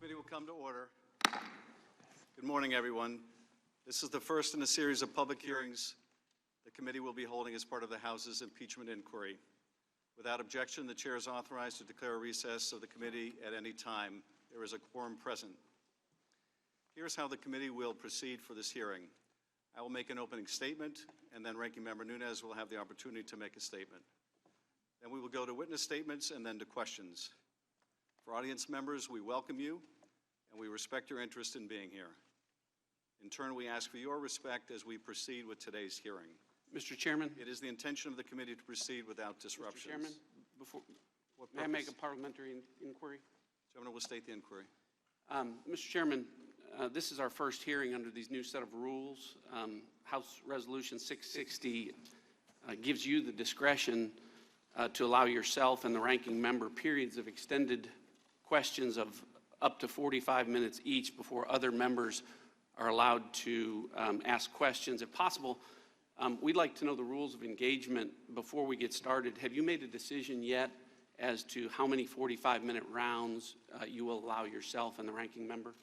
Committee will come to order. Good morning, everyone. This is the first in a series of public hearings the committee will be holding as part of the House's impeachment inquiry. Without objection, the chair is authorized to declare a recess of the committee at any time. There is a quorum present. Here's how the committee will proceed for this hearing. I will make an opening statement, and then Ranking Member Nunes will have the opportunity to make a statement. Then we will go to witness statements and then to questions. For audience members, we welcome you, and we respect your interest in being here. In turn, we ask for your respect as we proceed with today's hearing. Mr. Chairman. It is the intention of the committee to proceed without disruptions. Mr. Chairman, may I make a parliamentary inquiry? Chairman will state the inquiry. Mr. Chairman, this is our first hearing under these new set of rules. House Resolution 660 gives you the discretion to allow yourself and the ranking member periods of extended questions of up to 45 minutes each before other members are allowed to ask questions. If possible, we'd like to know the rules of engagement before we get started. Have you made a decision yet as to how many 45-minute rounds you will allow yourself and the ranking member?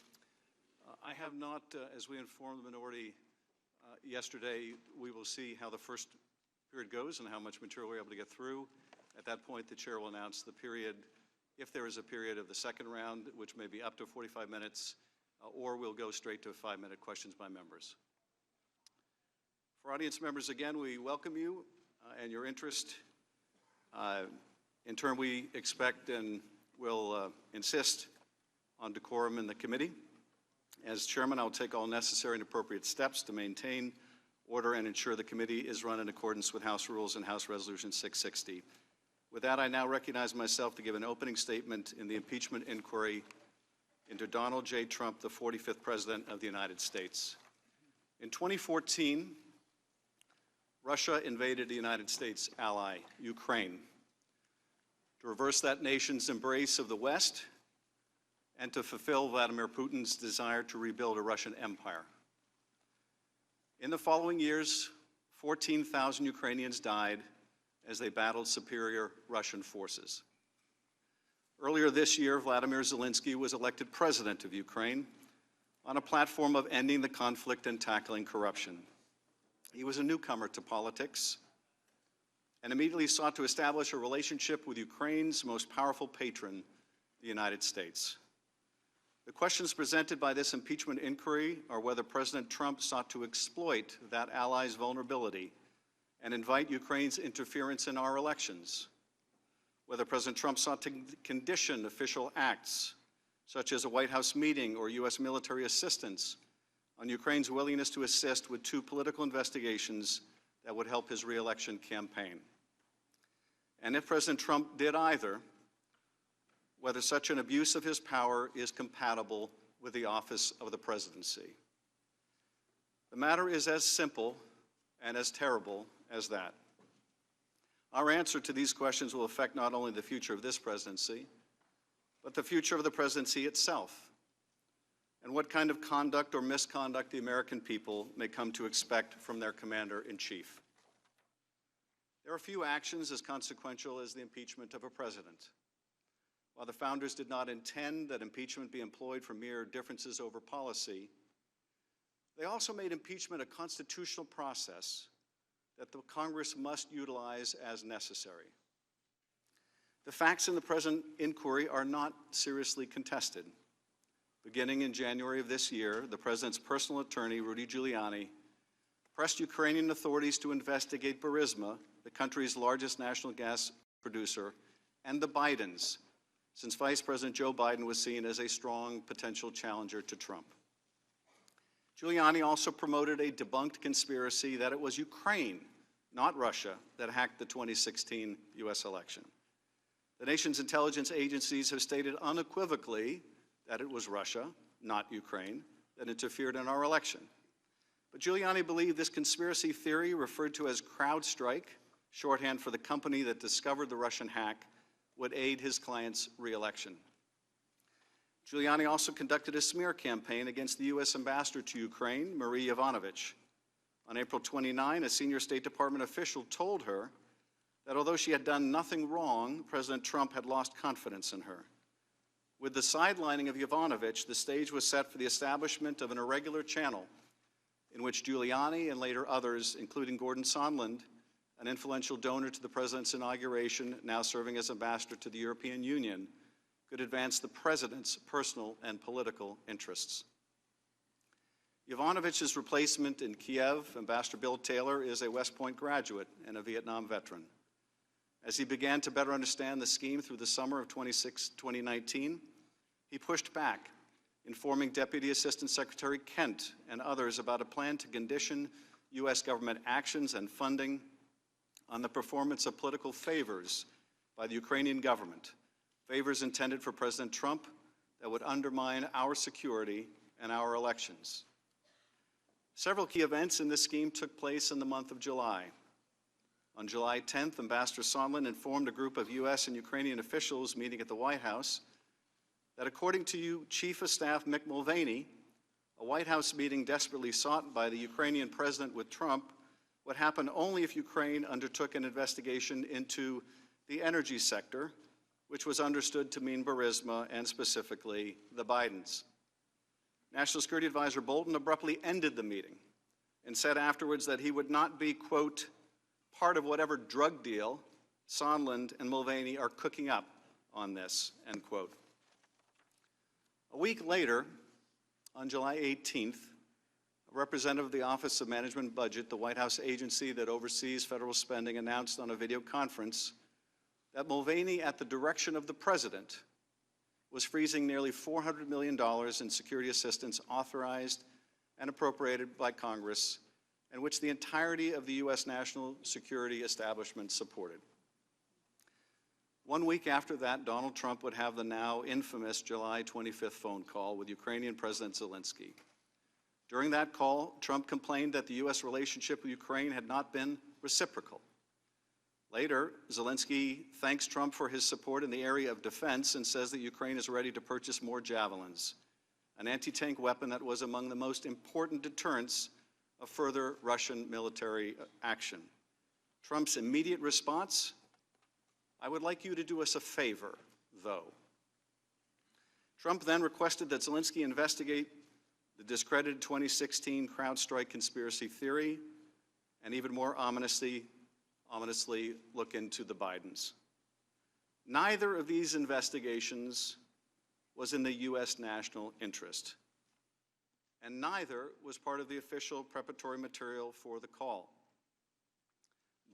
I have not, as we informed the minority yesterday, we will see how the first period goes and how much material we're able to get through. At that point, the chair will announce the period, if there is a period of the second round, which may be up to 45 minutes, or we'll go straight to 5-minute questions by members. For audience members, again, we welcome you and your interest. In turn, we expect and will insist on decorum in the committee. As chairman, I'll take all necessary and appropriate steps to maintain order and ensure the committee is run in accordance with House rules and House Resolution 660. With that, I now recognize myself to give an opening statement in the impeachment inquiry into Donald J. Trump, the 45th President of the United States. In 2014, Russia invaded the United States ally, Ukraine, to reverse that nation's embrace of the West and to fulfill Vladimir Putin's desire to rebuild a Russian empire. In the following years, 14,000 Ukrainians died as they battled superior Russian forces. Earlier this year, Vladimir Zelensky was elected president of Ukraine on a platform of ending the conflict and tackling corruption. He was a newcomer to politics and immediately sought to establish a relationship with Ukraine's most powerful patron, the United States. The questions presented by this impeachment inquiry are whether President Trump sought to exploit that ally's vulnerability and invite Ukraine's interference in our elections, whether President Trump sought to condition official acts, such as a White House meeting or U.S. military assistance, on Ukraine's willingness to assist with 2 political investigations that would help his re-election campaign. And if President Trump did either, whether such an abuse of his power is compatible with the office of the presidency. The matter is as simple and as terrible as that. Our answer to these questions will affect not only the future of this presidency, but the future of the presidency itself, and what kind of conduct or misconduct the American people may come to expect from their commander-in-chief. There are few actions as consequential as the impeachment of a president. While the founders did not intend that impeachment be employed for mere differences over policy, they also made impeachment a constitutional process that the Congress must utilize as necessary. The facts in the present inquiry are not seriously contested. Beginning in January of this year, the President's personal attorney, Rudy Giuliani, pressed Ukrainian authorities to investigate Burisma, the country's largest national gas producer, and the Bidens, since Vice President Joe Biden was seen as a strong potential challenger to Trump. Giuliani also promoted a debunked conspiracy that it was Ukraine, not Russia, that hacked the 2016 U.S. election. The nation's intelligence agencies have stated unequivocally that it was Russia, not Ukraine, that interfered in our election. But Giuliani believed this conspiracy theory, referred to as CrowdStrike, shorthand for the company that discovered the Russian hack, would aid his client's re-election. Giuliani also conducted a smear campaign against the U.S. ambassador to Ukraine, Marie Yovanovitch. On April 29, a senior State Department official told her that although she had done nothing wrong, President Trump had lost confidence in her. With the sidelining of Yovanovitch, the stage was set for the establishment of an irregular channel in which Giuliani and later others, including Gordon Sondland, an influential donor to the President's inauguration, now serving as ambassador to the European Union, could advance the President's personal and political interests. Yovanovitch's replacement in Kiev, Ambassador Bill Taylor, is a West Point graduate and a Vietnam veteran. As he began to better understand the scheme through the summer of 2019, he pushed back, informing Deputy Assistant Secretary Kent and others about a plan to condition U.S. government actions and funding on the performance of political favors by the Ukrainian government, favors intended for President Trump that would undermine our security and our elections. Several key events in this scheme took place in the month of July. On July 10th, Ambassador Sondland informed a group of U.S. and Ukrainian officials meeting at the White House that according to Chief of Staff Mick Mulvaney, a White House meeting desperately sought by the Ukrainian president with Trump would happen only if Ukraine undertook an investigation into the energy sector, which was understood to mean Burisma and specifically the Bidens. National Security Advisor Bolton abruptly ended the meeting and said afterwards that he would not be, quote, part of whatever drug deal Sondland and Mulvaney are cooking up on this, end quote. A week later, on July 18th, a representative of the Office of Management and Budget, the White House agency that oversees federal spending, announced on a video conference that Mulvaney, at the direction of the president, was freezing nearly $400 million in security assistance authorized and appropriated by Congress, and which the entirety of the U.S. national security establishment supported. 1 week after that, Donald Trump would have the now infamous July 25th phone call with Ukrainian President Zelensky. During that call, Trump complained that the U.S. relationship with Ukraine had not been reciprocal. Later, Zelensky thanks Trump for his support in the area of defense and says that Ukraine is ready to purchase more Javelins, an anti-tank weapon that was among the most important deterrents of further Russian military action. Trump's immediate response: I would like you to do us a favor, though. Trump then requested that Zelensky investigate the discredited 2016 CrowdStrike conspiracy theory, and even more ominously look into the Bidens. Neither of these investigations was in the U.S. national interest, and neither was part of the official preparatory material for the call.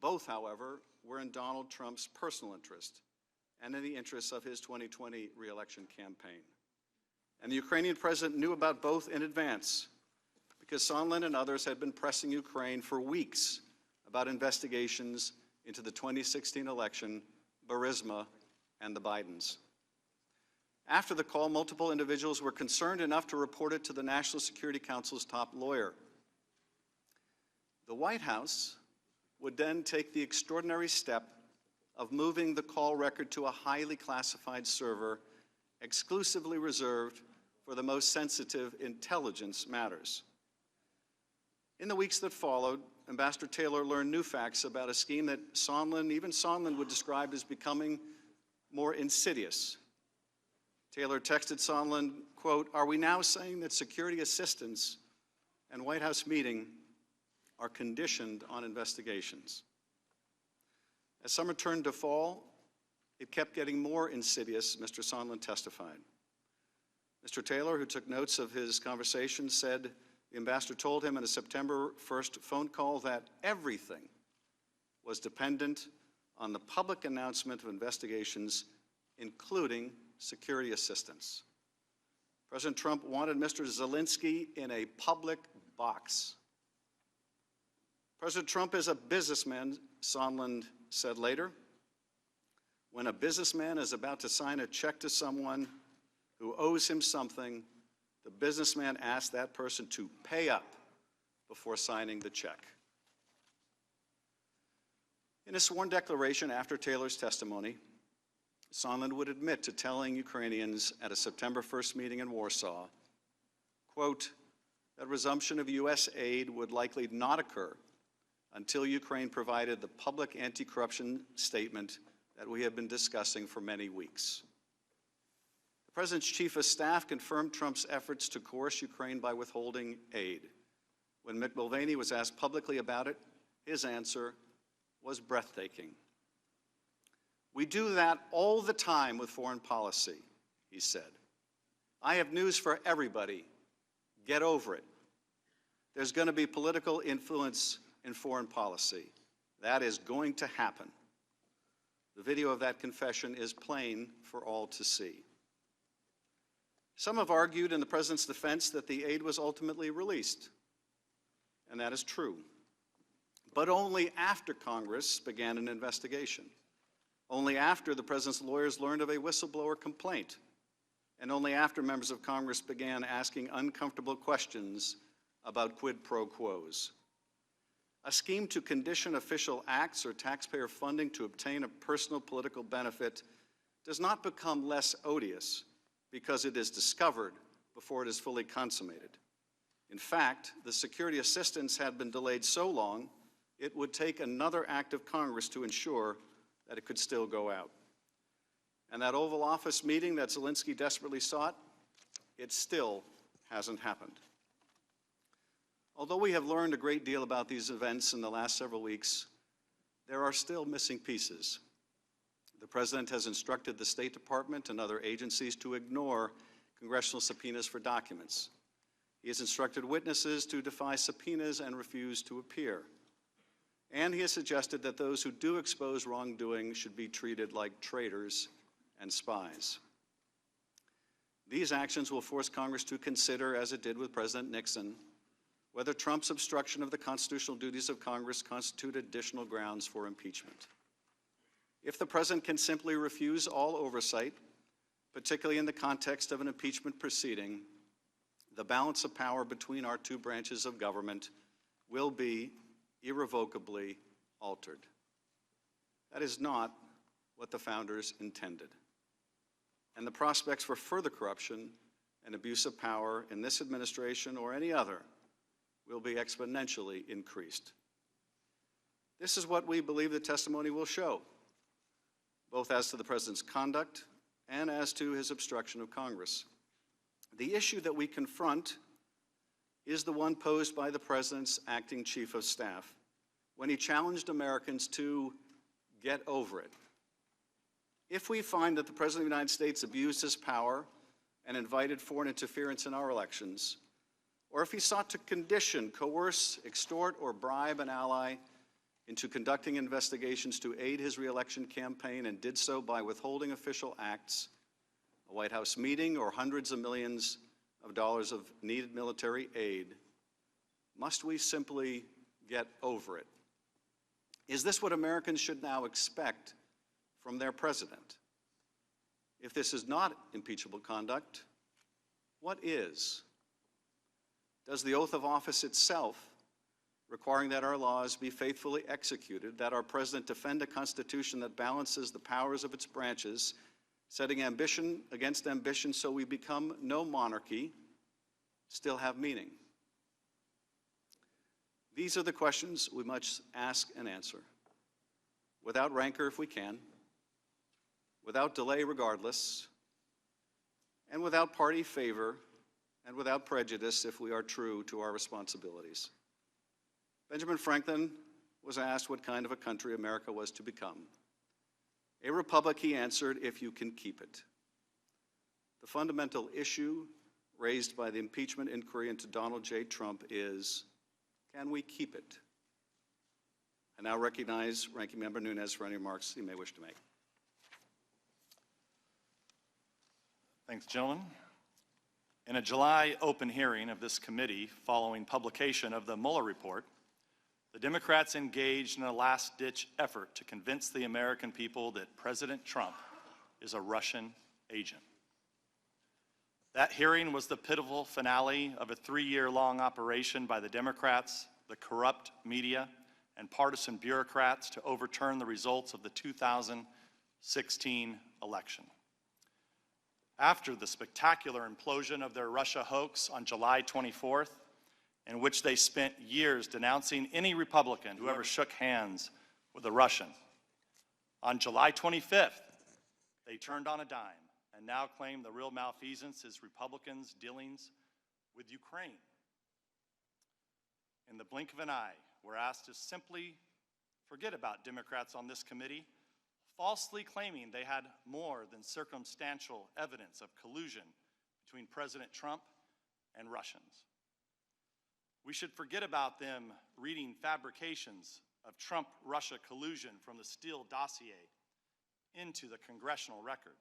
Both, however, were in Donald Trump's personal interest and in the interests of his 2020 re-election campaign. And the Ukrainian president knew about both in advance, because Sondland and others had been pressing Ukraine for weeks about investigations into the 2016 election, Burisma, and the Bidens. After the call, multiple individuals were concerned enough to report it to the National Security Council's top lawyer. The White House would then take the extraordinary step of moving the call record to a highly classified server exclusively reserved for the most sensitive intelligence matters. In the weeks that followed, Ambassador Taylor learned new facts about a scheme that even Sondland would describe as becoming more insidious. Taylor texted Sondland, quote, "Are we now saying that security assistance and White House meeting are conditioned on investigations. As summer turned to fall, it kept getting more insidious, Mr. Sondland testified. Mr. Taylor, who took notes of his conversation, said the ambassador told him in a September 1st phone call that everything was dependent on the public announcement of investigations, including security assistance. President Trump wanted Mr. Zelensky in a public box. President Trump is a businessman, Sondland said later. When a businessman is about to sign a check to someone who owes him something, the businessman asks that person to pay up before signing the check. In a sworn declaration after Taylor's testimony, Sondland would admit to telling Ukrainians at a September 1st meeting in Warsaw, quote, that resumption of U.S. aid would likely not occur until Ukraine provided the public anti-corruption statement that we have been discussing for many weeks. The President's Chief of Staff confirmed Trump's efforts to coerce Ukraine by withholding aid. When Mick Mulvaney was asked publicly about it, his answer was breathtaking. We do that all the time with foreign policy, he said. I have news for everybody. Get over it. There's going to be political influence in foreign policy. That is going to happen. The video of that confession is plain for all to see. Some have argued in the President's defense that the aid was ultimately released, and that is true, but only after Congress began an investigation, only after the President's lawyers learned of a whistleblower complaint, and only after members of Congress began asking uncomfortable questions about quid pro quos. A scheme to condition official acts or taxpayer funding to obtain a personal political benefit does not become less odious because it is discovered before it is fully consummated. In fact, the security assistance had been delayed so long, it would take another act of Congress to ensure that it could still go out. And that Oval Office meeting that Zelensky desperately sought, it still hasn't happened. Although we have learned a great deal about these events in the last several weeks, there are still missing pieces. The President has instructed the State Department and other agencies to ignore congressional subpoenas for documents. He has instructed witnesses to defy subpoenas and refuse to appear. And he has suggested that those who do expose wrongdoing should be treated like traitors and spies. These actions will force Congress to consider, as it did with President Nixon, whether Trump's obstruction of the constitutional duties of Congress constitute additional grounds for impeachment. If the President can simply refuse all oversight, particularly in the context of an impeachment proceeding, the balance of power between our two branches of government will be irrevocably altered. That is not what the founders intended. And the prospects for further corruption and abuse of power in this administration or any other will be exponentially increased. This is what we believe the testimony will show, both as to the President's conduct and as to his obstruction of Congress. The issue that we confront is the one posed by the President's acting Chief of Staff when he challenged Americans to get over it. If we find that the President of the United States abused his power and invited foreign interference in our elections, or if he sought to condition, coerce, extort, or bribe an ally into conducting investigations to aid his reelection campaign and did so by withholding official acts, a White House meeting, or hundreds of millions of dollars of needed military aid, must we simply get over it? Is this what Americans should now expect from their president? If this is not impeachable conduct, what is? Does the oath of office itself, requiring that our laws be faithfully executed, that our president defend a constitution that balances the powers of its branches, setting ambition against ambition so we become no monarchy, still have meaning? These are the questions we must ask and answer, without rancor if we can, without delay regardless, and without party favor, and without prejudice if we are true to our responsibilities. Benjamin Franklin was asked what kind of a country America was to become. A republic, he answered, if you can keep it. The fundamental issue raised by the impeachment inquiry into Donald J. Trump is, can we keep it? I now recognize Ranking Member Nunes for any remarks he may wish to make. Thanks, gentlemen. In a July open hearing of this committee following publication of the Mueller report, the Democrats engaged in a last-ditch effort to convince the American people that President Trump is a Russian agent. That hearing was the pivotal finale of a 3-year-long operation by the Democrats, the corrupt media, and partisan bureaucrats to overturn the results of the 2016 election. After the spectacular implosion of their Russia hoax on July 24th, in which they spent years denouncing any Republican who ever shook hands with a Russian, on July 25th, they turned on a dime and now claim the real malfeasance is Republicans' dealings with Ukraine. In the blink of an eye, we're asked to simply forget about Democrats on this committee, falsely claiming they had more than circumstantial evidence of collusion between President Trump and Russians. We should forget about them reading fabrications of Trump-Russia collusion from the Steele dossier into the congressional record.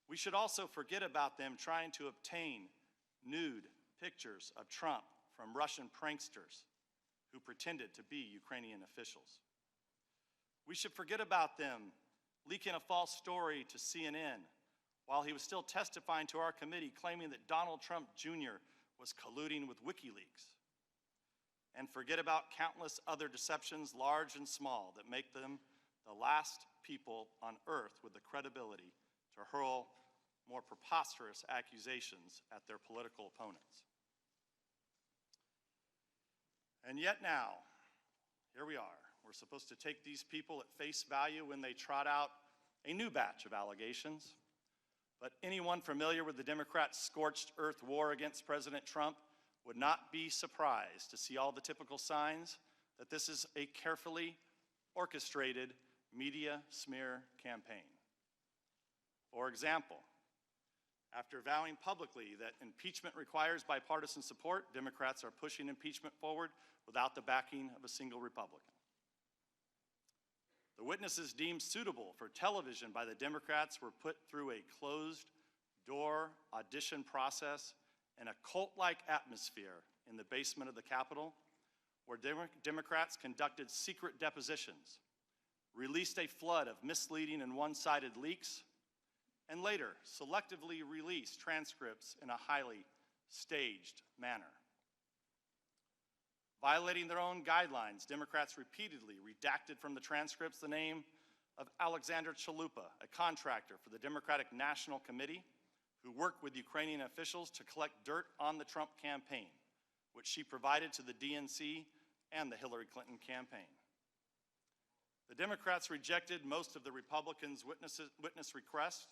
We should also forget about them trying to obtain nude pictures of Trump from Russian pranksters who pretended to be Ukrainian officials. We should forget about them leaking a false story to CNN while he was still testifying to our committee, claiming that Donald Trump Jr. was colluding with WikiLeaks. And forget about countless other deceptions, large and small, that make them the last people on earth with the credibility to hurl more preposterous accusations at their political opponents. And yet now, here we are. We're supposed to take these people at face value when they trot out a new batch of allegations. But anyone familiar with the Democrats' scorched earth war against President Trump would not be surprised to see all the typical signs that this is a carefully orchestrated media smear campaign. For example, after vowing publicly that impeachment requires bipartisan support, Democrats are pushing impeachment forward without the backing of a single Republican. The witnesses deemed suitable for television by the Democrats were put through a closed-door audition process in a cult-like atmosphere in the basement of the Capitol, where Democrats conducted secret depositions, released a flood of misleading and one-sided leaks, and later selectively released transcripts in a highly staged manner. Violating their own guidelines, Democrats repeatedly redacted from the transcripts the name of Alexander Chalupa, a contractor for the Democratic National Committee who worked with Ukrainian officials to collect dirt on the Trump campaign, which she provided to the DNC and the Hillary Clinton campaign. The Democrats rejected most of the Republicans' witness requests,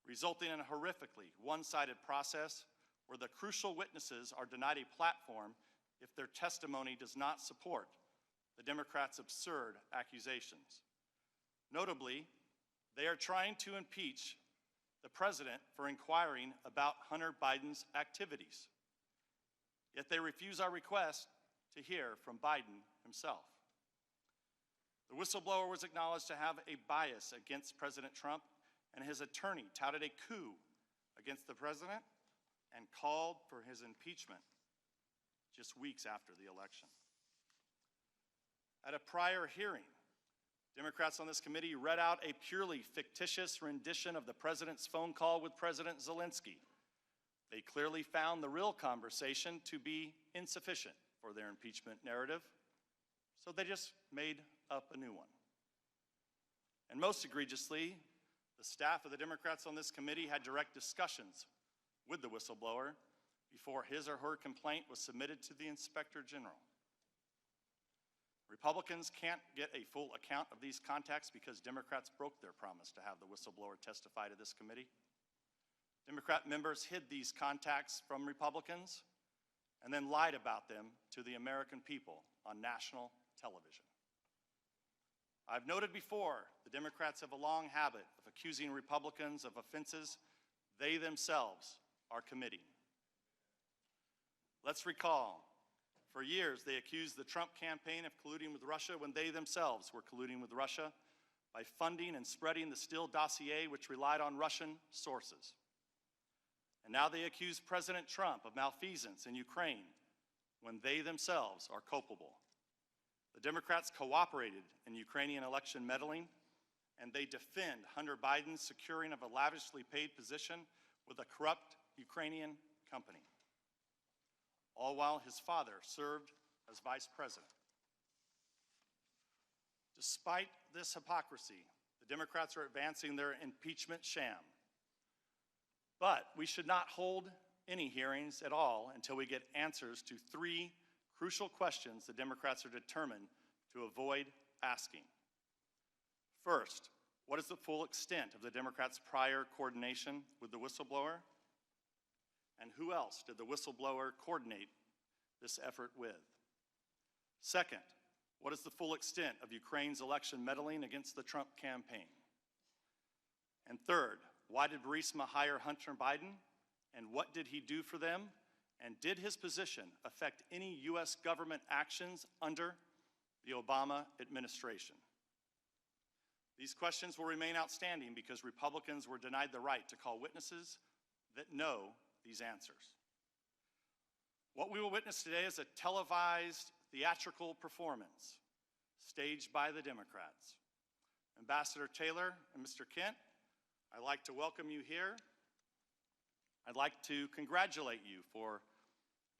resulting in a horrifically one-sided process where the crucial witnesses are denied a platform if their testimony does not support the Democrats' absurd accusations. Notably, they are trying to impeach the president for inquiring about Hunter Biden's activities. Yet they refuse our request to hear from Biden himself. The whistleblower was acknowledged to have a bias against President Trump, and his attorney touted a coup against the president and called for his impeachment just weeks after the election. At a prior hearing, Democrats on this committee read out a purely fictitious rendition of the president's phone call with President Zelensky. They clearly found the real conversation to be insufficient for their impeachment narrative, so they just made up a new one. And most egregiously, the staff of the Democrats on this committee had direct discussions with the whistleblower before his or her complaint was submitted to the Inspector General. Republicans can't get a full account of these contacts because Democrats broke their promise to have the whistleblower testify to this committee. Democrat members hid these contacts from Republicans, and then lied about them to the American people on national television. I've noted before, the Democrats have a long habit of accusing Republicans of offenses they themselves are committing. Let's recall, for years they accused the Trump campaign of colluding with Russia when they themselves were colluding with Russia by funding and spreading the Steele dossier, which relied on Russian sources. And now they accuse President Trump of malfeasance in Ukraine when they themselves are culpable. The Democrats cooperated in Ukrainian election meddling, and they defend Hunter Biden's securing of a lavishly paid position with a corrupt Ukrainian company, all while his father served as vice president. Despite this hypocrisy, the Democrats are advancing their impeachment sham. But we should not hold any hearings at all until we get answers to three crucial questions the Democrats are determined to avoid asking. First, what is the full extent of the Democrats' prior coordination with the whistleblower? And who else did the whistleblower coordinate this effort with? Second, what is the full extent of Ukraine's election meddling against the Trump campaign? And third, why did Burisma hire Hunter Biden, and what did he do for them? And did his position affect any U.S. government actions under the Obama administration? These questions will remain outstanding because Republicans were denied the right to call witnesses that know these answers. What we will witness today is a televised theatrical performance staged by the Democrats. Ambassador Taylor and Mr. Kent, I'd like to welcome you here. I'd like to congratulate you for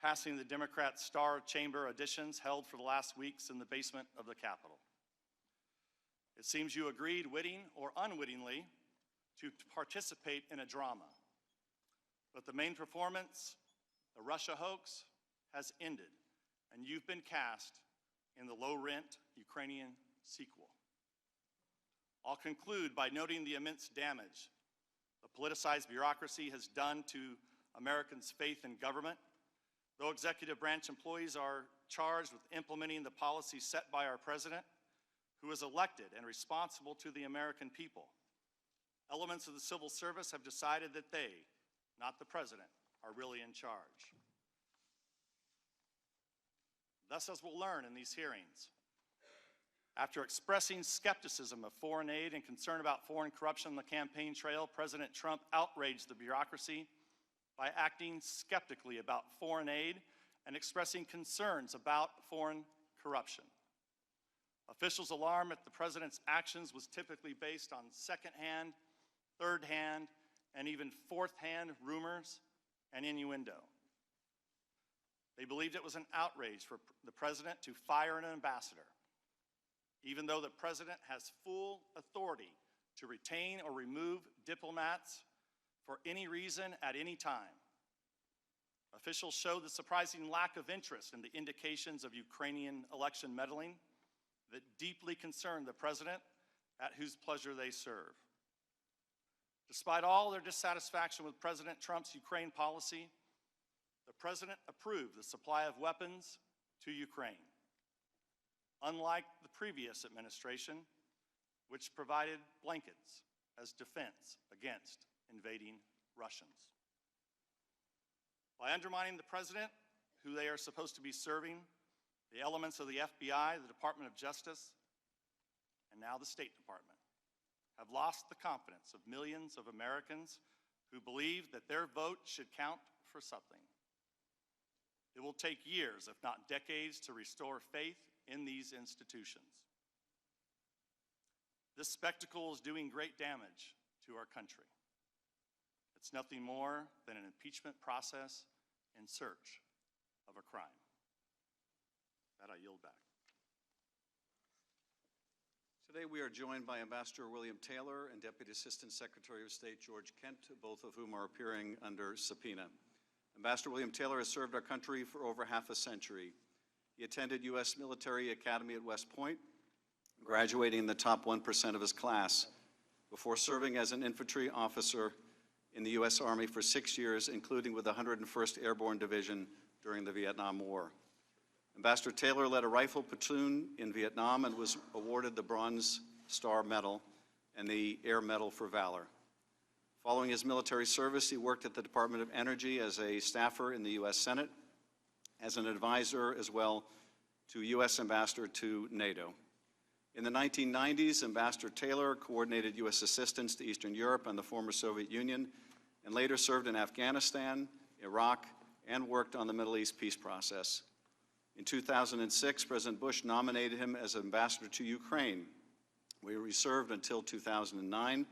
passing the Democrat Star Chamber auditions held for the last weeks in the basement of the Capitol. It seems you agreed, witting or unwittingly, to participate in a drama. But the main performance, the Russia hoax, has ended, and you've been cast in the low-rent Ukrainian sequel. I'll conclude by noting the immense damage the politicized bureaucracy has done to Americans' faith in government. Though executive branch employees are charged with implementing the policies set by our president, who is elected and responsible to the American people, elements of the civil service have decided that they, not the president, are really in charge. Thus, as we'll learn in these hearings, after expressing skepticism of foreign aid and concern about foreign corruption on the campaign trail, President Trump outraged the bureaucracy by acting skeptically about foreign aid and expressing concerns about foreign corruption. Officials' alarm at the president's actions was typically based on second-hand, third-hand, and even fourth-hand rumors and innuendo. They believed it was an outrage for the president to fire an ambassador, even though the president has full authority to retain or remove diplomats for any reason at any time. Officials showed the surprising lack of interest in the indications of Ukrainian election meddling that deeply concerned the president, at whose pleasure they serve. Despite all their dissatisfaction with President Trump's Ukraine policy, the president approved the supply of weapons to Ukraine, unlike the previous administration, which provided blankets as defense against invading Russians. By undermining the president, who they are supposed to be serving, the elements of the FBI, the Department of Justice, and now the State Department have lost the confidence of millions of Americans who believe that their vote should count for something. It will take years, if not decades, to restore faith in these institutions. This spectacle is doing great damage to our country. It's nothing more than an impeachment process in search of a crime. That I yield back. Today we are joined by Ambassador William Taylor and Deputy Assistant Secretary of State George Kent, both of whom are appearing under subpoena. Ambassador William Taylor has served our country for over half a century. He attended U.S. Military Academy at West Point, graduating in the top 1% of his class, before serving as an infantry officer in the U.S. Army for 6 years, including with the 101st Airborne Division during the Vietnam War. Ambassador Taylor led a rifle platoon in Vietnam and was awarded the Bronze Star Medal and the Air Medal for Valor. Following his military service, he worked at the Department of Energy as a staffer in the U.S. Senate, as an advisor as well to U.S. Ambassador to NATO. In the 1990s, Ambassador Taylor coordinated U.S. assistance to Eastern Europe and the former Soviet Union, and later served in Afghanistan, Iraq, and worked on the Middle East peace process. In 2006, President Bush nominated him as ambassador to Ukraine, where he served until 2009,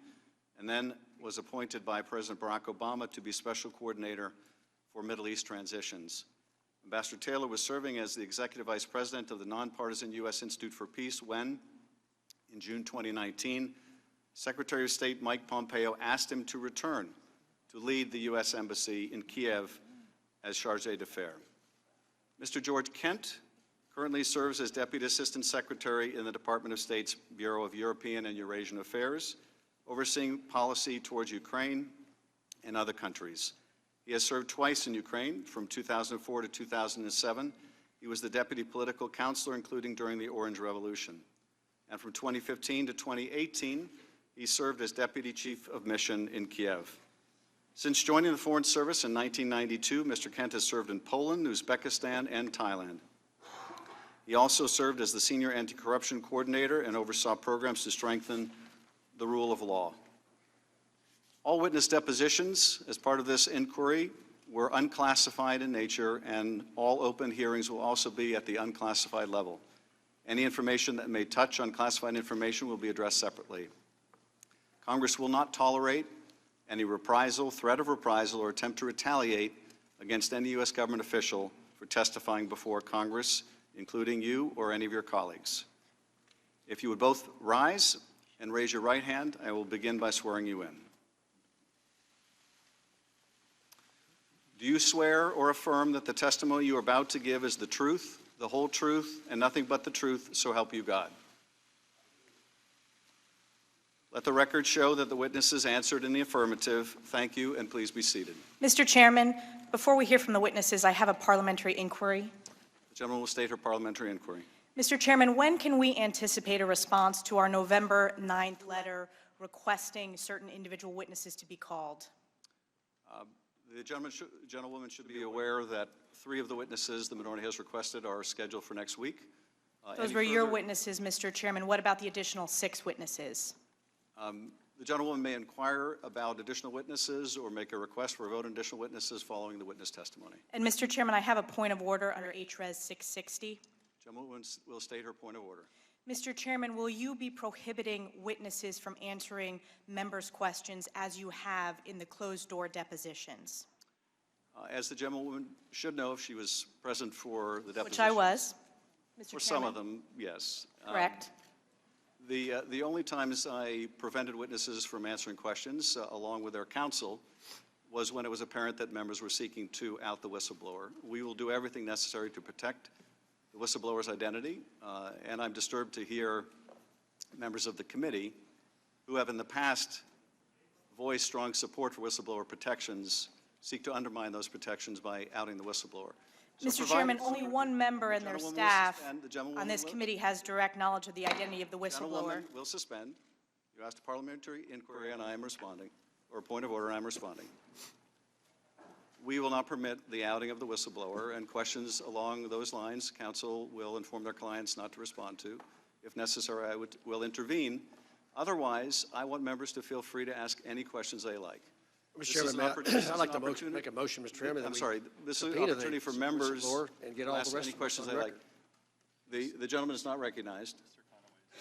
and then was appointed by President Barack Obama to be special coordinator for Middle East transitions. Ambassador Taylor was serving as the executive vice president of the nonpartisan U.S. Institute for Peace when, in June 2019, Secretary of State Mike Pompeo asked him to return to lead the U.S. Embassy in Kiev as charge d'affaires. Mr. George Kent currently serves as Deputy Assistant Secretary in the Department of State's Bureau of European and Eurasian Affairs, overseeing policy towards Ukraine and other countries. He has served twice in Ukraine, from 2004 to 2007. He was the Deputy Political Counselor, including during the Orange Revolution. And from 2015 to 2018, he served as Deputy Chief of Mission in Kiev. Since joining the Foreign Service in 1992, Mr. Kent has served in Poland, Uzbekistan, and Thailand. He also served as the Senior Anti-Corruption Coordinator and oversaw programs to strengthen the rule of law. All witness depositions as part of this inquiry were unclassified in nature, and all open hearings will also be at the unclassified level. Any information that may touch unclassified information will be addressed separately. Congress will not tolerate any reprisal, threat of reprisal, or attempt to retaliate against any U.S. government official for testifying before Congress, including you or any of your colleagues. If you would both rise and raise your right hand, I will begin by swearing you in. Do you swear or affirm that the testimony you are about to give is the truth, the whole truth, and nothing but the truth, so help you God? Let the record show that the witnesses answered in the affirmative. Thank you, and please be seated. Mr. Chairman, before we hear from the witnesses, I have a parliamentary inquiry. The gentleman will state her parliamentary inquiry. Mr. Chairman, when can we anticipate a response to our November 9th letter requesting certain individual witnesses to be called? The gentlewoman should be aware that 3 of the witnesses the minority has requested are scheduled for next week. Those were your witnesses, Mr. Chairman. What about the additional 6 witnesses? The gentlewoman may inquire about additional witnesses or make a request for a vote on additional witnesses following the witness testimony. And Mr. Chairman, I have a point of order under HRES 660. The gentlewoman will state her point of order. Mr. Chairman, will you be prohibiting witnesses from answering members' questions as you have in the closed-door depositions? As the gentlewoman should know if she was present for the deposition. Which I was, Mr. For Chairman. some of them, yes. Correct. The only times I prevented witnesses from answering questions, along with their counsel, was when it was apparent that members were seeking to out the whistleblower. We will do everything necessary to protect the whistleblower's identity, and I'm disturbed to hear members of the committee who have in the past voiced strong support for whistleblower protections seek to undermine those protections by outing the whistleblower. So Mr. Chairman, only one member and their Gentlewoman will staff suspend. The gentlewoman on this will- committee has direct knowledge of the identity of the whistleblower. Gentlewoman will suspend. You asked a parliamentary inquiry, and I am responding, or a point of order, and I'm responding. We will not permit the outing of the whistleblower, and questions along those lines, counsel will inform their clients not to respond to. If necessary, I will intervene. Otherwise, I want members to feel free to ask any questions they like. Mr. Chairman, I'd like to make a motion, Mr. Chairman. I'm sorry, this is an opportunity for members and get to all ask the rest any of questions us they on like. record. The gentleman is not recognized.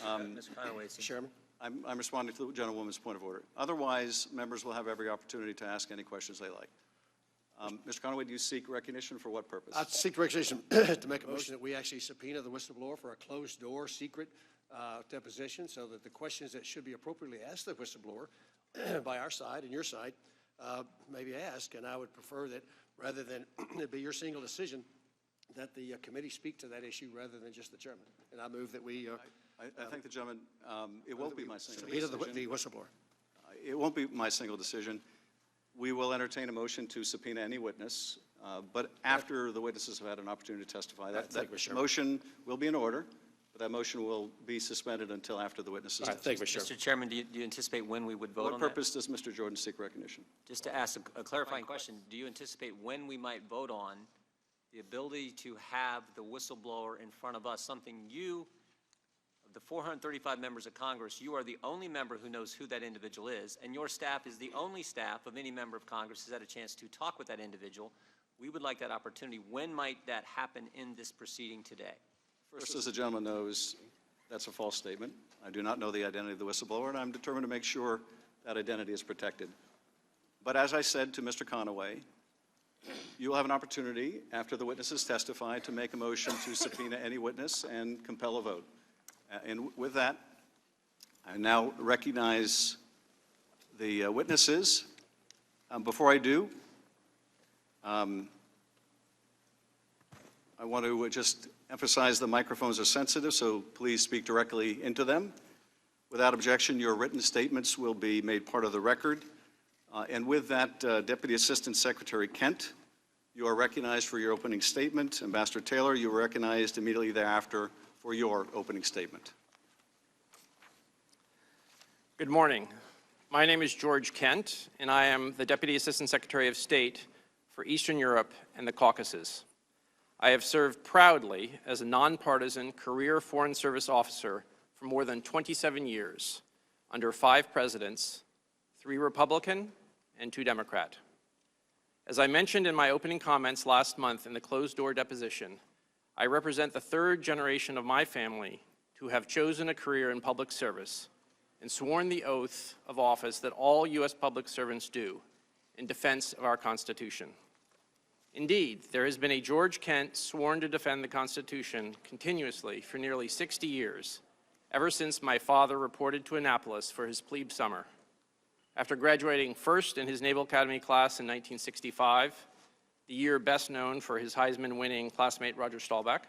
Mr. Chairman. I'm responding to the gentlewoman's point of order. Otherwise, members will have every opportunity to ask any questions they like. Mr. Conaway, do you seek recognition for what purpose? I seek recognition to make a motion that we actually subpoena the whistleblower for a closed-door, secret deposition, so that the questions that should be appropriately asked the whistleblower by our side and your side may be asked. And I would prefer that, rather than it be your single decision, that the committee speak to that issue rather than just the chairman. And I move that we I thank the gentleman. It won't be my single subpoena decision. the whistleblower. It won't be my single decision. We will entertain a motion to subpoena any witness. but after the witnesses have had an opportunity to testify. That Thank you, Mr. Chairman. motion will be in order, but that motion will be suspended until after the witnesses All right, testify. thank you, Mr. Chairman. Mr. Chairman, do you anticipate when we would vote What on that? purpose does Mr. Jordan seek recognition? Just to ask a clarifying question, do you anticipate when we might vote on the ability to have the whistleblower in front of us, something you, of the 435 members of Congress, you are the only member who knows who that individual is, and your staff is the only staff of any member of Congress who's had a chance to talk with that individual. We would like that opportunity. When might that happen in this proceeding today? First, as the gentleman knows, that's a false statement. I do not know the identity of the whistleblower, and I'm determined to make sure that identity is protected. But as I said to Mr. Conaway, you will have an opportunity, after the witnesses testify, to make a motion to subpoena any witness and compel a vote. And with that, I now recognize the witnesses. Before I do, I want to just emphasize the microphones are sensitive, so please speak directly into them. Without objection, your written statements will be made part of the record. And with that, Deputy Assistant Secretary Kent, you are recognized for your opening statement. Ambassador Taylor, you were recognized immediately thereafter for your opening statement. Good morning. My name is George Kent, and I am the Deputy Assistant Secretary of State for Eastern Europe and the Caucasus. I have served proudly as a nonpartisan career Foreign Service officer for more than 27 years under 5 presidents, 3 Republican and 2 Democrat. As I mentioned in my opening comments last month in the closed-door deposition, I represent the 3rd generation of my family who have chosen a career in public service and sworn the oath of office that all U.S. public servants do in defense of our Constitution. Indeed, there has been a George Kent sworn to defend the Constitution continuously for nearly 60 years, ever since my father reported to Annapolis for his plebe summer. After graduating first in his Naval Academy class in 1965, the year best known for his Heisman-winning classmate Roger Staubach,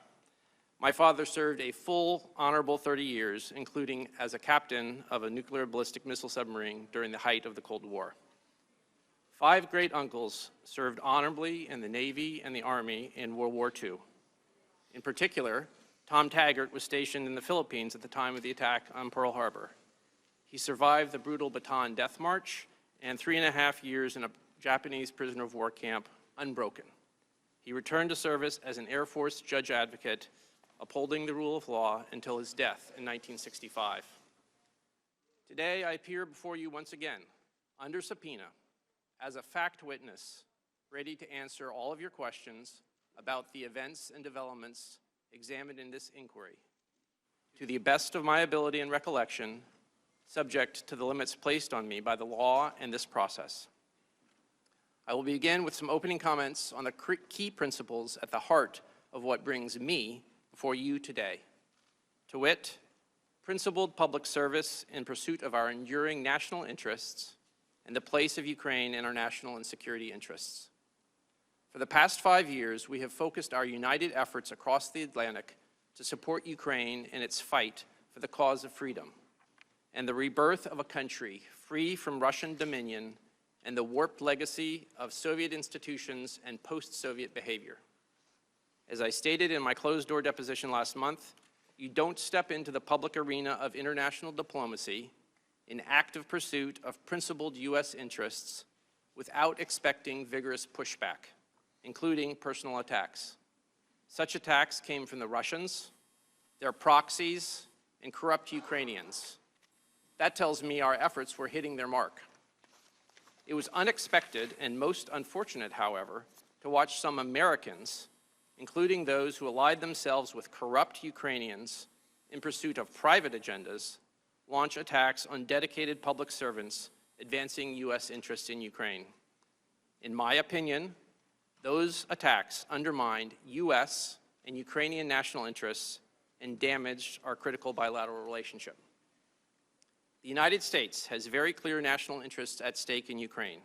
my father served a full, honorable 30 years, including as a captain of a nuclear ballistic missile submarine during the height of the Cold War. 5 great-uncles served honorably in the Navy and the Army in World War II. In particular, Tom Taggart was stationed in the Philippines at the time of the attack on Pearl Harbor. He survived the brutal Bataan Death March and 3.5 years in a Japanese prisoner of war camp unbroken. He returned to service as an Air Force judge advocate, upholding the rule of law until his death in 1965. Today, I appear before you once again, under subpoena, as a fact witness, ready to answer all of your questions about the events and developments examined in this inquiry, to the best of my ability and recollection, subject to the limits placed on me by the law and this process. I will begin with some opening comments on the key principles at the heart of what brings me before you today, to wit, principled public service in pursuit of our enduring national interests and the place of Ukraine in our national and security interests. For the past 5 years, we have focused our united efforts across the Atlantic to support Ukraine in its fight for the cause of freedom and the rebirth of a country free from Russian dominion and the warped legacy of Soviet institutions and post-Soviet behavior. As I stated in my closed-door deposition last month, you don't step into the public arena of international diplomacy in active pursuit of principled U.S. interests without expecting vigorous pushback, including personal attacks. Such attacks came from the Russians, their proxies, and corrupt Ukrainians. That tells me our efforts were hitting their mark. It was unexpected and most unfortunate, however, to watch some Americans, including those who allied themselves with corrupt Ukrainians in pursuit of private agendas, launch attacks on dedicated public servants advancing U.S. interests in Ukraine. In my opinion, those attacks undermined U.S. and Ukrainian national interests and damaged our critical bilateral relationship. The United States has very clear national interests at stake in Ukraine.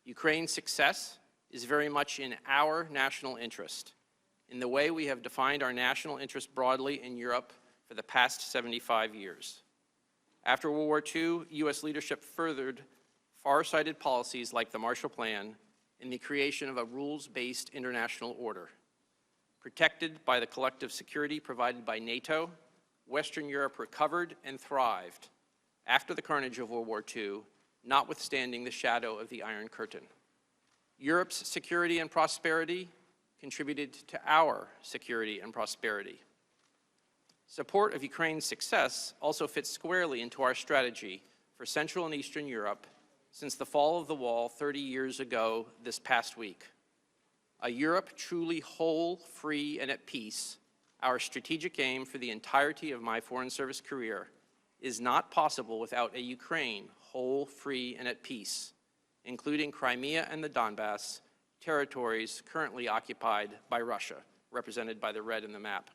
Ukraine's success is very much in our national interest, in the way we have defined our national interest broadly in Europe for the past 75 years. After World War II, U.S. leadership furthered far-sighted policies like the Marshall Plan in the creation of a rules-based international order. Protected by the collective security provided by NATO, Western Europe recovered and thrived after the carnage of World War II, notwithstanding the shadow of the Iron Curtain. Europe's security and prosperity contributed to our security and prosperity. Support of Ukraine's success also fits squarely into our strategy for Central and Eastern Europe since the fall of the wall 30 years ago this past week. A Europe truly whole, free, and at peace, our strategic aim for the entirety of my Foreign Service career, is not possible without a Ukraine whole, free, and at peace, including Crimea and the Donbass, territories currently occupied by Russia, represented by the red in the map.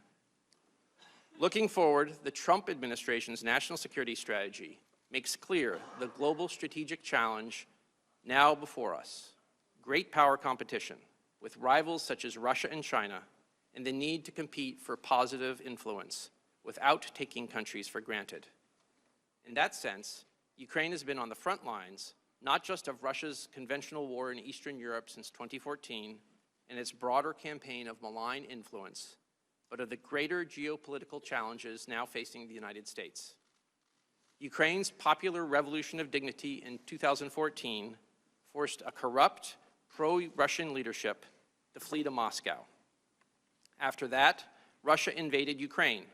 Looking forward, the Trump administration's national security strategy makes clear the global strategic challenge now before us: great power competition with rivals such as Russia and China, and the need to compete for positive influence without taking countries for granted. In that sense, Ukraine has been on the front lines, not just of Russia's conventional war in Eastern Europe since 2014 and its broader campaign of malign influence, but of the greater geopolitical challenges now facing the United States. Ukraine's popular revolution of dignity in 2014 forced a corrupt, pro-Russian leadership to flee to Moscow. After that, Russia invaded Ukraine,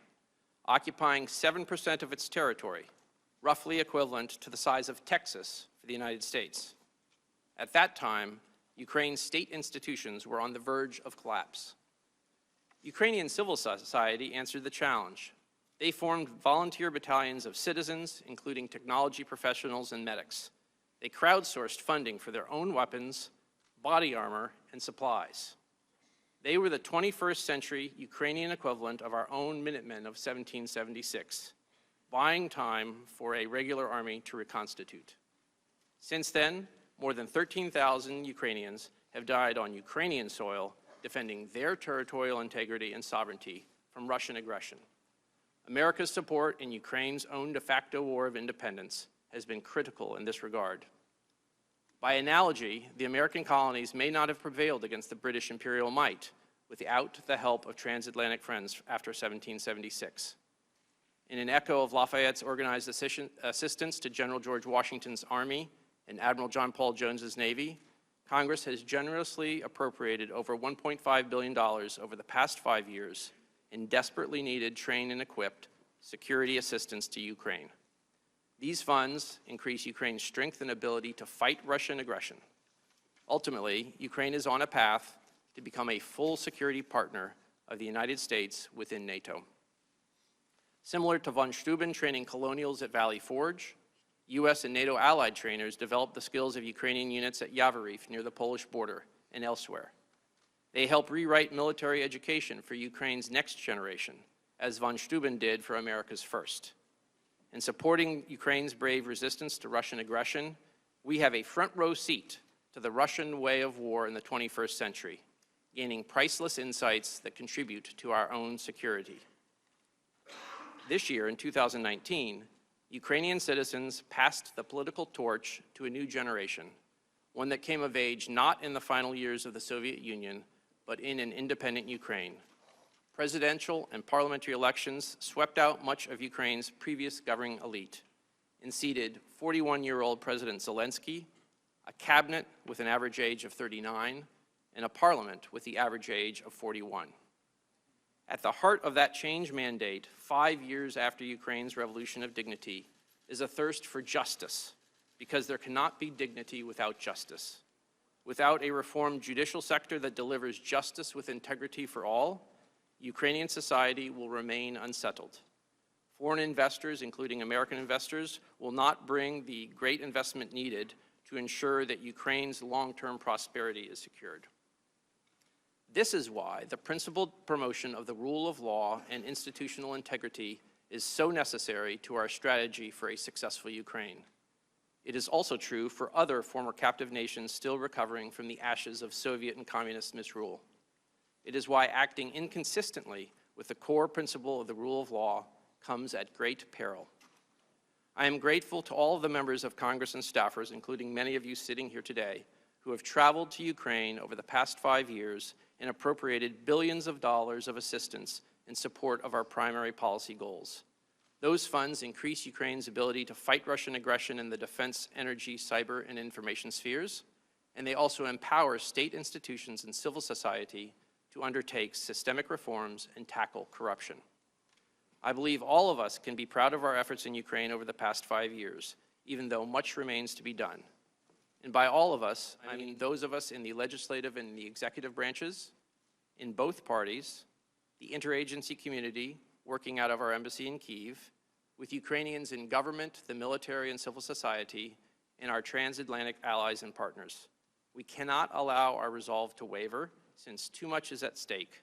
occupying 7% of its territory, roughly equivalent to the size of Texas for the United States. At that time, Ukraine's state institutions were on the verge of collapse. Ukrainian civil society answered the challenge. They formed volunteer battalions of citizens, including technology professionals and medics. They crowdsourced funding for their own weapons, body armor, and supplies. They were the 21st century Ukrainian equivalent of our own Minutemen of 1776, buying time for a regular army to reconstitute. Since then, more than 13,000 Ukrainians have died on Ukrainian soil defending their territorial integrity and sovereignty from Russian aggression. America's support in Ukraine's own de facto war of independence has been critical in this regard. By analogy, the American colonies may not have prevailed against the British imperial might without the help of transatlantic friends after 1776. In an echo of Lafayette's organized assistance to General George Washington's Army and Admiral John Paul Jones's Navy, Congress has generously appropriated over $1.5 billion over the past 5 years in desperately needed trained and equipped security assistance to Ukraine. These funds increase Ukraine's strength and ability to fight Russian aggression. Ultimately, Ukraine is on a path to become a full security partner of the United States within NATO. Similar to von Steuben training colonials at Valley Forge, U.S. and NATO allied trainers developed the skills of Ukrainian units at Yavoriv near the Polish border and elsewhere. They help rewrite military education for Ukraine's next generation, as von Steuben did for America's first. In supporting Ukraine's brave resistance to Russian aggression, we have a front-row seat to the Russian way of war in the 21st century, gaining priceless insights that contribute to our own security. This year, in 2019, Ukrainian citizens passed the political torch to a new generation, one that came of age not in the final years of the Soviet Union, but in an independent Ukraine. Presidential and parliamentary elections swept out much of Ukraine's previous governing elite and seated 41-year-old President Zelensky, a cabinet with an average age of 39, and a parliament with the average age of 41. At the heart of that change mandate, 5 years after Ukraine's revolution of dignity, is a thirst for justice, because there cannot be dignity without justice. Without a reformed judicial sector that delivers justice with integrity for all, Ukrainian society will remain unsettled. Foreign investors, including American investors, will not bring the great investment needed to ensure that Ukraine's long-term prosperity is secured. This is why the principled promotion of the rule of law and institutional integrity is so necessary to our strategy for a successful Ukraine. It is also true for other former captive nations still recovering from the ashes of Soviet and communist misrule. It is why acting inconsistently with the core principle of the rule of law comes at great peril. I am grateful to all of the members of Congress and staffers, including many of you sitting here today, who have traveled to Ukraine over the past 5 years and appropriated billions of dollars of assistance in support of our primary policy goals. Those funds increase Ukraine's ability to fight Russian aggression in the defense, energy, cyber, and information spheres, and they also empower state institutions and civil society to undertake systemic reforms and tackle corruption. I believe all of us can be proud of our efforts in Ukraine over the past 5 years, even though much remains to be done. And by all of us, I mean those of us in the legislative and the executive branches, in both parties, the interagency community working out of our embassy in Kyiv, with Ukrainians in government, the military, and civil society, and our transatlantic allies and partners. We cannot allow our resolve to waver, since too much is at stake,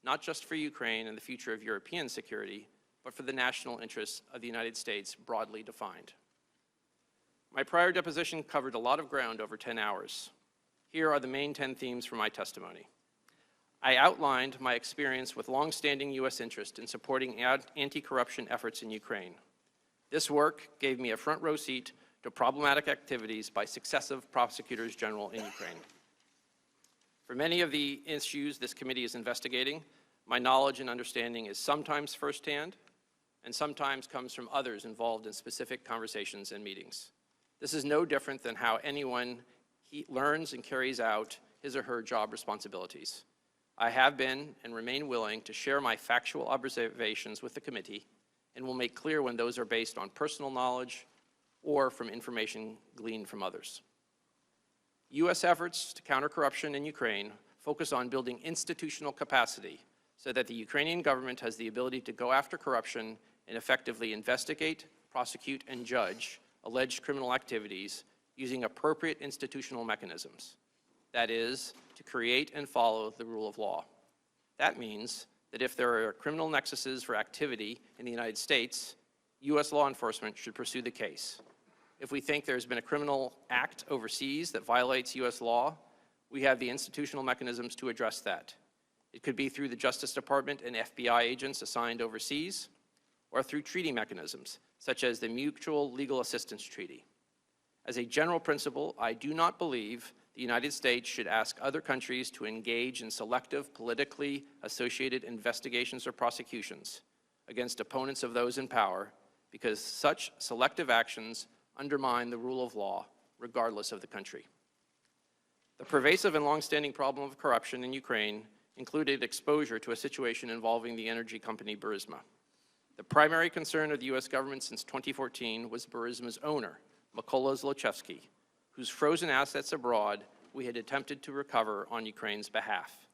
not just for Ukraine and the future of European security, but for the national interests of the United States broadly defined. My prior deposition covered a lot of ground over 10 hours. Here are the main 10 themes for my testimony. I outlined my experience with longstanding U.S. interest in supporting anti-corruption efforts in Ukraine. This work gave me a front row seat to problematic activities by successive prosecutors general in Ukraine. For many of the issues this committee is investigating, my knowledge and understanding is sometimes firsthand and sometimes comes from others involved in specific conversations and meetings. This is no different than how anyone learns and carries out his or her job responsibilities. I have been and remain willing to share my factual observations with the committee and will make clear when those are based on personal knowledge or from information gleaned from others. U.S. efforts to counter corruption in Ukraine focus on building institutional capacity so that the Ukrainian government has the ability to go after corruption and effectively investigate, prosecute, and judge alleged criminal activities using appropriate institutional mechanisms. That is, to create and follow the rule of law. That means that if there are criminal nexuses for activity in the United States, U.S. law enforcement should pursue the case. If we think there's been a criminal act overseas that violates U.S. law, we have the institutional mechanisms to address that. It could be through the Justice Department and FBI agents assigned overseas, or through treaty mechanisms, such as the Mutual Legal Assistance Treaty. As a general principle, I do not believe the United States should ask other countries to engage in selective, politically associated investigations or prosecutions against opponents of those in power, because such selective actions undermine the rule of law, regardless of the country. The pervasive and longstanding problem of corruption in Ukraine included exposure to a situation involving the energy company Burisma. The primary concern of the U.S. government since 2014 was Burisma's owner, Mykola Zlochevsky, whose frozen assets abroad we had attempted to recover on Ukraine's behalf.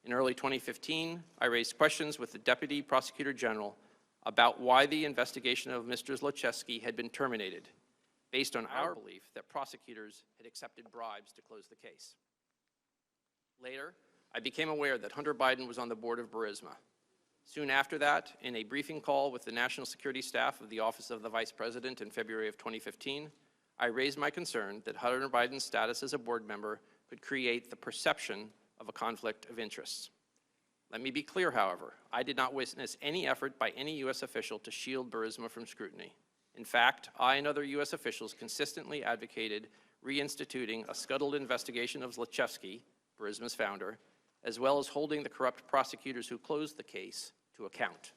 In early 2015, I raised questions with the Deputy Prosecutor General about why the investigation of Mr. Zlochevsky had been terminated, based on our belief that prosecutors had accepted bribes to close the case. Later, I became aware that Hunter Biden was on the board of Burisma. Soon after that, in a briefing call with the national security staff of the Office of the Vice President in February of 2015, I raised my concern that Hunter Biden's status as a board member could create the perception of a conflict of interests. Let me be clear, however, I did not witness any effort by any U.S. official to shield Burisma from scrutiny. In fact, I and other U.S. officials consistently advocated reinstituting a scuttled investigation of Zlochevsky, Burisma's founder, as well as holding the corrupt prosecutors who closed the case to account.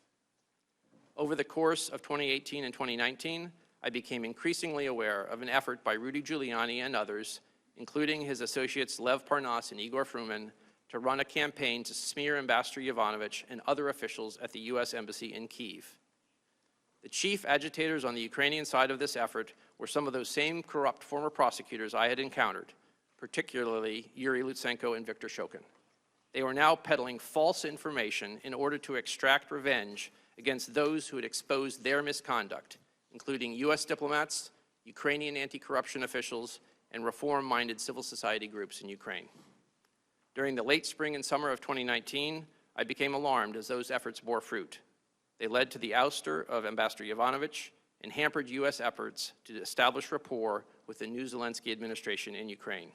Over the course of 2018 and 2019, I became increasingly aware of an effort by Rudy Giuliani and others, including his associates Lev Parnas and Igor Fruman, to run a campaign to smear Ambassador Yovanovitch and other officials at the U.S. Embassy in Kyiv. The chief agitators on the Ukrainian side of this effort were some of those same corrupt former prosecutors I had encountered, particularly Yuri Lutsenko and Viktor Shokin. They were now peddling false information in order to extract revenge against those who had exposed their misconduct, including U.S. diplomats, Ukrainian anti-corruption officials, and reform-minded civil society groups in Ukraine. During the late spring and summer of 2019, I became alarmed as those efforts bore fruit. They led to the ouster of Ambassador Yovanovitch and hampered U.S. efforts to establish rapport with the new Zelensky administration in Ukraine.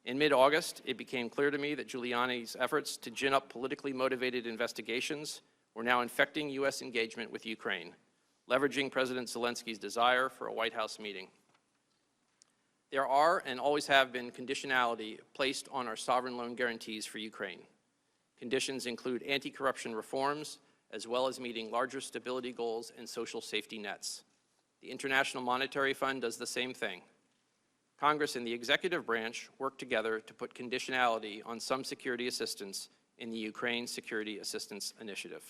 In mid-August, it became clear to me that Giuliani's efforts to gin up politically motivated investigations were now infecting U.S. engagement with Ukraine, leveraging President Zelensky's desire for a White House meeting. There are and always have been conditionality placed on our sovereign loan guarantees for Ukraine. Conditions include anti-corruption reforms, as well as meeting larger stability goals and social safety nets. The International Monetary Fund does the same thing. Congress and the executive branch work together to put conditionality on some security assistance in the Ukraine Security Assistance Initiative.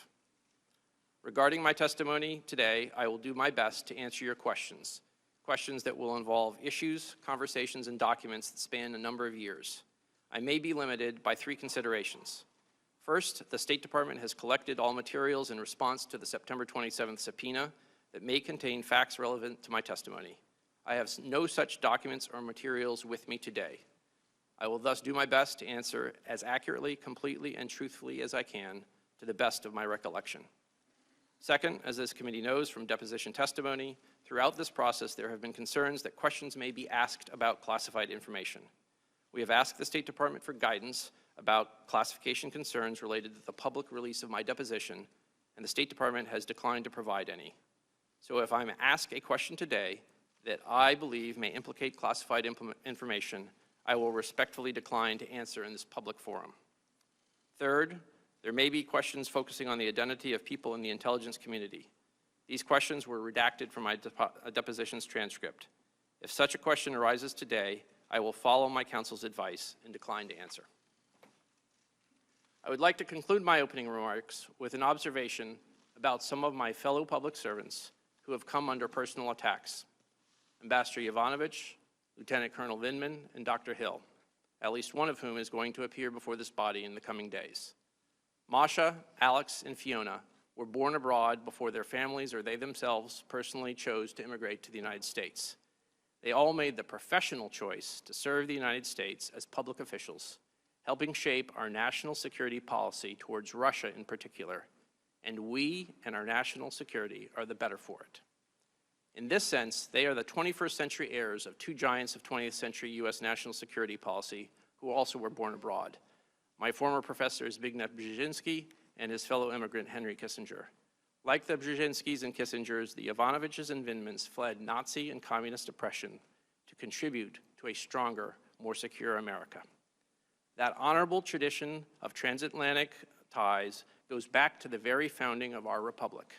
Regarding my testimony today, I will do my best to answer your questions that will involve issues, conversations, and documents that span a number of years. I may be limited by 3 considerations. First, the State Department has collected all materials in response to the September 27th subpoena that may contain facts relevant to my testimony. I have no such documents or materials with me today. I will thus do my best to answer as accurately, completely, and truthfully as I can to the best of my recollection. Second, as this committee knows from deposition testimony, throughout this process there have been concerns that questions may be asked about classified information. We have asked the State Department for guidance about classification concerns related to the public release of my deposition, and the State Department has declined to provide any. So if I'm asked a question today that I believe may implicate classified information, I will respectfully decline to answer in this public forum. Third, there may be questions focusing on the identity of people in the intelligence community. These questions were redacted from my deposition's transcript. If such a question arises today, I will follow my counsel's advice and decline to answer. I would like to conclude my opening remarks with an observation about some of my fellow public servants who have come under personal attacks. Ambassador Yovanovitch, Lieutenant Colonel Vindman, and Dr. Hill, at least one of whom is going to appear before this body in the coming days. Masha, Alex, and Fiona were born abroad before their families or they themselves personally chose to immigrate to the United States. They all made the professional choice to serve the United States as public officials, helping shape our national security policy towards Russia in particular, and we and our national security are the better for it. In this sense, they are the 21st century heirs of 2 giants of 20th century U.S. national security policy who also were born abroad. My former professor Zbigniew Brzezinski and his fellow immigrant Henry Kissinger. Like the Brzezinskis and Kissingers, the Yovanovitches and Vindmans fled Nazi and communist oppression to contribute to a stronger, more secure America. That honorable tradition of transatlantic ties goes back to the very founding of our republic.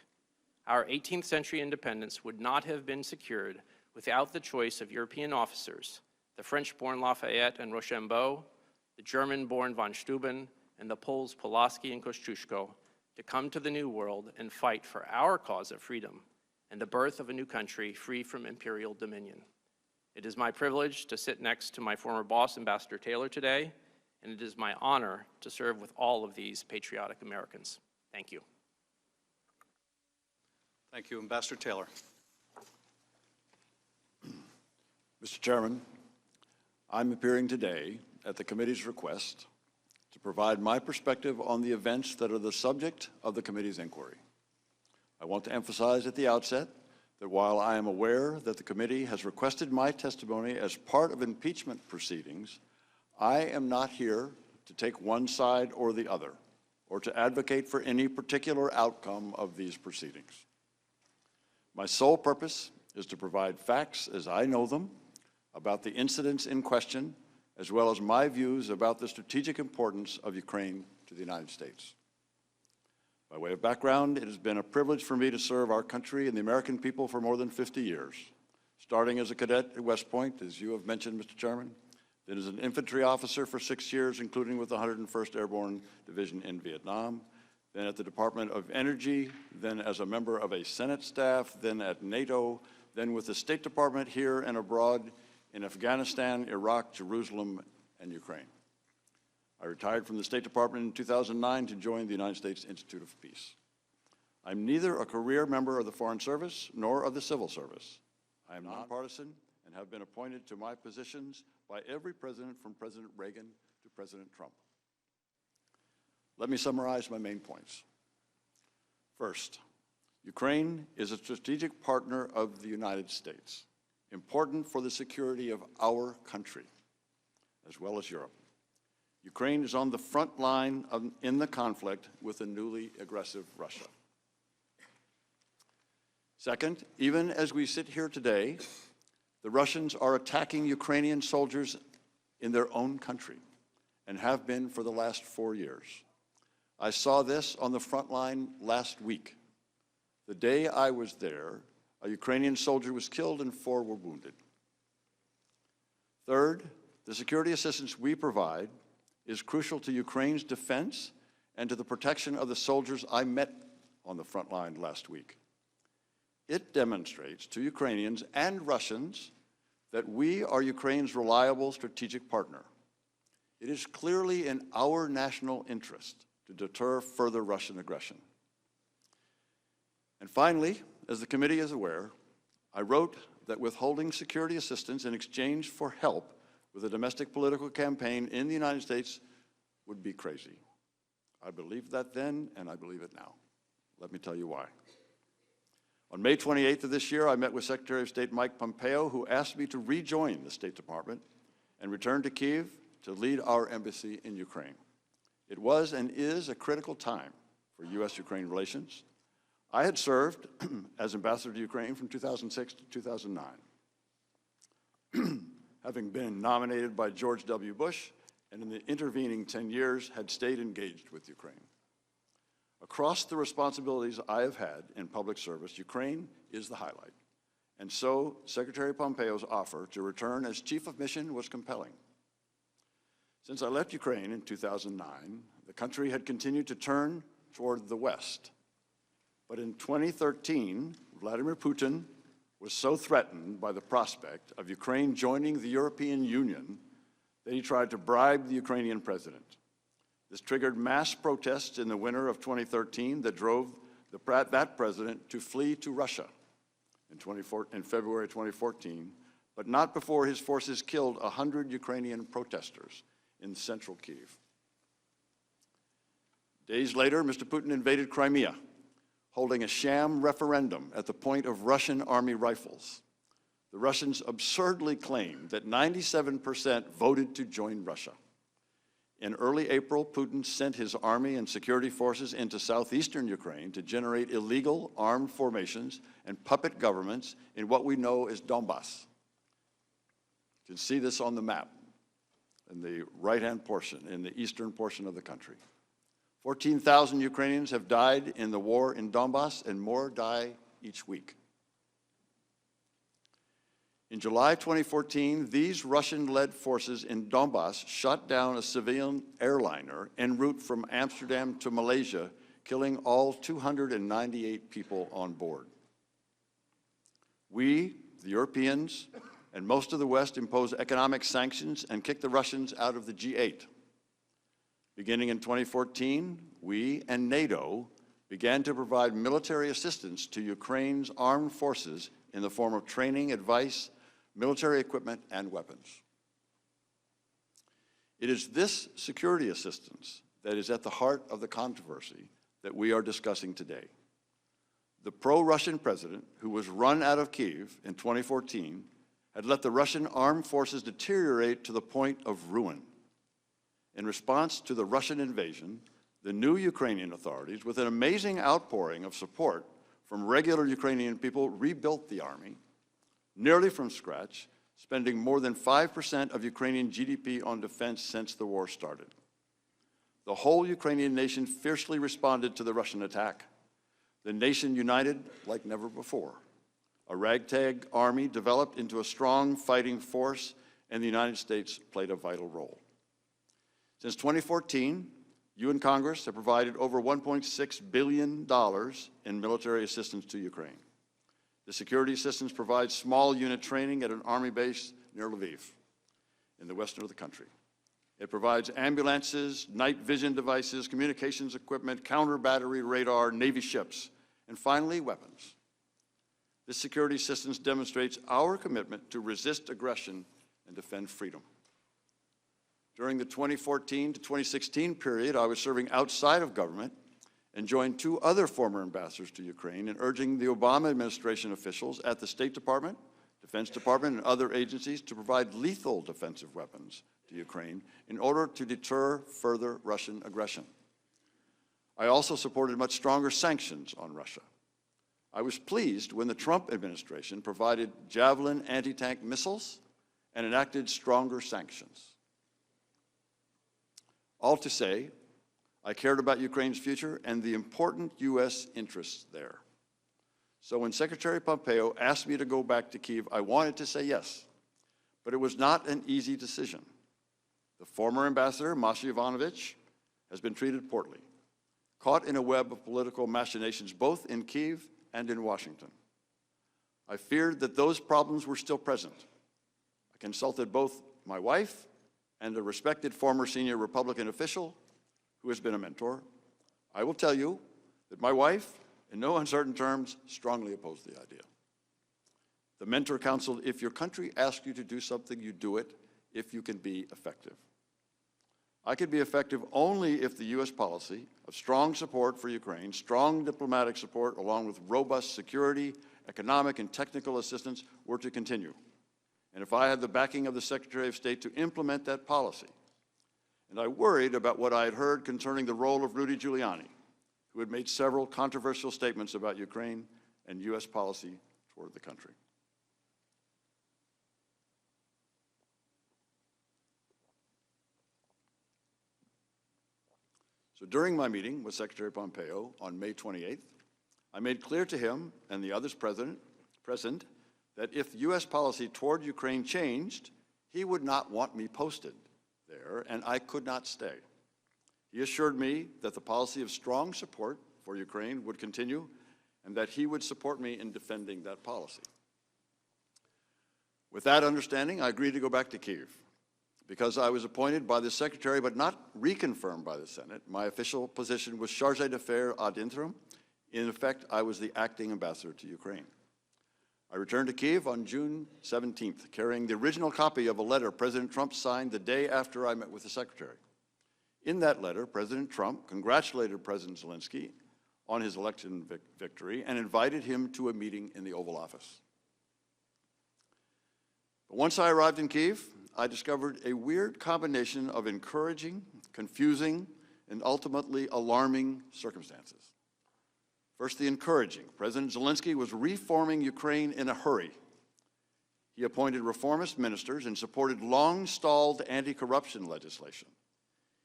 Our 18th century independence would not have been secured without the choice of European officers, the French-born Lafayette and Rochambeau, the German-born von Steuben, and the Poles Pulaski and Kosciuszko, to come to the New World and fight for our cause of freedom and the birth of a new country free from imperial dominion. It is my privilege to sit next to my former boss, Ambassador Taylor, today, and it is my honor to serve with all of these patriotic Americans. Thank you. Thank you, Ambassador Taylor. Mr. Chairman, I'm appearing today at the committee's request to provide my perspective on the events that are the subject of the committee's inquiry. I want to emphasize at the outset that while I am aware that the committee has requested my testimony as part of impeachment proceedings, I am not here to take one side or the other, or to advocate for any particular outcome of these proceedings. My sole purpose is to provide facts as I know them about the incidents in question, as well as my views about the strategic importance of Ukraine to the United States. By way of background, it has been a privilege for me to serve our country and the American people for more than 50 years, starting as a cadet at West Point, as you have mentioned, Mr. Chairman, then as an infantry officer for 6 years, including with the 101st Airborne Division in Vietnam, then at the Department of Energy, then as a member of a Senate staff, then at NATO, then with the State Department here and abroad in Afghanistan, Iraq, Jerusalem, and Ukraine. I retired from the State Department in 2009 to join the United States Institute of Peace. I'm neither a career member of the Foreign Service nor of the Civil Service. I am nonpartisan and have been appointed to my positions by every president from President Reagan to President Trump. Let me summarize my main points. First, Ukraine is a strategic partner of the United States, important for the security of our country, as well as Europe. Ukraine is on the front line in the conflict with the newly aggressive Russia. Second, even as we sit here today, The Russians are attacking Ukrainian soldiers in their own country and have been for the last 4 years. I saw this on the front line last week. The day I was there, a Ukrainian soldier was killed and 4 were wounded. Third, the security assistance we provide is crucial to Ukraine's defense and to the protection of the soldiers I met on the front line last week. It demonstrates to Ukrainians and Russians that we are Ukraine's reliable strategic partner. It is clearly in our national interest to deter further Russian aggression. And finally, as the committee is aware, I wrote that withholding security assistance in exchange for help with a domestic political campaign in the United States would be crazy. I believed that then, and I believe it now. Let me tell you why. On May 28th of this year, I met with Secretary of State Mike Pompeo, who asked me to rejoin the State Department and return to Kyiv to lead our embassy in Ukraine. It was and is a critical time for U.S.-Ukraine relations. I had served as ambassador to Ukraine from 2006 to 2009, having been nominated by George W. Bush, and in the intervening 10 years had stayed engaged with Ukraine. Across the responsibilities I have had in public service, Ukraine is the highlight. And so Secretary Pompeo's offer to return as chief of mission was compelling. Since I left Ukraine in 2009, the country had continued to turn toward the West. But in 2013, Vladimir Putin was so threatened by the prospect of Ukraine joining the European Union that he tried to bribe the Ukrainian president. This triggered mass protests in the winter of 2013 that drove that president to flee to Russia in February 2014, but not before his forces killed 100 Ukrainian protesters in central Kyiv. Days later, Mr. Putin invaded Crimea, holding a sham referendum at the point of Russian army rifles. The Russians absurdly claimed that 97% voted to join Russia. In early April, Putin sent his army and security forces into southeastern Ukraine to generate illegal armed formations and puppet governments in what we know as Donbass. You can see this on the map in the right-hand portion, in the eastern portion of the country. 14,000 Ukrainians have died in the war in Donbass, and more die each week. In July 2014, these Russian-led forces in Donbass shot down a civilian airliner en route from Amsterdam to Malaysia, killing all 298 people on board. We, the Europeans, and most of the West imposed economic sanctions and kicked the Russians out of the G8. Beginning in 2014, we and NATO began to provide military assistance to Ukraine's armed forces in the form of training, advice, military equipment, and weapons. It is this security assistance that is at the heart of the controversy that we are discussing today. The pro-Russian president, who was run out of Kyiv in 2014, had let the Russian armed forces deteriorate to the point of ruin. In response to the Russian invasion, the new Ukrainian authorities, with an amazing outpouring of support from regular Ukrainian people, rebuilt the army, nearly from scratch, spending more than 5% of Ukrainian GDP on defense since the war started. The whole Ukrainian nation fiercely responded to the Russian attack. The nation united like never before. A ragtag army developed into a strong fighting force, and the United States played a vital role. Since 2014, you and Congress have provided over $1.6 billion in military assistance to Ukraine. The security assistance provides small unit training at an army base near Lviv in the western of the country. It provides ambulances, night vision devices, communications equipment, counter-battery radar, Navy ships, and finally, weapons. This security assistance demonstrates our commitment to resist aggression and defend freedom. During the 2014 to 2016 period, I was serving outside of government and joined 2 other former ambassadors to Ukraine in urging the Obama administration officials at the State Department, Defense Department, and other agencies to provide lethal defensive weapons to Ukraine in order to deter further Russian aggression. I also supported much stronger sanctions on Russia. I was pleased when the Trump administration provided Javelin anti-tank missiles and enacted stronger sanctions. All to say, I cared about Ukraine's future and the important U.S. interests there. So when Secretary Pompeo asked me to go back to Kyiv, I wanted to say yes, but it was not an easy decision. The former ambassador, Masha Ivanovich, has been treated poorly, caught in a web of political machinations both in Kyiv and in Washington. I feared that those problems were still present. I consulted both my wife and a respected former senior Republican official who has been a mentor. I will tell you that my wife, in no uncertain terms, strongly opposed the idea. The mentor counseled, if your country asks you to do something, you do it if you can be effective. I could be effective only if the U.S. policy of strong support for Ukraine, strong diplomatic support, along with robust security, economic, and technical assistance were to continue. And if I had the backing of the Secretary of State to implement that policy. And I worried about what I had heard concerning the role of Rudy Giuliani, who had made several controversial statements about Ukraine and U.S. policy toward the country. So during my meeting with Secretary Pompeo on May 28th, I made clear to him and the others present that if U.S. policy toward Ukraine changed, he would not want me posted there, and I could not stay. He assured me that the policy of strong support for Ukraine would continue and that he would support me in defending that policy. With that understanding, I agreed to go back to Kyiv. Because I was appointed by the Secretary but not reconfirmed by the Senate, my official position was chargé d'affaires ad interim. In effect, I was the acting ambassador to Ukraine. I returned to Kyiv on June 17th, carrying the original copy of a letter President Trump signed the day after I met with the Secretary. In that letter, President Trump congratulated President Zelensky on his election victory and invited him to a meeting in the Oval Office. But once I arrived in Kyiv, I discovered a weird combination of encouraging, confusing, and ultimately alarming circumstances. First, the encouraging. President Zelensky was reforming Ukraine in a hurry. He appointed reformist ministers and supported long-stalled anti-corruption legislation.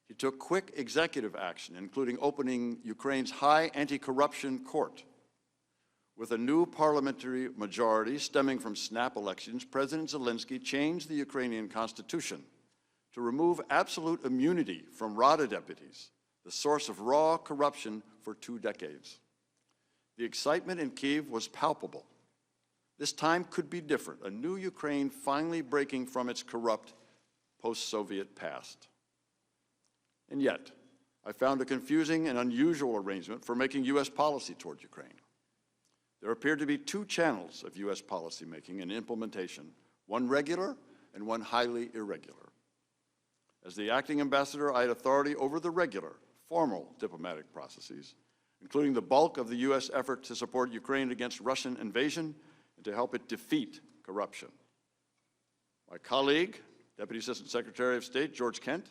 He took quick executive action, including opening Ukraine's high anti-corruption court. With a new parliamentary majority stemming from snap elections, President Zelensky changed the Ukrainian constitution to remove absolute immunity from Rada deputies, the source of raw corruption for 2 decades. The excitement in Kyiv was palpable. This time could be different, a new Ukraine finally breaking from its corrupt post-Soviet past. And yet, I found a confusing and unusual arrangement for making U.S. policy toward Ukraine. There appeared to be 2 channels of U.S. policymaking and implementation, one regular and one highly irregular. As the acting ambassador, I had authority over the regular, formal diplomatic processes, including the bulk of the U.S. effort to support Ukraine against Russian invasion and to help it defeat corruption. My colleague, Deputy Assistant Secretary of State George Kent,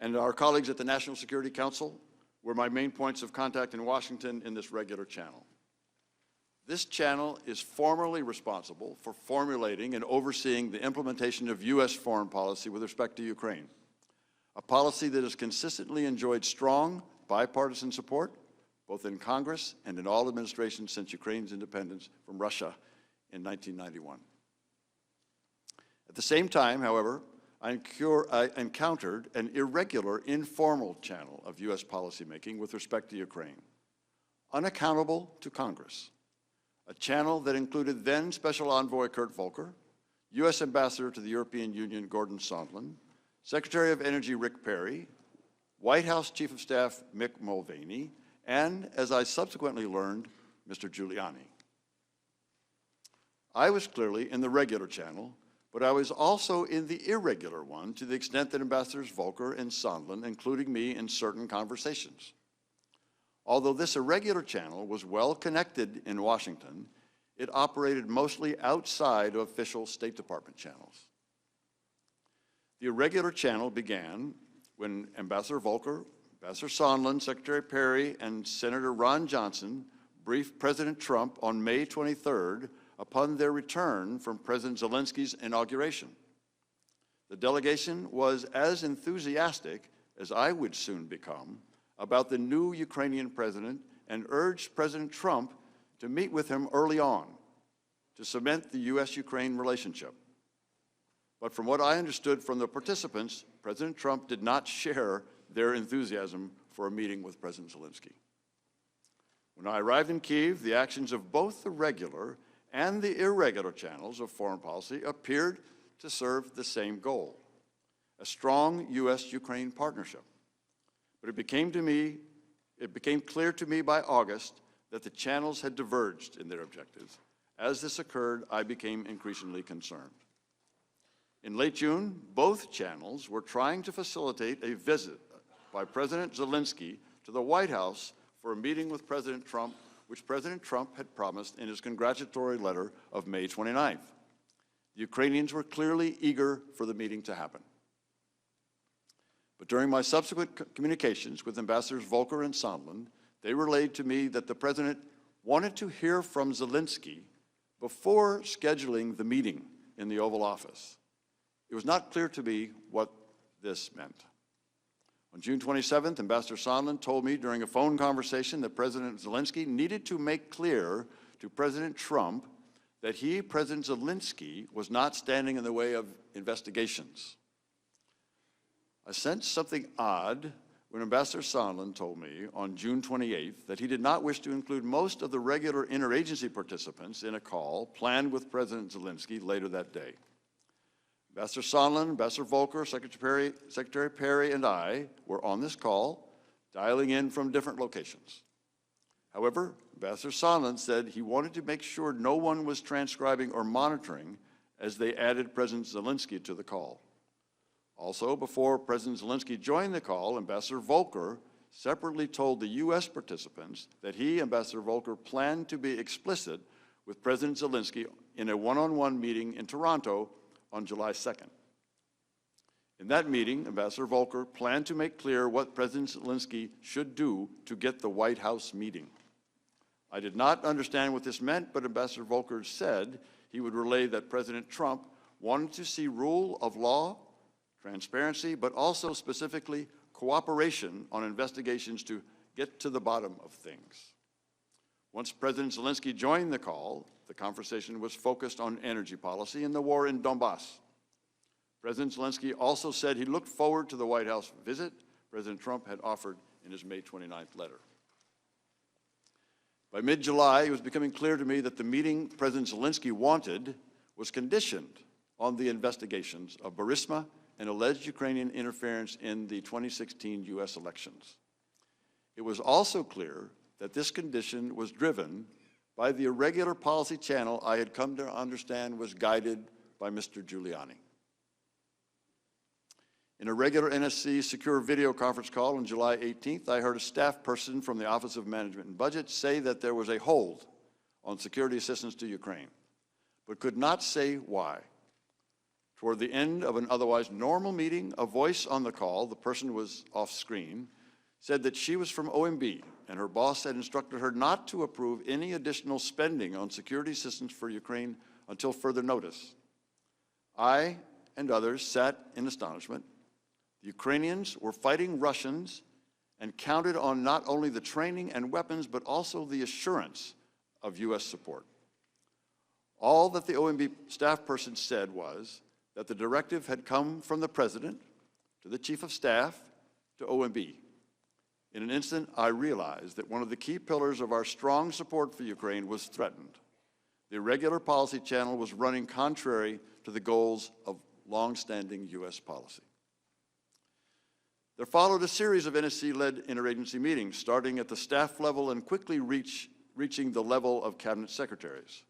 and our colleagues at the National Security Council were my main points of contact in Washington in this regular channel. This channel is formally responsible for formulating and overseeing the implementation of U.S. foreign policy with respect to Ukraine, a policy that has consistently enjoyed strong bipartisan support, both in Congress and in all administrations since Ukraine's independence from Russia in 1991. At the same time, however, I encountered an irregular, informal channel of U.S. policymaking with respect to Ukraine, unaccountable to Congress, a channel that included then Special Envoy Kurt Volker, U.S. Ambassador to the European Union Gordon Sondland, Secretary of Energy Rick Perry, White House Chief of Staff Mick Mulvaney, and, as I subsequently learned, Mr. Giuliani. I was clearly in the regular channel, but I was also in the irregular one to the extent that Ambassadors Volker and Sondland, including me in certain conversations. Although this irregular channel was well connected in Washington, it operated mostly outside of official State Department channels. The irregular channel began when Ambassador Volker, Ambassador Sondland, Secretary Perry, and Senator Ron Johnson briefed President Trump on May 23rd upon their return from President Zelensky's inauguration. The delegation was as enthusiastic as I would soon become about the new Ukrainian president and urged President Trump to meet with him early on to cement the U.S.-Ukraine relationship. But from what I understood from the participants, President Trump did not share their enthusiasm for a meeting with President Zelensky. When I arrived in Kyiv, the actions of both the regular and the irregular channels of foreign policy appeared to serve the same goal, a strong U.S.-Ukraine partnership. But it became clear to me by August that the channels had diverged in their objectives. As this occurred, I became increasingly concerned. In late June, both channels were trying to facilitate a visit by President Zelensky to the White House for a meeting with President Trump, which President Trump had promised in his congratulatory letter of May 29th. The Ukrainians were clearly eager for the meeting to happen. But during my subsequent communications with Ambassadors Volker and Sondland, they relayed to me that the President wanted to hear from Zelensky before scheduling the meeting in the Oval Office. It was not clear to me what this meant. On June 27th, Ambassador Sondland told me during a phone conversation that President Zelensky needed to make clear to President Trump that he, President Zelensky, was not standing in the way of investigations. I sensed something odd when Ambassador Sondland told me on June 28th that he did not wish to include most of the regular interagency participants in a call planned with President Zelensky later that day. Ambassador Sondland, Ambassador Volker, Secretary Perry, and I were on this call, dialing in from different locations. However, Ambassador Sondland said he wanted to make sure no one was transcribing or monitoring as they added President Zelensky to the call. Also, before President Zelensky joined the call, Ambassador Volker separately told the U.S. participants that he, Ambassador Volker, planned to be explicit with President Zelensky in a one-on-one meeting in Toronto on July 2nd. In that meeting, Ambassador Volker planned to make clear what President Zelensky should do to get the White House meeting. I did not understand what this meant, but Ambassador Volker said he would relay that President Trump wanted to see rule of law, transparency, but also specifically cooperation on investigations to get to the bottom of things. Once President Zelensky joined the call, the conversation was focused on energy policy and the war in Donbass. President Zelensky also said he looked forward to the White House visit President Trump had offered in his May 29th letter. By mid-July, it was becoming clear to me that the meeting President Zelensky wanted was conditioned on the investigations of Burisma and alleged Ukrainian interference in the 2016 U.S. elections. It was also clear that this condition was driven by the irregular policy channel I had come to understand was guided by Mr. Giuliani. In a regular NSC secure video conference call on July 18th, I heard a staff person from the Office of Management and Budget say that there was a hold on security assistance to Ukraine, but could not say why. Toward the end of an otherwise normal meeting, a voice on the call, the person was off screen, said that she was from OMB and her boss had instructed her not to approve any additional spending on security assistance for Ukraine until further notice. I and others sat in astonishment. The Ukrainians were fighting Russians and counted on not only the training and weapons, but also the assurance of U.S. support. All that the OMB staff person said was that the directive had come from the President to the Chief of Staff to OMB. In an instant, I realized that one of the key pillars of our strong support for Ukraine was threatened. The irregular policy channel was running contrary to the goals of long-standing U.S. policy. There followed a series of NSC-led interagency meetings, starting at the staff level and quickly reaching the level of cabinet secretaries.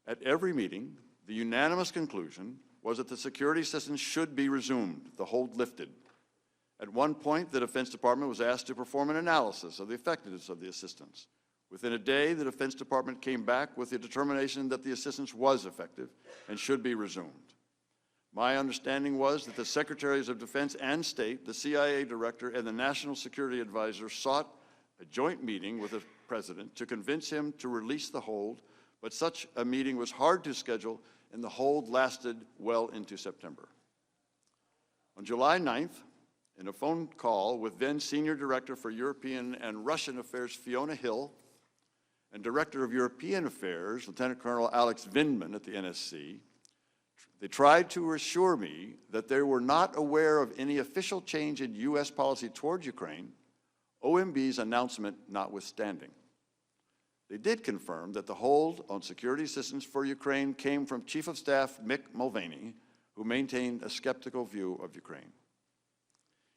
At every meeting, the unanimous conclusion was that the security assistance should be resumed, the hold lifted. At one point, the Defense Department was asked to perform an analysis of the effectiveness of the assistance. Within a day, the Defense Department came back with the determination that the assistance was effective and should be resumed. My understanding was that the Secretaries of Defense and State, the CIA Director, and the National Security Advisor sought a joint meeting with the president to convince him to release the hold, but such a meeting was hard to schedule, and the hold lasted well into September. On July 9th, in a phone call with then Senior Director for European and Russian Affairs Fiona Hill and Director of European Affairs Lieutenant Colonel Alex Vindman at the NSC, they tried to assure me that they were not aware of any official change in U.S. policy towards Ukraine, OMB's announcement notwithstanding. They did confirm that the hold on security assistance for Ukraine came from Chief of Staff Mick Mulvaney, who maintained a skeptical view of Ukraine.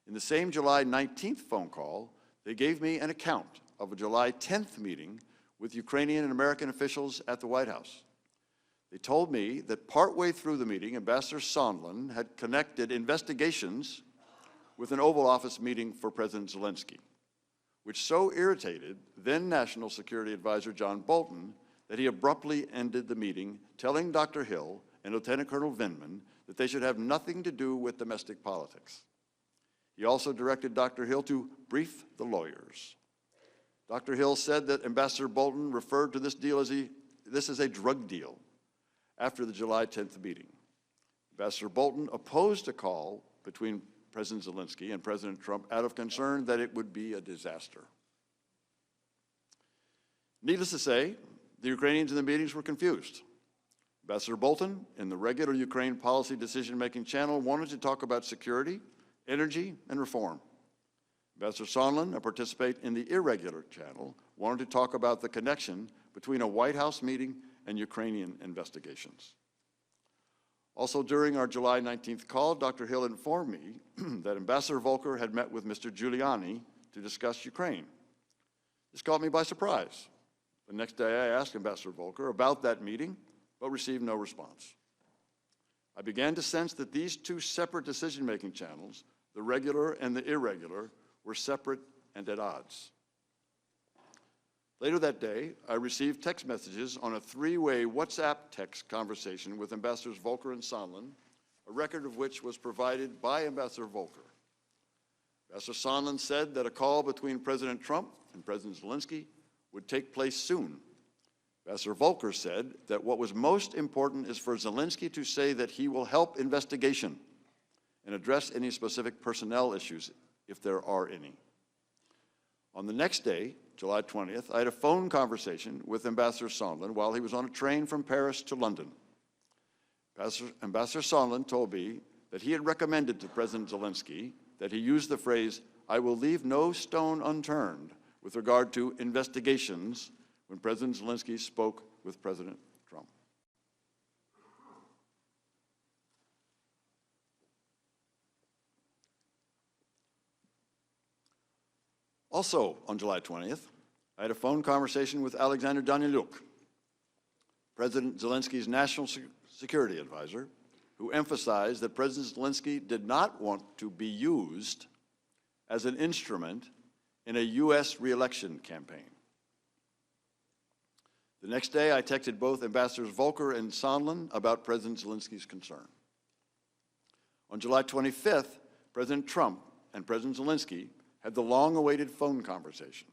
In the same July 19th phone call, they gave me an account of a July 10th meeting with Ukrainian and American officials at the White House. They told me that partway through the meeting, Ambassador Sondland had connected investigations with an Oval Office meeting for President Zelensky, which so irritated then National Security Advisor John Bolton that he abruptly ended the meeting, telling Dr. Hill and Lieutenant Colonel Vindman that they should have nothing to do with domestic politics. He also directed Dr. Hill to brief the lawyers. Dr. Hill said that Ambassador Bolton referred to this deal as this is a drug deal after the July 10th meeting. Ambassador Bolton opposed a call between President Zelensky and President Trump out of concern that it would be a disaster. Needless to say, the Ukrainians in the meetings were confused. Ambassador Bolton, in the regular Ukraine policy decision-making channel, wanted to talk about security, energy, and reform. Ambassador Sondland, a participant in the irregular channel, wanted to talk about the connection between a White House meeting and Ukrainian investigations. Also, during our July 19th call, Dr. Hill informed me that Ambassador Volker had met with Mr. Giuliani to discuss Ukraine. This caught me by surprise. The next day, I asked Ambassador Volker about that meeting, but received no response. I began to sense that these two separate decision-making channels, the regular and the irregular, were separate and at odds. Later that day, I received text messages on a three-way WhatsApp text conversation with Ambassadors Volker and Sondland, a record of which was provided by Ambassador Volker. Ambassador Sondland said that a call between President Trump and President Zelensky would take place soon. Ambassador Volker said that what was most important is for Zelensky to say that he will help investigation and address any specific personnel issues, if there are any. On the next day, July 20th, I had a phone conversation with Ambassador Sondland while he was on a train from Paris to London. Ambassador Sondland told me that he had recommended to President Zelensky that he use the phrase, "I will leave no stone unturned," with regard to investigations when President Zelensky spoke with President Trump. Also, on July 20th, I had a phone conversation with Alexander Danylyuk, President Zelensky's national security advisor, who emphasized that President Zelensky did not want to be used as an instrument in a U.S. re-election campaign. The next day, I texted both Ambassadors Volker and Sondland about President Zelensky's concern. On July 25th, President Trump and President Zelensky had the long-awaited phone conversation.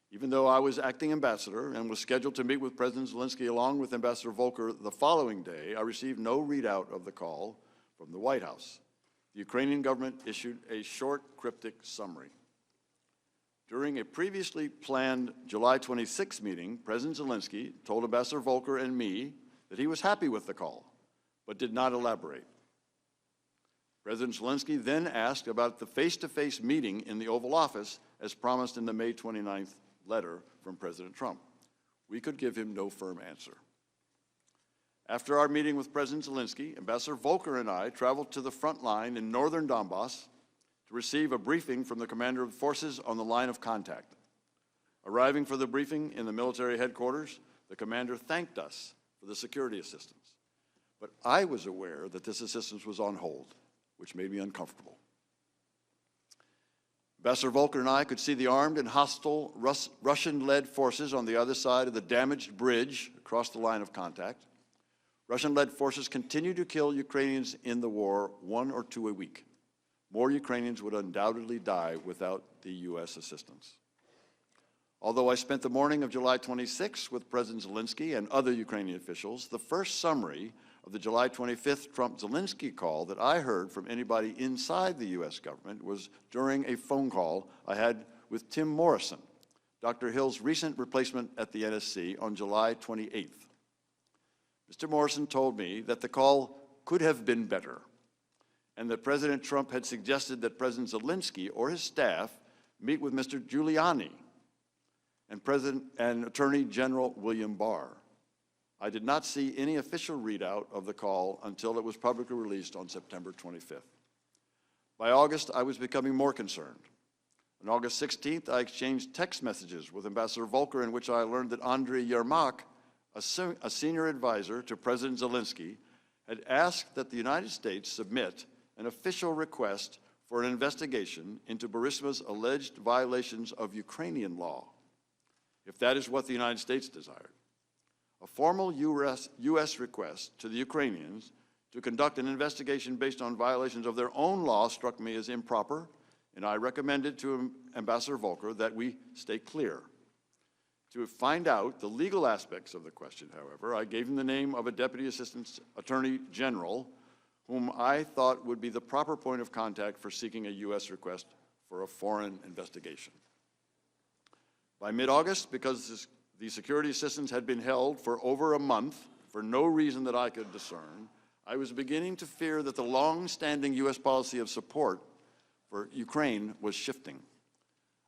Even though I was acting ambassador and was scheduled to meet with President Zelensky along with Ambassador Volker the following day, I received no readout of the call from the White House. The Ukrainian government issued a short, cryptic summary. During a previously planned July 26 meeting, President Zelensky told Ambassador Volker and me that he was happy with the call, but did not elaborate. President Zelensky then asked about the face-to-face meeting in the Oval Office as promised in the May 29th letter from President Trump. We could give him no firm answer. After our meeting with President Zelensky, Ambassador Volker and I traveled to the front line in northern Donbass to receive a briefing from the commander of forces on the line of contact. Arriving for the briefing in the military headquarters, the commander thanked us for the security assistance. But I was aware that this assistance was on hold, which made me uncomfortable. Ambassador Volker and I could see the armed and hostile Russian-led forces on the other side of the damaged bridge across the line of contact. Russian-led forces continue to kill Ukrainians in the war, 1 or 2 a week. More Ukrainians would undoubtedly die without the U.S. assistance. Although I spent the morning of July 26 with President Zelensky and other Ukrainian officials, the first summary of the July 25th Trump-Zelensky call that I heard from anybody inside the U.S. government was during a phone call I had with Tim Morrison, Dr. Hill's recent replacement at the NSC, on July 28th. Mr. Morrison told me that the call could have been better, and that President Trump had suggested that President Zelensky or his staff meet with Mr. Giuliani and Attorney General William Barr. I did not see any official readout of the call until it was publicly released on September 25th. By August, I was becoming more concerned. On August 16th, I exchanged text messages with Ambassador Volker in which I learned that Andriy Yermak, a senior advisor to President Zelensky, had asked that the United States submit an official request for an investigation into Burisma's alleged violations of Ukrainian law, if that is what the United States desired. A formal U.S. request to the Ukrainians to conduct an investigation based on violations of their own law struck me as improper, and I recommended to Ambassador Volker that we stay clear. To find out the legal aspects of the question, however, I gave him the name of a Deputy Assistant Attorney General whom I thought would be the proper point of contact for seeking a U.S. request for a foreign investigation. By mid-August, because the security assistance had been held for over a month for no reason that I could discern, I was beginning to fear that the long-standing U.S. policy of support for Ukraine was shifting.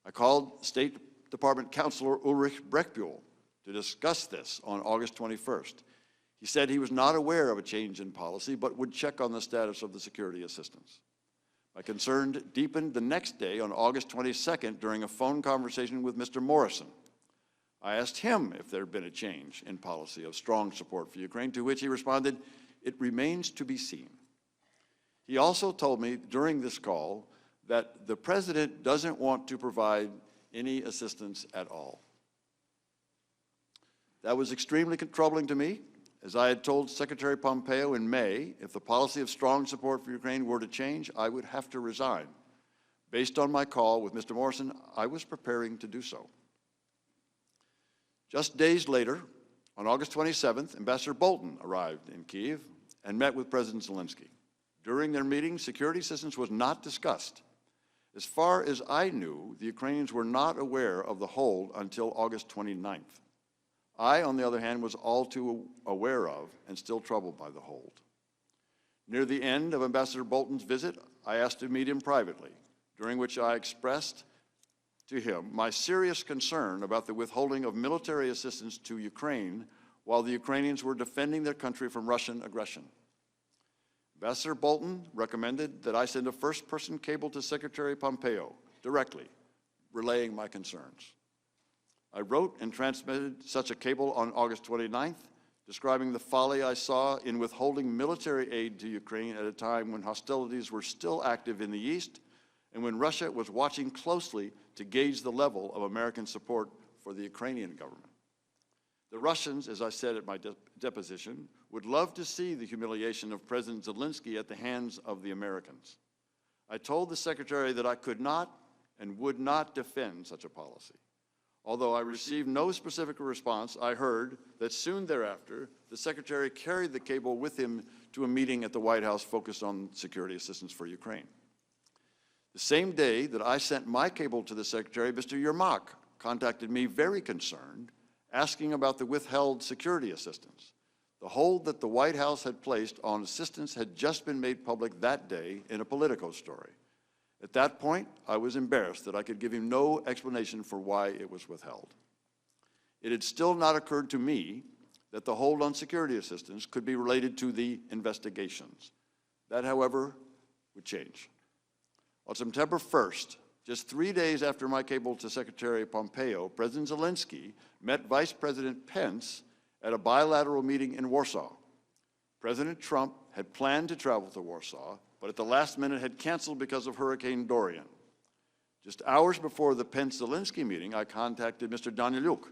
I called State Department Counselor Ulrich Brechtbuhl to discuss this on August 21st. He said he was not aware of a change in policy, but would check on the status of the security assistance. My concern deepened the next day on August 22nd during a phone conversation with Mr. Morrison. I asked him if there had been a change in policy of strong support for Ukraine, to which he responded, "It remains to be seen." He also told me during this call that the president doesn't want to provide any assistance at all. That was extremely troubling to me, as I had told Secretary Pompeo in May, if the policy of strong support for Ukraine were to change, I would have to resign. Based on my call with Mr. Morrison, I was preparing to do so. Just days later, on August 27th, Ambassador Bolton arrived in Kyiv and met with President Zelensky. During their meeting, security assistance was not discussed. As far as I knew, the Ukrainians were not aware of the hold until August 29th. I, on the other hand, was all too aware of and still troubled by the hold. Near the end of Ambassador Bolton's visit, I asked to meet him privately, during which I expressed to him my serious concern about the withholding of military assistance to Ukraine while the Ukrainians were defending their country from Russian aggression. Ambassador Bolton recommended that I send a first-person cable to Secretary Pompeo directly, relaying my concerns. I wrote and transmitted such a cable on August 29th, describing the folly I saw in withholding military aid to Ukraine at a time when hostilities were still active in the East and when Russia was watching closely to gauge the level of American support for the Ukrainian government. The Russians, as I said at my deposition, would love to see the humiliation of President Zelensky at the hands of the Americans. I told the Secretary that I could not and would not defend such a policy. Although I received no specific response, I heard that soon thereafter, the Secretary carried the cable with him to a meeting at the White House focused on security assistance for Ukraine. The same day that I sent my cable to the Secretary, Mr. Yermak contacted me very concerned, asking about the withheld security assistance. The hold that the White House had placed on assistance had just been made public that day in a Politico story. At that point, I was embarrassed that I could give him no explanation for why it was withheld. It had still not occurred to me that the hold on security assistance could be related to the investigations. That, however, would change. On September 1st, just 3 days after my cable to Secretary Pompeo, President Zelensky met Vice President Pence at a bilateral meeting in Warsaw. President Trump had planned to travel to Warsaw, but at the last minute had canceled because of Hurricane Dorian. Just hours before the Pence-Zelensky meeting, I contacted Mr. Daniluk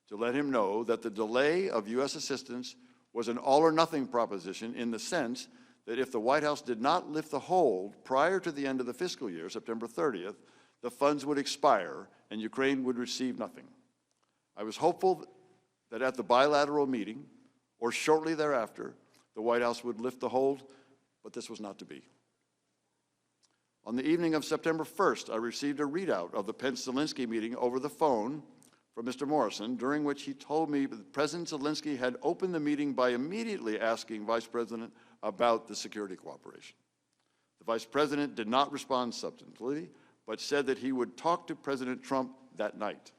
to let him know that the delay of U.S. assistance was an all-or-nothing proposition in the sense that if the White House did not lift the hold prior to the end of the fiscal year, September 30th, the funds would expire and Ukraine would receive nothing. I was hopeful that at the bilateral meeting, or shortly thereafter, the White House would lift the hold, but this was not to be. On the evening of September 1st, I received a readout of the Pence-Zelensky meeting over the phone from Mr. Morrison, during which he told me that President Zelensky had opened the meeting by immediately asking Vice President about the security cooperation. The Vice President did not respond substantively, but said that he would talk to President Trump that night.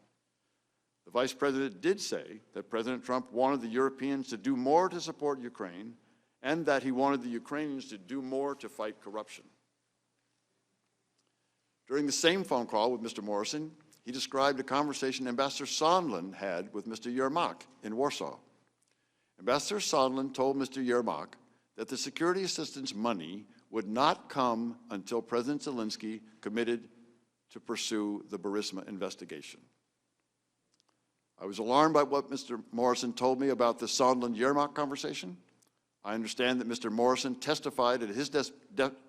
The Vice President did say that President Trump wanted the Europeans to do more to support Ukraine and that he wanted the Ukrainians to do more to fight corruption. During the same phone call with Mr. Morrison, he described a conversation Ambassador Sondland had with Mr. Yermak in Warsaw. Ambassador Sondland told Mr. Yermak that the security assistance money would not come until President Zelensky committed to pursue the Burisma investigation. I was alarmed by what Mr. Morrison told me about the Sondland-Yermak conversation. I understand that Mr. Morrison testified at his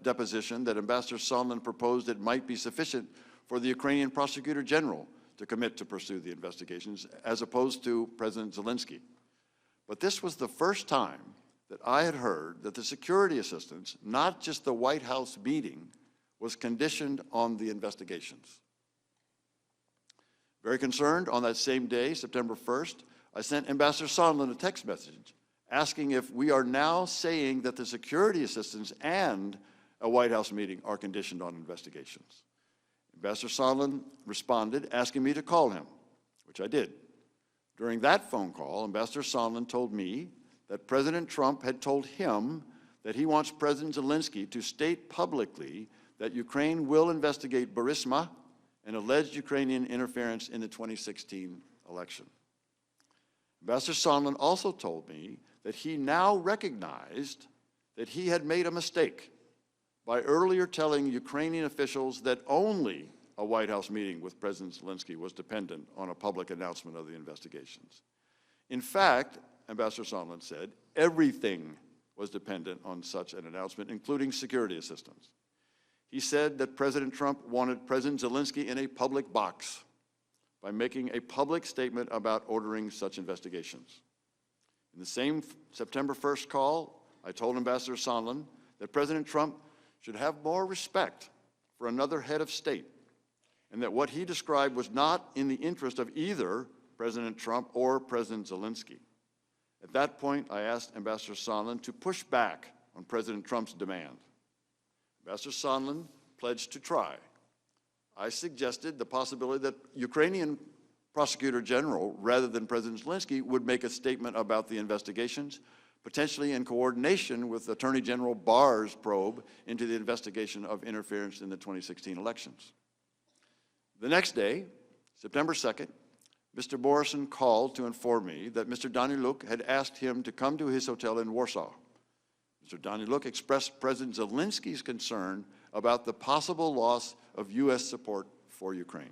deposition that Ambassador Sondland proposed it might be sufficient for the Ukrainian Prosecutor General to commit to pursue the investigations, as opposed to President Zelensky. But this was the first time that I had heard that the security assistance, not just the White House meeting, was conditioned on the investigations. Very concerned, on that same day, September 1st, I sent Ambassador Sondland a text message asking if we are now saying that the security assistance and a White House meeting are conditioned on investigations. Ambassador Sondland responded, asking me to call him, which I did. During that phone call, Ambassador Sondland told me that President Trump had told him that he wants President Zelensky to state publicly that Ukraine will investigate Burisma and alleged Ukrainian interference in the 2016 election. Ambassador Sondland also told me that he now recognized that he had made a mistake by earlier telling Ukrainian officials that only a White House meeting with President Zelensky was dependent on a public announcement of the investigations. In fact, Ambassador Sondland said, everything was dependent on such an announcement, including security assistance. He said that President Trump wanted President Zelensky in a public box by making a public statement about ordering such investigations. In the same September 1st call, I told Ambassador Sondland that President Trump should have more respect for another head of state, and that what he described was not in the interest of either President Trump or President Zelensky. At that point, I asked Ambassador Sondland to push back on President Trump's demand. Ambassador Sondland pledged to try. I suggested the possibility that Ukrainian Prosecutor General, rather than President Zelensky, would make a statement about the investigations, potentially in coordination with Attorney General Barr's probe into the investigation of interference in the 2016 elections. The next day, September 2nd, Mr. Morrison called to inform me that Mr. Daniluk had asked him to come to his hotel in Warsaw. Mr. Daniluk expressed President Zelensky's concern about the possible loss of U.S. support for Ukraine.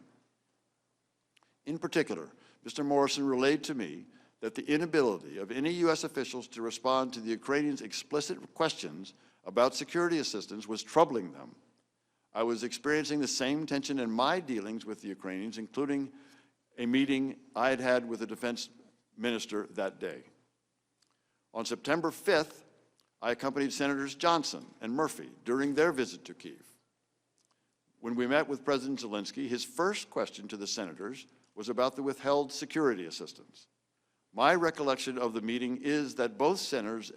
In particular, Mr. Morrison relayed to me that the inability of any U.S. officials to respond to the Ukrainians' explicit questions about security assistance was troubling them. I was experiencing the same tension in my dealings with the Ukrainians, including a meeting I had had with the defense minister that day. On September 5th, I accompanied Senators Johnson and Murphy during their visit to Kyiv. When we met with President Zelensky, his first question to the senators was about the withheld security assistance. My recollection of the meeting is that both senators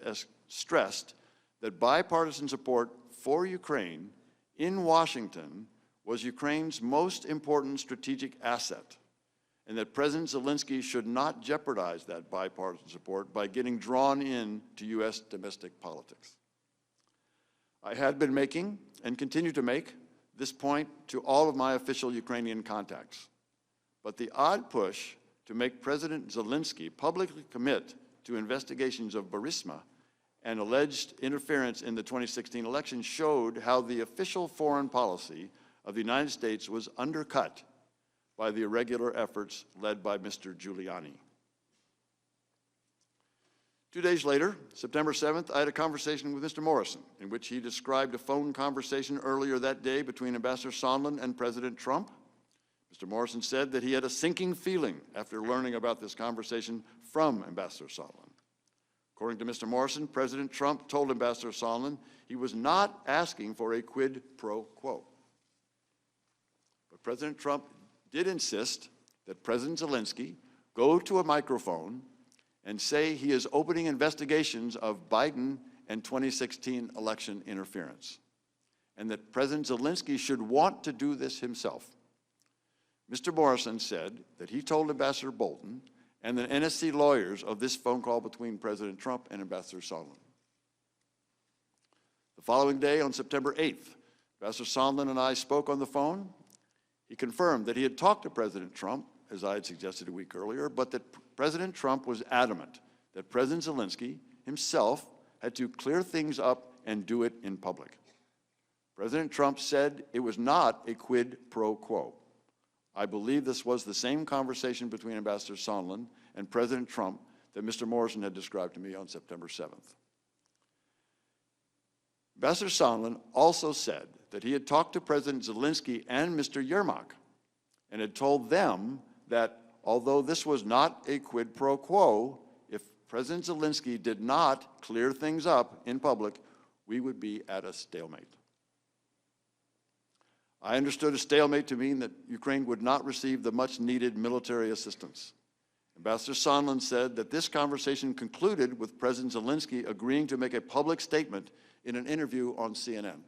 stressed that bipartisan support for Ukraine in Washington was Ukraine's most important strategic asset, and that President Zelensky should not jeopardize that bipartisan support by getting drawn into U.S. domestic politics. I had been making, and continue to make, this point to all of my official Ukrainian contacts. But the odd push to make President Zelensky publicly commit to investigations of Burisma and alleged interference in the 2016 election showed how the official foreign policy of the United States was undercut by the irregular efforts led by Mr. Giuliani. 2 days later, September 7th, I had a conversation with Mr. Morrison, in which he described a phone conversation earlier that day between Ambassador Sondland and President Trump. Mr. Morrison said that he had a sinking feeling after learning about this conversation from Ambassador Sondland. According to Mr. Morrison, President Trump told Ambassador Sondland he was not asking for a quid pro quo. But President Trump did insist that President Zelensky go to a microphone and say he is opening investigations of Biden and 2016 election interference, and that President Zelensky should want to do this himself. Mr. Morrison said that he told Ambassador Bolton and the NSC lawyers of this phone call between President Trump and Ambassador Sondland. The following day, on September 8th, Ambassador Sondland and I spoke on the phone. He confirmed that he had talked to President Trump, as I had suggested a week earlier, but that President Trump was adamant that President Zelensky himself had to clear things up and do it in public. President Trump said it was not a quid pro quo. I believe this was the same conversation between Ambassador Sondland and President Trump that Mr. Morrison had described to me on September 7th. Ambassador Sondland also said that he had talked to President Zelensky and Mr. Yermak and had told them that although this was not a quid pro quo, if President Zelensky did not clear things up in public, we would be at a stalemate. I understood a stalemate to mean that Ukraine would not receive the much-needed military assistance. Ambassador Sondland said that this conversation concluded with President Zelensky agreeing to make a public statement in an interview on CNN.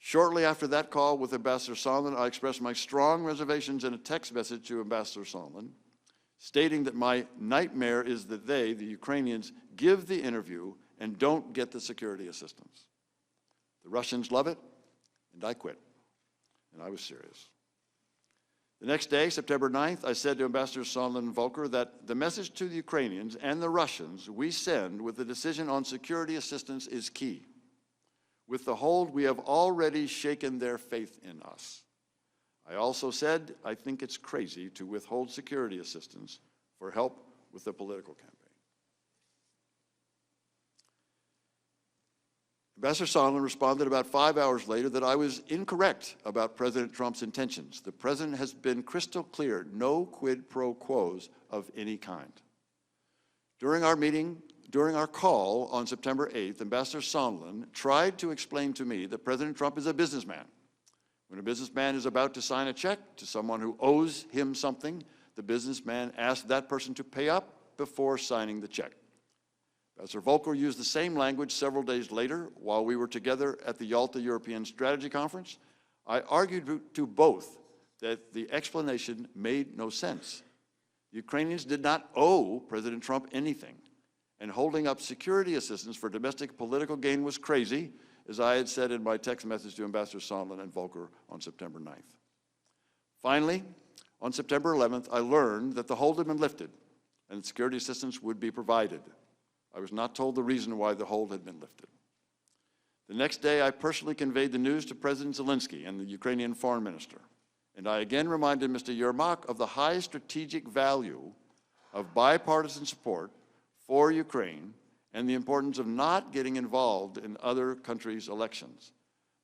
Shortly after that call with Ambassador Sondland, I expressed my strong reservations in a text message to Ambassador Sondland, stating that my nightmare is that they, the Ukrainians, give the interview and don't get the security assistance. The Russians love it, and I quit. And I was serious. The next day, September 9th, I said to Ambassador Sondland and Volker that the message to the Ukrainians and the Russians we send with the decision on security assistance is key. With the hold, we have already shaken their faith in us. I also said I think it's crazy to withhold security assistance for help with the political campaign. Ambassador Sondland responded about 5 hours later that I was incorrect about President Trump's intentions. The president has been crystal clear, no quid pro quos of any kind. During our call on September 8th, Ambassador Sondland tried to explain to me that President Trump is a businessman. When a businessman is about to sign a check to someone who owes him something, the businessman asks that person to pay up before signing the check. Ambassador Volker used the same language several days later while we were together at the Yalta European Strategy Conference. I argued to both that the explanation made no sense. The Ukrainians did not owe President Trump anything, and holding up security assistance for domestic political gain was crazy, as I had said in my text message to Ambassador Sondland and Volker on September 9th. Finally, on September 11th, I learned that the hold had been lifted and security assistance would be provided. I was not told the reason why the hold had been lifted. The next day, I personally conveyed the news to President Zelensky and the Ukrainian foreign minister, and I again reminded Mr. Yermak of the high strategic value of bipartisan support for Ukraine and the importance of not getting involved in other countries' elections.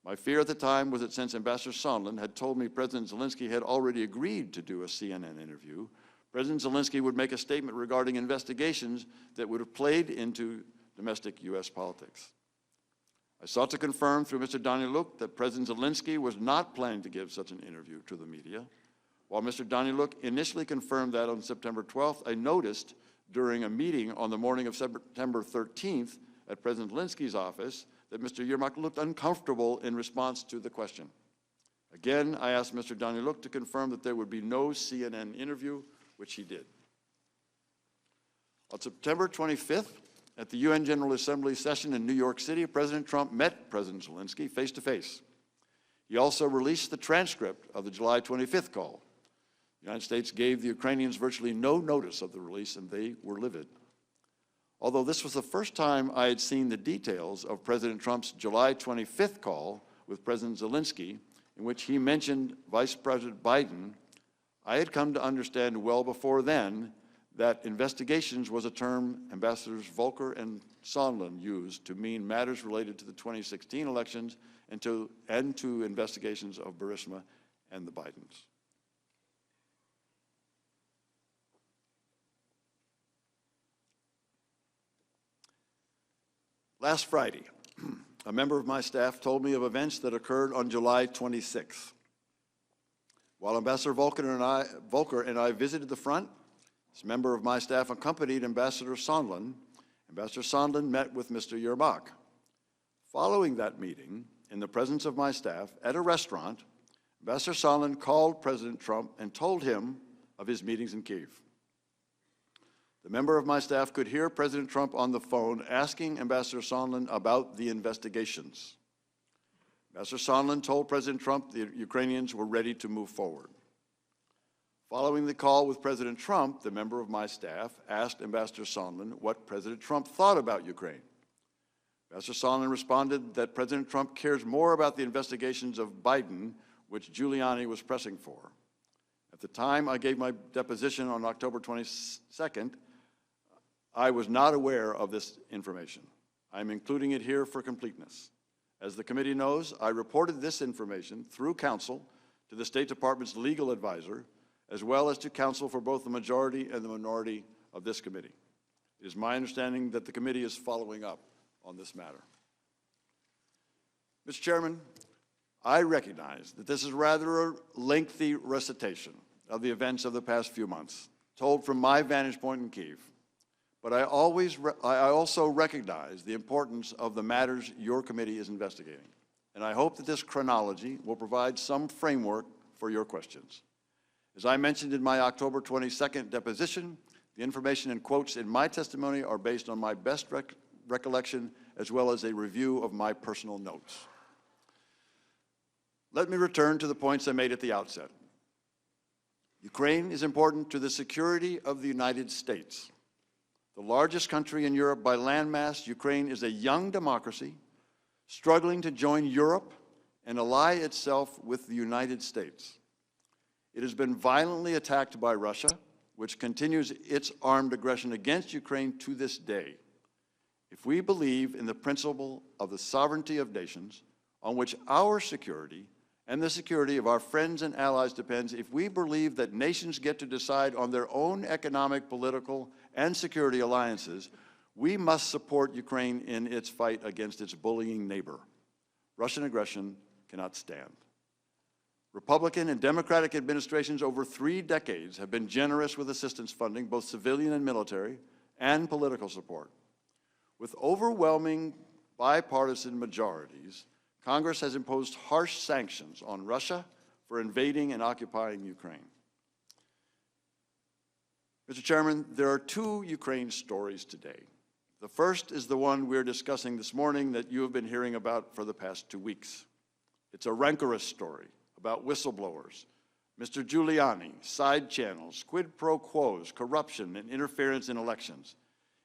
My fear at the time was that since Ambassador Sondland had told me President Zelensky had already agreed to do a CNN interview, President Zelensky would make a statement regarding investigations that would have played into domestic U.S. politics. I sought to confirm through Mr. Daniluk that President Zelensky was not planning to give such an interview to the media. While Mr. Daniluk initially confirmed that on September 12th, I noticed during a meeting on the morning of September 13th at President Zelensky's office that Mr. Yermak looked uncomfortable in response to the question. Again, I asked Mr. Daniluk to confirm that there would be no CNN interview, which he did. On September 25th, at the UN General Assembly session in New York City, President Trump met President Zelensky face-to-face. He also released the transcript of the July 25th call. The United States gave the Ukrainians virtually no notice of the release, and they were livid. Although this was the first time I had seen the details of President Trump's July 25th call with President Zelensky, in which he mentioned Vice President Biden, I had come to understand well before then that investigations was a term Ambassadors Volker and Sondland used to mean matters related to the 2016 elections and to investigations of Burisma and the Bidens. Last Friday, a member of my staff told me of events that occurred on July 26th. While Ambassador Volker and I visited the front, this member of my staff accompanied Ambassador Sondland. Ambassador Sondland met with Mr. Yermak. Following that meeting, in the presence of my staff, at a restaurant, Ambassador Sondland called President Trump and told him of his meetings in Kyiv. The member of my staff could hear President Trump on the phone asking Ambassador Sondland about the investigations. Ambassador Sondland told President Trump the Ukrainians were ready to move forward. Following the call with President Trump, the member of my staff asked Ambassador Sondland what President Trump thought about Ukraine. Ambassador Sondland responded that President Trump cares more about the investigations of Biden, which Giuliani was pressing for. At the time I gave my deposition on October 22nd, I was not aware of this information. I'm including it here for completeness. As the committee knows, I reported this information through counsel to the State Department's legal advisor, as well as to counsel for both the majority and the minority of this committee. It is my understanding that the committee is following up on this matter. Mr. Chairman, I recognize that this is rather a lengthy recitation of the events of the past few months, told from my vantage point in Kyiv. But I also recognize the importance of the matters your committee is investigating. And I hope that this chronology will provide some framework for your questions. As I mentioned in my October 22nd deposition, the information and quotes in my testimony are based on my best recollection as well as a review of my personal notes. Let me return to the points I made at the outset. Ukraine is important to the security of the United States. The largest country in Europe by landmass, Ukraine is a young democracy struggling to join Europe and ally itself with the United States. It has been violently attacked by Russia, which continues its armed aggression against Ukraine to this day. If we believe in the principle of the sovereignty of nations, on which our security and the security of our friends and allies depends, if we believe that nations get to decide on their own economic, political, and security alliances, we must support Ukraine in its fight against its bullying neighbor. Russian aggression cannot stand. Republican and Democratic administrations over 3 decades have been generous with assistance funding, both civilian and military, and political support. With overwhelming bipartisan majorities, Congress has imposed harsh sanctions on Russia for invading and occupying Ukraine. Mr. Chairman, there are 2 Ukraine stories today. The first is the one we're discussing this morning that you have been hearing about for the past 2 weeks. It's a rancorous story about whistleblowers, Mr. Giuliani, side channels, quid pro quos, corruption, and interference in elections.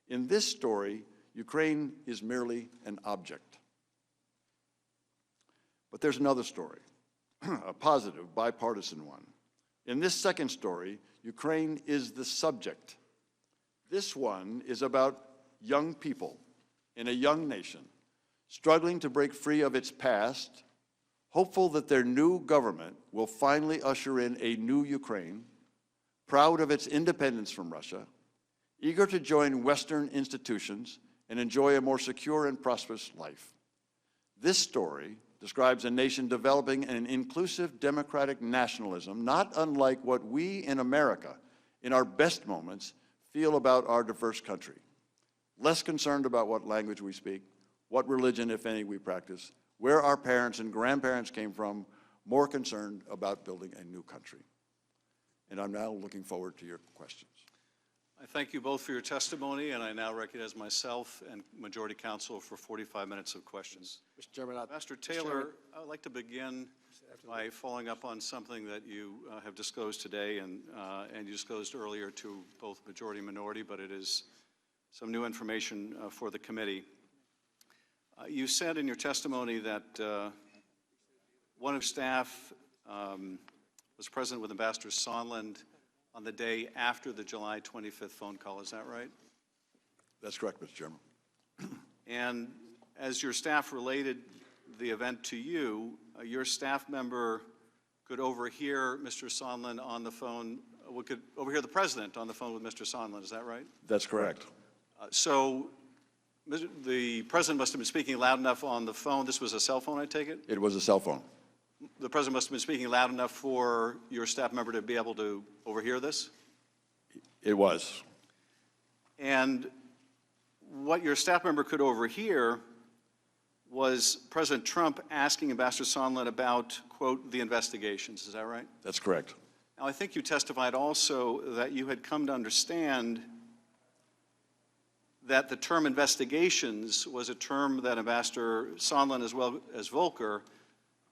In this story, Ukraine is merely an object. But there's another story, a positive, bipartisan one. In this second story, Ukraine is the subject. This one is about young people in a young nation struggling to break free of its past, hopeful that their new government will finally usher in a new Ukraine, proud of its independence from Russia, eager to join Western institutions and enjoy a more secure and prosperous life. This story describes a nation developing an inclusive democratic nationalism, not unlike what we in America, in our best moments, feel about our diverse country. Less concerned about what language we speak, what religion, if any, we practice, where our parents and grandparents came from, more concerned about building a new country. And I'm now looking forward to your questions. I thank you both for your testimony, and I now recognize myself and Majority Counsel for 45 minutes of questions. Mr. Chairman, Ambassador Taylor, I would like to begin by following up on something that you have disclosed today and you disclosed earlier to both majority and minority, but it is some new information for the committee. You said in your testimony that one of staff was present with Ambassador Sondland on the day after the July 25th phone call. Is that right? That's correct, Mr. Chairman. And as your staff related the event to you, your staff member could overhear Mr. Sondland on the phone, could overhear the president on the phone with Mr. Sondland. Is that right? That's correct. So the president must have been speaking loud enough on the phone. This was a cell phone, I take it? It was a cell phone. The president must have been speaking loud enough for your staff member to be able to overhear this? It was. And what your staff member could overhear was President Trump asking Ambassador Sondland about, quote, the investigations. Is that right? That's correct. Now, I think you testified also that you had come to understand that the term investigations was a term that Ambassador Sondland, as well as Volker,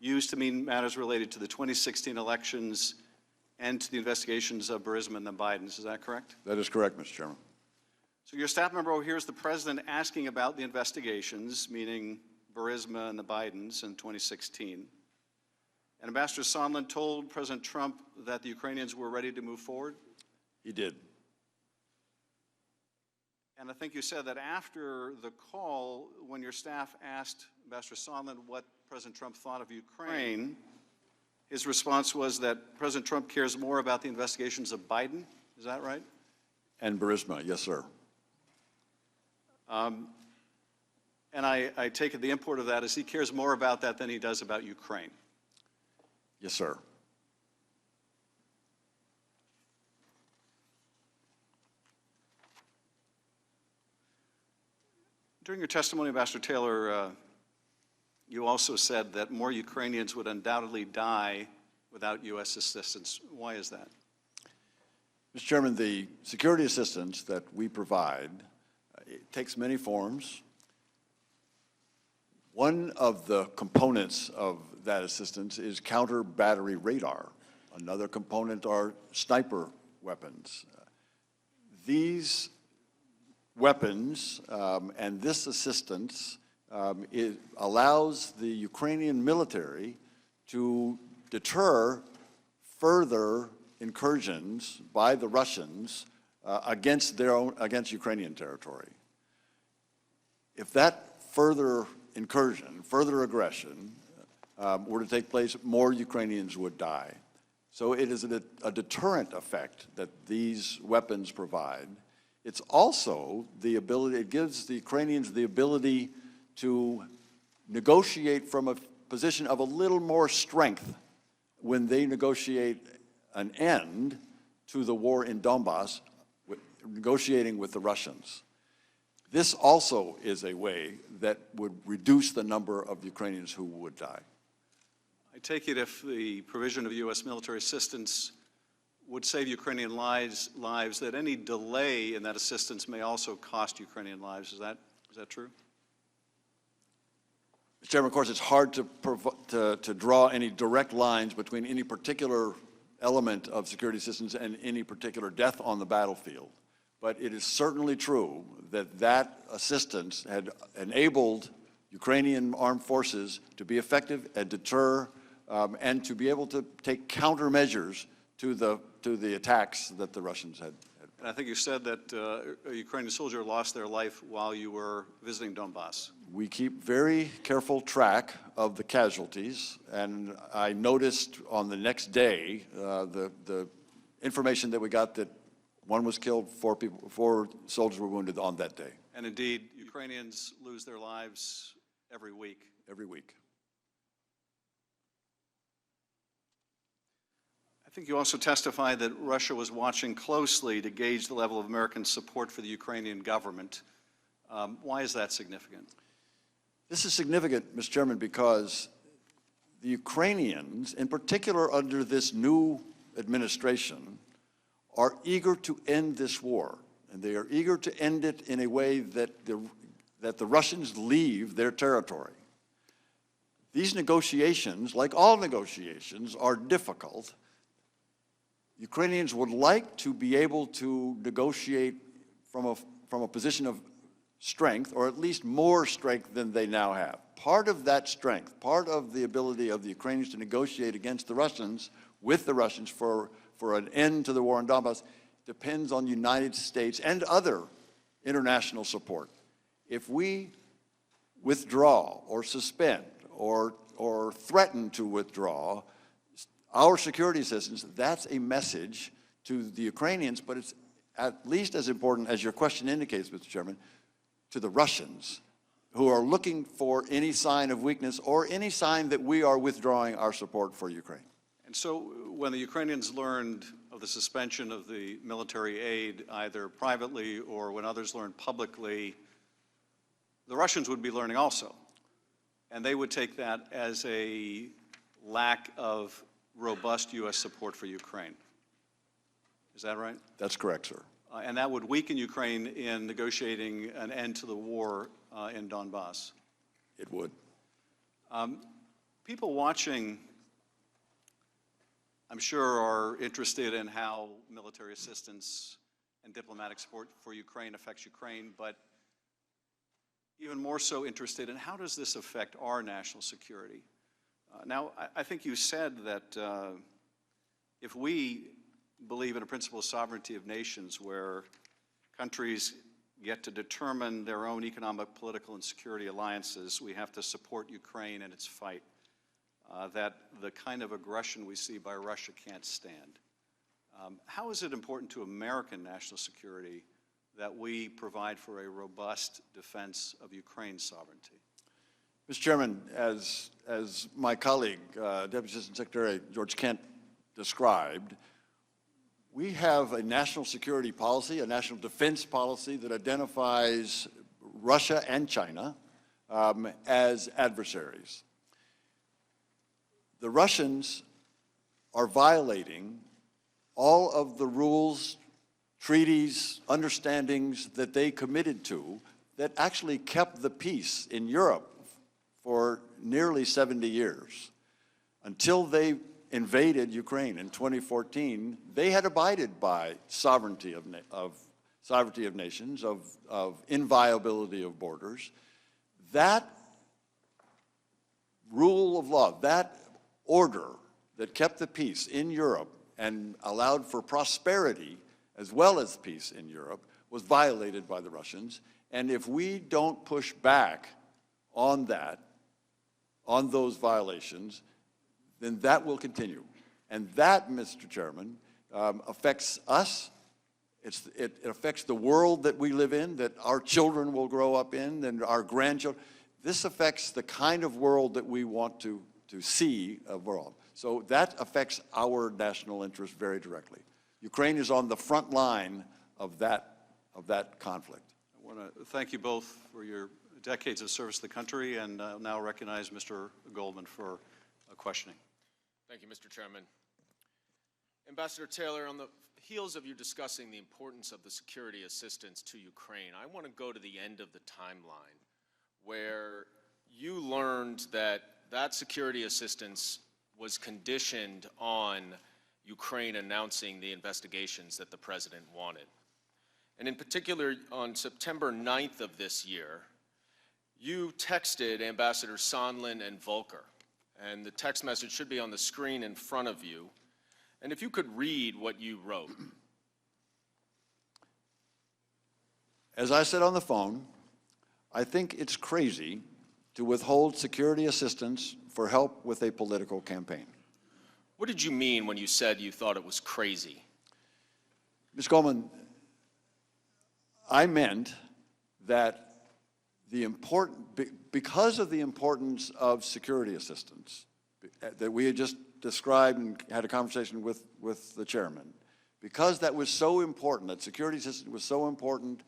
used to mean matters related to the 2016 elections and to the investigations of Burisma and the Bidens. Is that correct? That is correct, Mr. Chairman. So your staff member overhears the president asking about the investigations, meaning Burisma and the Bidens in 2016. And Ambassador Sondland told President Trump that the Ukrainians were ready to move forward? He did. And I think you said that after the call, when your staff asked Ambassador Sondland what President Trump thought of Ukraine, his response was that President Trump cares more about the investigations of Biden. Is that right? And Burisma, yes, sir. And I take it the import of that is he cares more about that than he does about Ukraine. Yes, sir. During your testimony, Ambassador Taylor, you also said that more Ukrainians would undoubtedly die without U.S. assistance. Why is that? Mr. Chairman, the security assistance that we provide it takes many forms. One of the components of that assistance is counter-battery radar. Another component are sniper weapons. These weapons and this assistance allows the Ukrainian military to deter further incursions by the Russians against Ukrainian territory. If that further incursion, further aggression were to take place, more Ukrainians would die. So it is a deterrent effect that these weapons provide. It's also the ability, it gives the Ukrainians the ability to negotiate from a position of a little more strength when they negotiate an end to the war in Donbass, negotiating with the Russians. This also is a way that would reduce the number of Ukrainians who would die. I take it if the provision of U.S. military assistance would save Ukrainian lives, that any delay in that assistance may also cost Ukrainian lives. Is that true? Mr. Chairman, of course, it's hard to draw any direct lines between any particular element of security assistance and any particular death on the battlefield. But it is certainly true that that assistance had enabled Ukrainian armed forces to be effective and deter and to be able to take countermeasures to the attacks that the Russians had. And I think you said that a Ukrainian soldier lost their life while you were visiting Donbass. We keep very careful track of the casualties, and I noticed on the next day the information that we got that one was killed, 4 soldiers were wounded on that day. And indeed, Ukrainians lose their lives every week. Every week. I think you also testified that Russia was watching closely to gauge the level of American support for the Ukrainian government. Why is that significant? This is significant, Mr. Chairman, because the Ukrainians, in particular under this new administration, are eager to end this war, and they are eager to end it in a way that the Russians leave their territory. These negotiations, like all negotiations, are difficult. Ukrainians would like to be able to negotiate from a position of strength, or at least more strength than they now have. Part of that strength, part of the ability of the Ukrainians to negotiate against the Russians, with the Russians for for an end to the war in Donbass depends on the United States and other international support. If we withdraw or suspend or threaten to withdraw our security assistance, that's a message to the Ukrainians, but it's at least as important, as your question indicates, Mr. Chairman, to the Russians, who are looking for any sign of weakness or any sign that we are withdrawing our support for Ukraine. And so when the Ukrainians learned of the suspension of the military aid, either privately or when others learned publicly, the Russians would be learning also. And they would take that as a lack of robust U.S. support for Ukraine. Is that right? That's correct, sir. And that would weaken Ukraine in negotiating an end to the war in Donbass. It would. People watching, I'm sure, are interested in how military assistance and diplomatic support for Ukraine affects Ukraine, but even more so interested in how does this affect our national security? Now, I think you said that if we believe in a principle of sovereignty of nations where countries get to determine their own economic, political, and security alliances, we have to support Ukraine in its fight, that the kind of aggression we see by Russia can't stand. How is it important to American national security that we provide for a robust defense of Ukraine's sovereignty? Mr. Chairman, as my colleague, Deputy Assistant Secretary George Kent described, we have a national security policy, a national defense policy that identifies Russia and China as adversaries. The Russians are violating all of the rules, treaties, understandings that they committed to that actually kept the peace in Europe for nearly 70 years. Until they invaded Ukraine in 2014, they had abided by sovereignty of nations, of inviolability of borders. That rule of law, that order that kept the peace in Europe and allowed for prosperity as well as peace in Europe was violated by the Russians. And if we don't push back on that, on those violations, then that will continue. And that, Mr. Chairman, affects us. It affects the world that we live in, that our children will grow up in, and our grandchildren. This affects the kind of world that we want to see abroad. So that affects our national interest very directly. Ukraine is on the front line of that conflict. I want to thank you both for your decades of service to the country, and now recognize Mr. Goldman for questioning. Thank you, Mr. Chairman. Ambassador Taylor, on the heels of you discussing the importance of the security assistance to Ukraine, I want to go to the end of the timeline where you learned that that security assistance was conditioned on Ukraine announcing the investigations that the president wanted. And in particular, on September 9th of this year, you texted Ambassador Sondland and Volker. And the text message should be on the screen in front of you. And if you could read what you wrote. As I said on the phone, I think it's crazy to withhold security assistance for help with a political campaign. What did you mean when you said you thought it was crazy? Ms. Goldman, I meant that because of the importance of security assistance that we had just described and had a conversation with the chairman, because that was so important, that security assistance was so important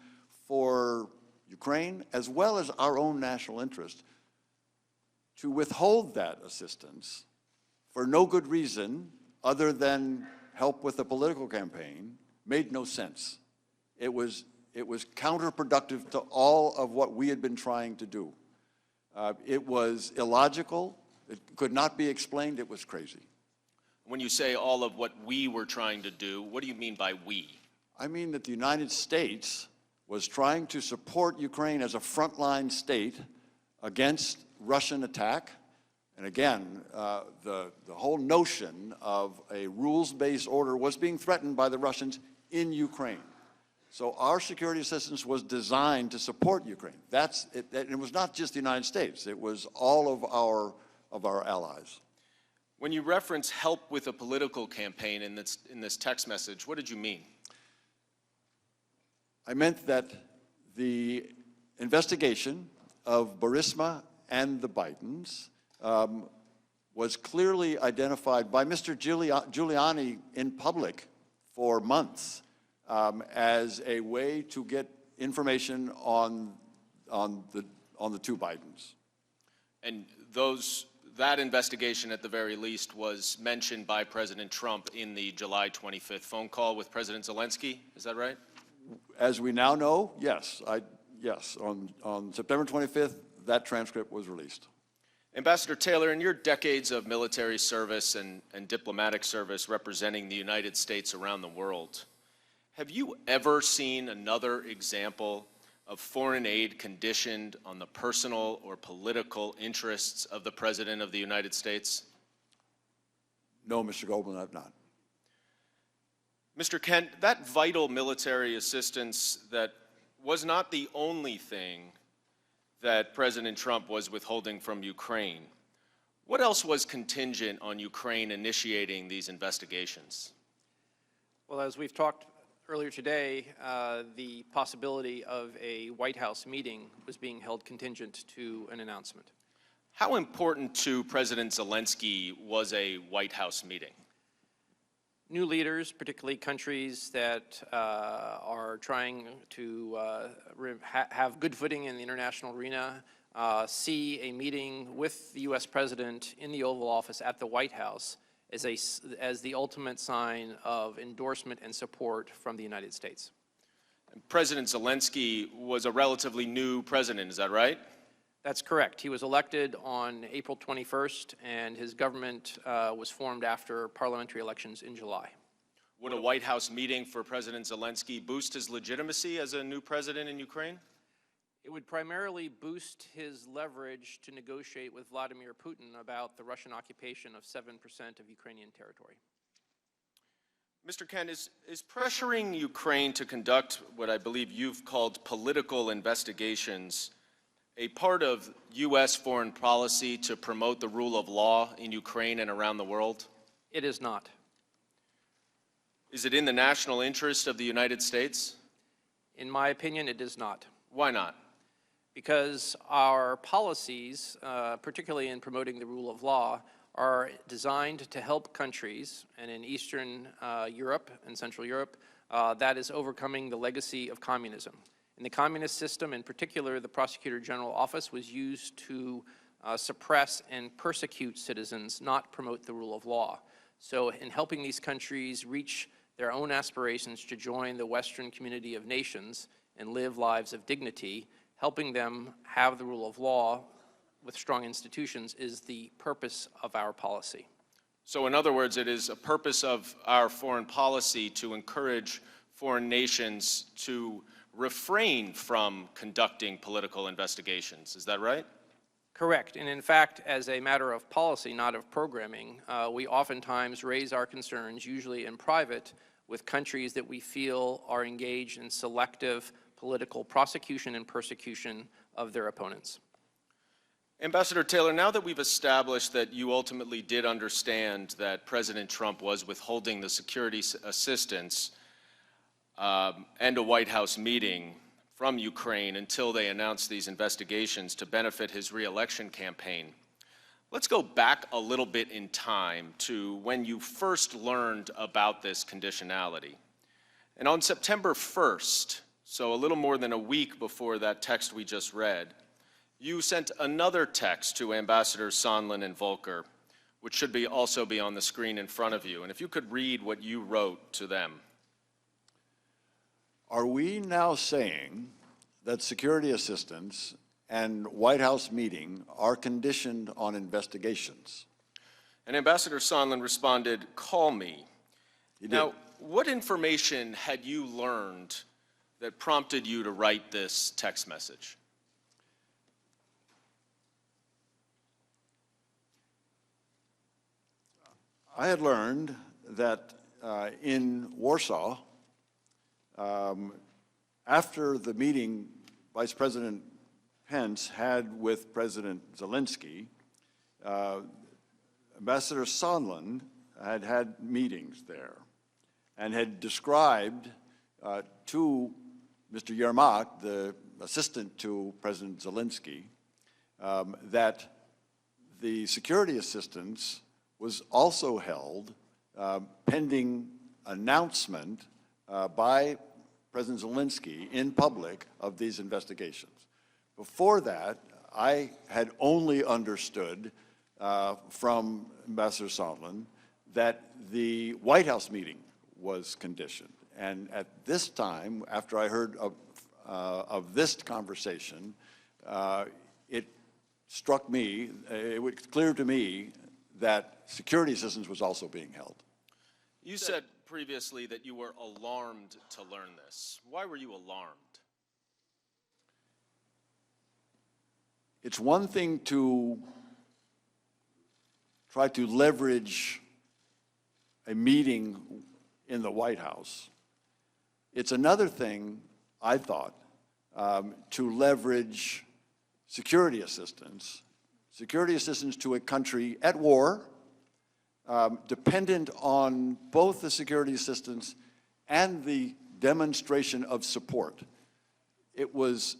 for Ukraine as well as our own national interest, to withhold that assistance for no good reason other than help with a political campaign made no sense. It was counterproductive to all of what we had been trying to do. It was illogical. It could not be explained. It was crazy. When you say all of what we were trying to do, what do you mean by we? I mean that the United States was trying to support Ukraine as a frontline state against Russian attack And again, the whole notion of a rules-based order was being threatened by the Russians in Ukraine. So our security assistance was designed to support Ukraine. That's it, and it was not just the United States. It was all of our allies. When you reference help with a political campaign in this text message, what did you mean? I meant that the investigation of Burisma and the Bidens was clearly identified by Mr. Giuliani in public for months as a way to get information on the two Bidens. And that investigation, at the very least, was mentioned by President Trump in the July 25th phone call with President Zelensky. Is that right? As we now know, yes. Yes, on September 25th, that transcript was released. Ambassador Taylor, in your decades of military service and diplomatic service representing the United States around the world, have you ever seen another example of foreign aid conditioned on the personal or political interests of the President of the United States? No, Mr. Goldman, I've not. Mr. Kent, that vital military assistance that was not the only thing that President Trump was withholding from Ukraine. What else was contingent on Ukraine initiating these investigations? Well, as we've talked earlier today, the possibility of a White House meeting was being held contingent to an announcement. How important to President Zelensky was a White House meeting? New leaders, particularly countries that are trying to have good footing in the international arena, see a meeting with the U.S. President in the Oval Office at the White House as the ultimate sign of endorsement and support from the United States. And President Zelensky was a relatively new president, is that right? That's correct. He was elected on April 21st, and his government was formed after parliamentary elections in July. Would a White House meeting for President Zelensky boost his legitimacy as a new president in Ukraine? It would primarily boost his leverage to negotiate with Vladimir Putin about the Russian occupation of 7% of Ukrainian territory. Mr. Kent, is pressuring Ukraine to conduct what I believe you've called political investigations a part of U.S. foreign policy to promote the rule of law in Ukraine and around the world? It is not. Is it in the national interest of the United States? In my opinion, it is not. Why not? Because our policies, particularly in promoting the rule of law, are designed to help countries, and in Eastern Europe and Central Europe, that is overcoming the legacy of communism. In the communist system, in particular, the Prosecutor General Office was used to suppress and persecute citizens, not promote the rule of law. So in helping these countries reach their own aspirations to join the Western community of nations and live lives of dignity, helping them have the rule of law with strong institutions is the purpose of our policy. So in other words, it is a purpose of our foreign policy to encourage foreign nations to refrain from conducting political investigations. Is that right? Correct. And in fact, as a matter of policy, not of programming, we oftentimes raise our concerns, usually in private, with countries that we feel are engaged in selective political prosecution and persecution of their opponents. Ambassador Taylor, now that we've established that you ultimately did understand that President Trump was withholding the security assistance and a White House meeting from Ukraine until they announced these investigations to benefit his re-election campaign, let's go back a little bit in time to when you first learned about this conditionality. And on September 1st, so a little more than a week before that text we just read, you sent another text to Ambassadors Sondland and Volker, which should also be on the screen in front of you. And if you could read what you wrote to them. Are we now saying that security assistance and White House meeting are conditioned on investigations? And Ambassador Sondland responded, "Call me." Now, what information had you learned that prompted you to write this text message? I had learned that in Warsaw, after the meeting Vice President Pence had with President Zelensky, Ambassador Sondland had meetings there and had described to Mr. Yermak, the assistant to President Zelensky, that the security assistance was also held pending announcement by President Zelensky in public of these investigations. Before that, I had only understood from Ambassador Sondland that the White House meeting was conditioned. And at this time, after I heard of this conversation, it struck me, it was clear to me that security assistance was also being held. You said previously that you were alarmed to learn this. Why were you alarmed? It's one thing to try to leverage a meeting in the White House. It's another thing, I thought, to leverage security assistance to a country at war, dependent on both the security assistance and the demonstration of support. It was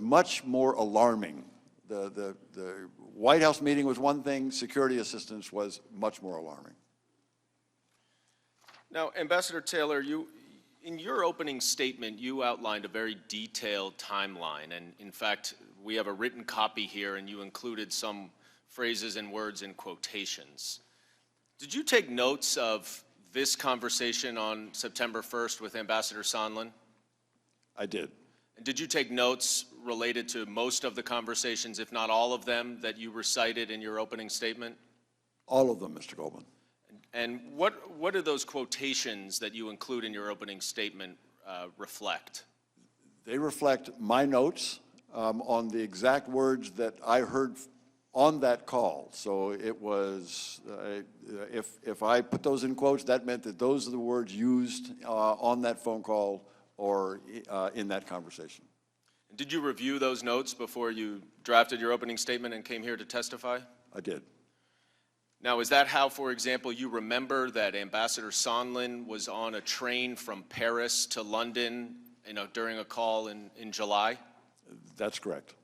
much more alarming. The White House meeting was one thing, security assistance was much more alarming. Now, Ambassador Taylor, in your opening statement, you outlined a very detailed timeline, and in fact, we have a written copy here, and you included some phrases and words in quotations. Did you take notes of this conversation on September 1st with Ambassador Sondland? I did. And did you take notes related to most of the conversations, if not all of them, that you recited in your opening statement? All of them, Mr. Goldman. And what do those quotations that you include in your opening statement reflect? They reflect my notes on the exact words that I heard on that call. So it was, if I put those in quotes, that meant that those are the words used on that phone call or in that conversation. Did you review those notes before you drafted your opening statement and came here to testify? I did. Now, is that how, for example, you remember that Ambassador Sondland was on a train from Paris to London, during a call in July? That's correct.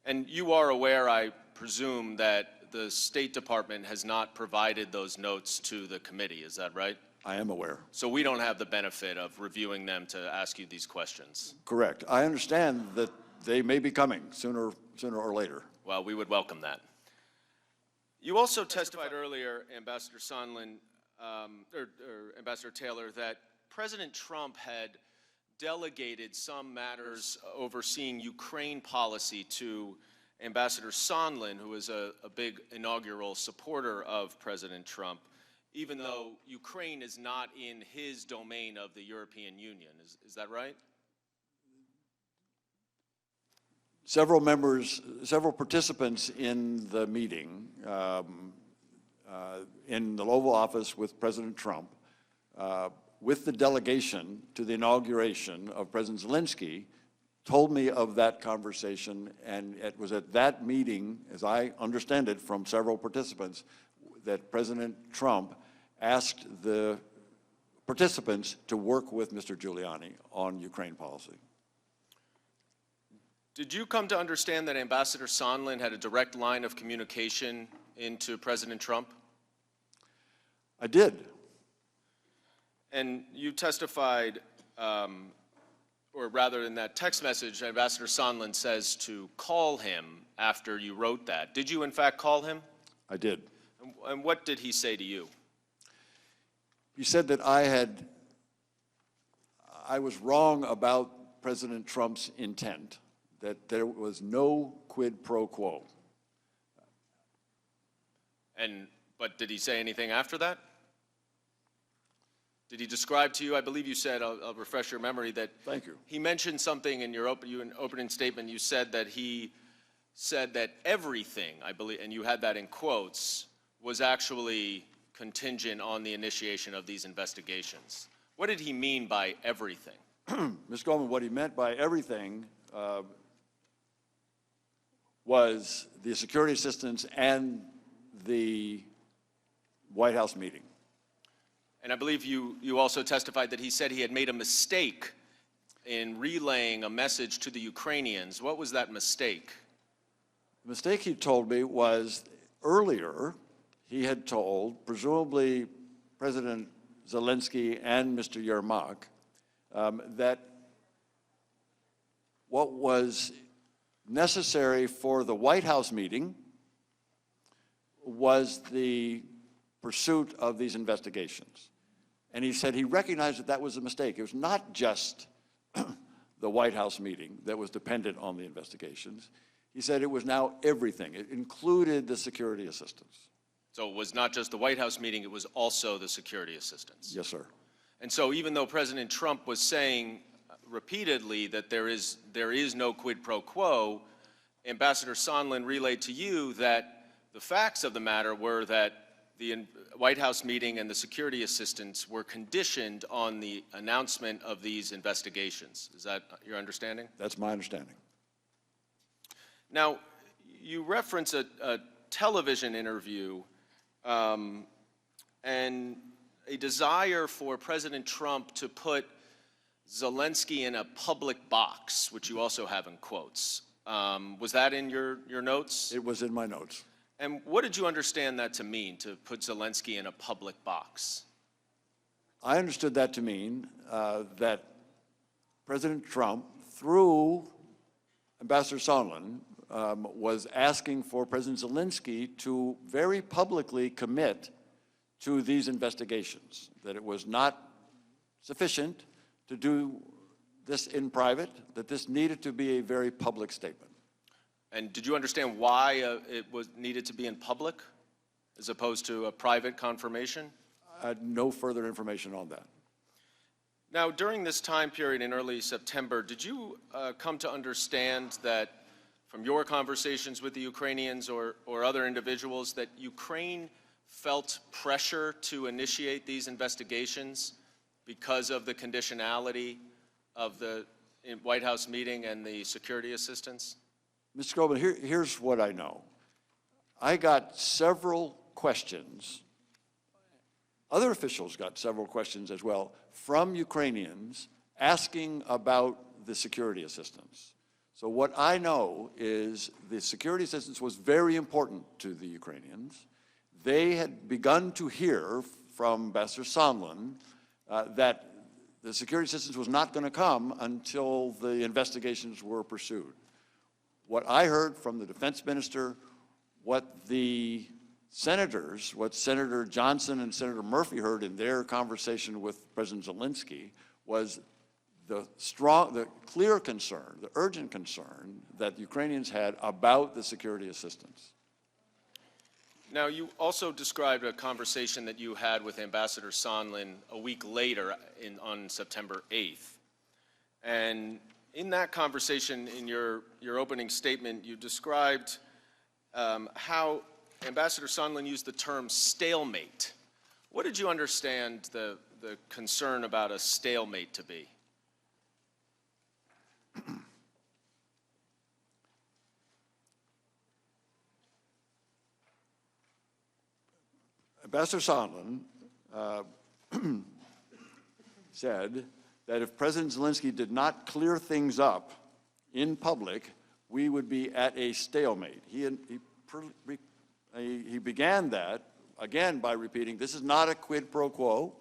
And you are aware, I presume, that the State Department has not provided those notes to the committee, is that right? I am aware. So we don't have the benefit of reviewing them to ask you these questions? Correct. I understand that they may be coming sooner or later. Well, we would welcome that. You also testified earlier, Ambassador Sondland, or Ambassador Taylor, that President Trump had delegated some matters overseeing Ukraine policy to Ambassador Sondland, who is a big inaugural supporter of President Trump, even though Ukraine is not in his domain of the European Union. Is that right? Several participants in the meeting in the Oval Office with President Trump, with the delegation to the inauguration of President Zelensky, told me of that conversation, and it was at that meeting, as I understand it from several participants, that President Trump asked the participants to work with Mr. Giuliani on Ukraine policy. Did you come to understand that Ambassador Sondland had a direct line of communication into President Trump? I did. And you testified, or rather in that text message, Ambassador Sondland says to call him after you wrote that. Did you in fact call him? I did. And what did he say to you? He said that I was wrong about President Trump's intent, that there was no quid pro quo. But did he say anything after that? Did he describe to you, I believe you said, I'll refresh your memory, that Thank you. he mentioned something in your opening statement. You said that he said that everything, I believe, and you had that in quotes, was actually contingent on the initiation of these investigations. What did he mean by everything? Mr. Goldman, what he meant by everything was the security assistance and the White House meeting. And I believe you also testified that he said he had made a mistake in relaying a message to the Ukrainians. What was that mistake? The mistake he told me was earlier he had told, presumably President Zelensky and Mr. Yermak, that what was necessary for the White House meeting was the pursuit of these investigations. And he said he recognized that that was a mistake. It was not just the White House meeting that was dependent on the investigations. He said it was now everything. It included the security assistance. So it was not just the White House meeting, it was also the security assistance. Yes, sir. And so even though President Trump was saying repeatedly that there is no quid pro quo, Ambassador Sondland relayed to you that the facts of the matter were that the White House meeting and the security assistance were conditioned on the announcement of these investigations. Is that your understanding? That's my understanding. Now, you reference a television interview and a desire for President Trump to put Zelensky in a public box, which you also have in quotes. Was that in your notes? It was in my notes. And what did you understand that to mean, to put Zelensky in a public box? I understood that to mean that President Trump, through Ambassador Sondland, was asking for President Zelensky to very publicly commit to these investigations, that it was not sufficient to do this in private, that this needed to be a very public statement. And did you understand why it was needed to be in public as opposed to a private confirmation? I had no further information on that. Now, during this time period in early September, did you come to understand that from your conversations with the Ukrainians or other individuals that Ukraine felt pressure to initiate these investigations because of the conditionality of the White House meeting and the security assistance? Mr. Goldman, here's what I know. I got several questions, other officials got several questions as well, from Ukrainians asking about the security assistance. So what I know is the security assistance was very important to the Ukrainians. They had begun to hear from Ambassador Sondland that the security assistance was not going to come until the investigations were pursued. What I heard from the defense minister, what the senators, what Senator Johnson and Senator Murphy heard in their conversation with President Zelensky was the clear concern, the urgent concern that the Ukrainians had about the security assistance. Now, you also described a conversation that you had with Ambassador Sondland a week later on September 8th. And in that conversation, in your opening statement, you described how Ambassador Sondland used the term stalemate. What did you understand the concern about a stalemate to be? Ambassador Sondland said that if President Zelensky did not clear things up in public, we would be at a stalemate. He began that, again, by repeating, this is not a quid pro quo,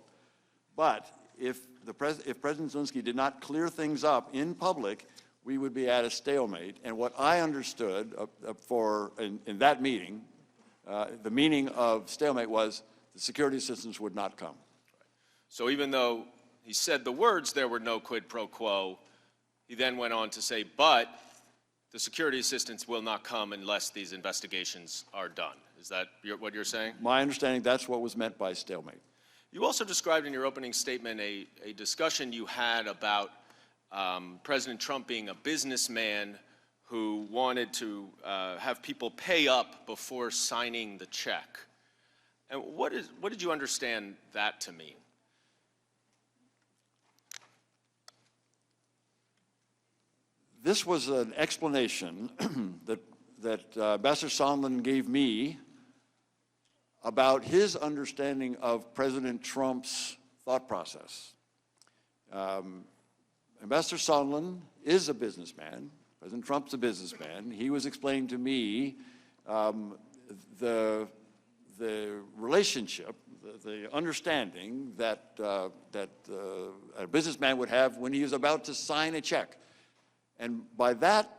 but if President Zelensky did not clear things up in public, we would be at a stalemate. And what I understood in that meeting, the meaning of stalemate was the security assistance would not come. So even though he said the words, there were no quid pro quo, he then went on to say, but the security assistance will not come unless these investigations are done. Is that what you're saying? My understanding, that's what was meant by stalemate. You also described in your opening statement a discussion you had about President Trump being a businessman who wanted to have people pay up before signing the check. And what did you understand that to mean? This was an explanation that Ambassador Sondland gave me about his understanding of President Trump's thought process. Ambassador Sondland is a businessman. President Trump's a businessman. He was explaining to me the relationship, the understanding that a businessman would have when he was about to sign a check. And by that,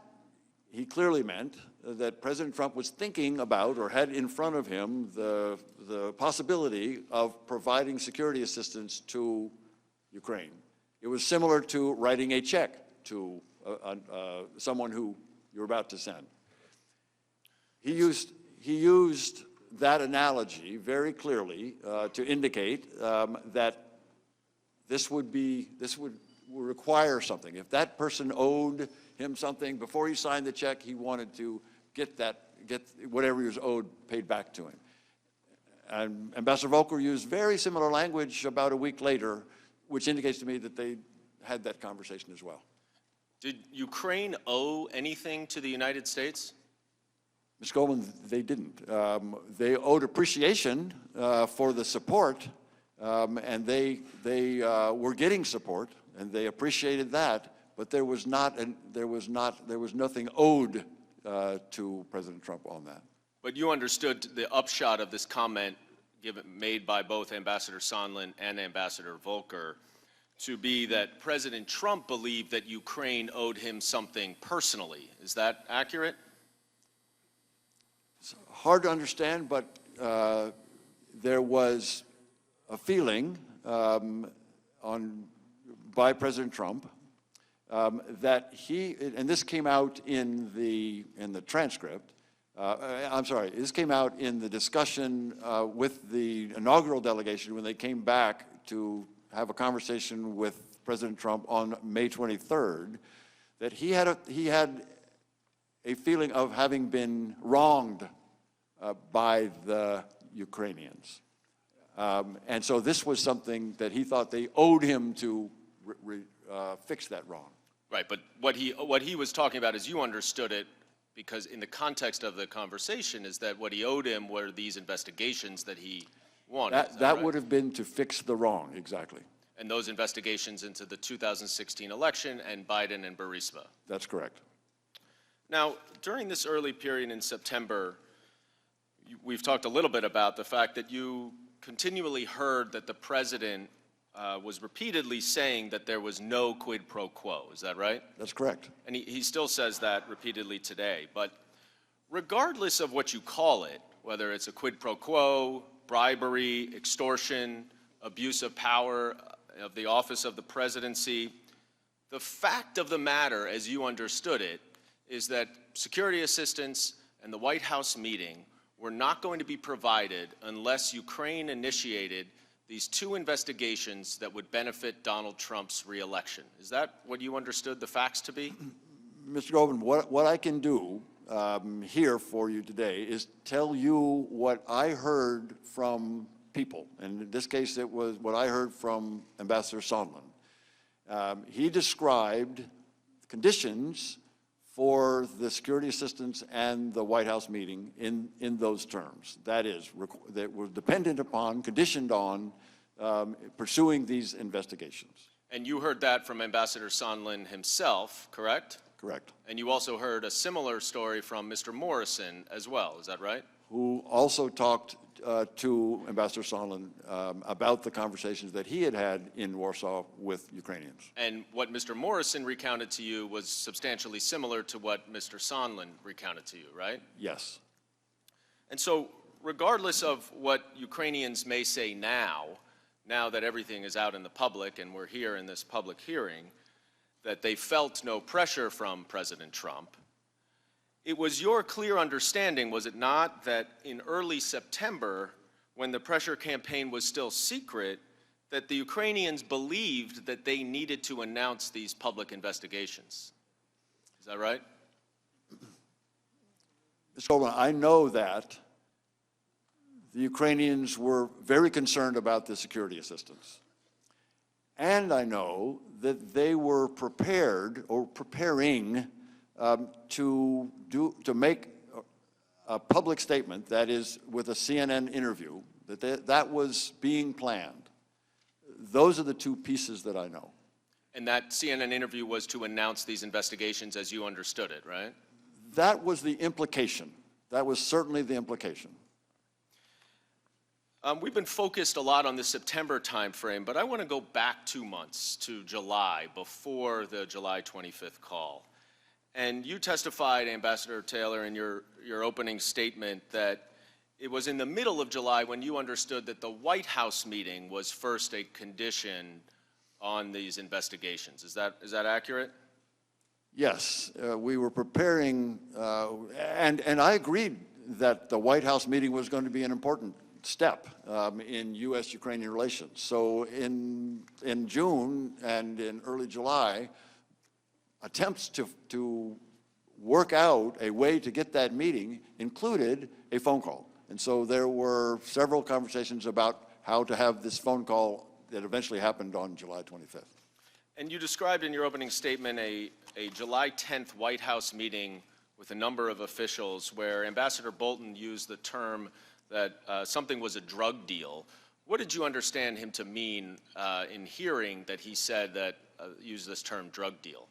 he clearly meant that President Trump was thinking about or had in front of him the possibility of providing security assistance to Ukraine. It was similar to writing a check to someone who you're about to send. He used that analogy very clearly to indicate that this would require something. If that person owed him something before he signed the check, he wanted to get whatever he was owed paid back to him. And Ambassador Volker used very similar language about a week later, which indicates to me that they had that conversation as well. Did Ukraine owe anything to the United States? Ms. Goldman, they didn't. They owed appreciation for the support, and they were getting support, and they appreciated that. But there was nothing owed to President Trump on that. But you understood the upshot of this comment made by both Ambassador Sondland and Ambassador Volker to be that President Trump believed that Ukraine owed him something personally. Is that accurate? It's hard to understand, but there was a feeling by President Trump that he, and this came out in the transcript, I'm sorry, this came out in the discussion with the inaugural delegation when they came back to have a conversation with President Trump on May 23rd, that he had a feeling of having been wronged by the Ukrainians. And so this was something that he thought they owed him to fix that wrong. Right, but what he was talking about, as you understood it, because in the context of the conversation, is that what he owed him were these investigations that he wanted. That right? would have been to fix the wrong, exactly. And those investigations into the 2016 election and Biden and Burisma. That's correct. Now, during this early period in September, we've talked a little bit about the fact that you continually heard that the president was repeatedly saying that there was no quid pro quo. Is that right? That's correct. And he still says that repeatedly today. But regardless of what you call it, whether it's a quid pro quo, bribery, extortion, abuse of power of the office of the presidency, the fact of the matter, as you understood it, is that security assistance and the White House meeting were not going to be provided unless Ukraine initiated these two investigations that would benefit Donald Trump's reelection. Is that what you understood the facts to be? Mr. Goldman, what I can do here for you today is tell you what I heard from people. And in this case, it was what I heard from Ambassador Sondland. He described conditions for the security assistance and the White House meeting in those terms. That is, that were dependent upon, conditioned on pursuing these investigations. And you heard that from Ambassador Sondland himself, correct? Correct. And you also heard a similar story from Mr. Morrison as well, is that right? Who also talked to Ambassador Sondland about the conversations that he had had in Warsaw with Ukrainians. And what Mr. Morrison recounted to you was substantially similar to what Mr. Sondland recounted to you, right? Yes. And so regardless of what Ukrainians may say now that everything is out in the public and we're here in this public hearing, that they felt no pressure from President Trump, it was your clear understanding, was it not, that in early September, when the pressure campaign was still secret, that the Ukrainians believed that they needed to announce these public investigations? Is that right? Mr. Goldman, I know that the Ukrainians were very concerned about the security assistance. And I know that they were prepared or preparing to make a public statement, that is, with a CNN interview, that was being planned. Those are the two pieces that I know. And that CNN interview was to announce these investigations as you understood it, right? That was the implication. That was certainly the implication. We've been focused a lot on the September timeframe, but I want to go back 2 months to July, before the July 25th call. And you testified, Ambassador Taylor, in your opening statement that it was in the middle of July when you understood that the White House meeting was first a condition on these investigations. Is that accurate? Yes, we were preparing, and I agreed that the White House meeting was going to be an important step in U.S.-Ukrainian relations. So in June and in early July, attempts to work out a way to get that meeting included a phone call. And so there were several conversations about how to have this phone call that eventually happened on July 25th. And you described in your opening statement a July 10th White House meeting with a number of officials where Ambassador Bolton used the term that something was a drug deal. What did you understand him to mean in hearing that he said that, used this term drug deal?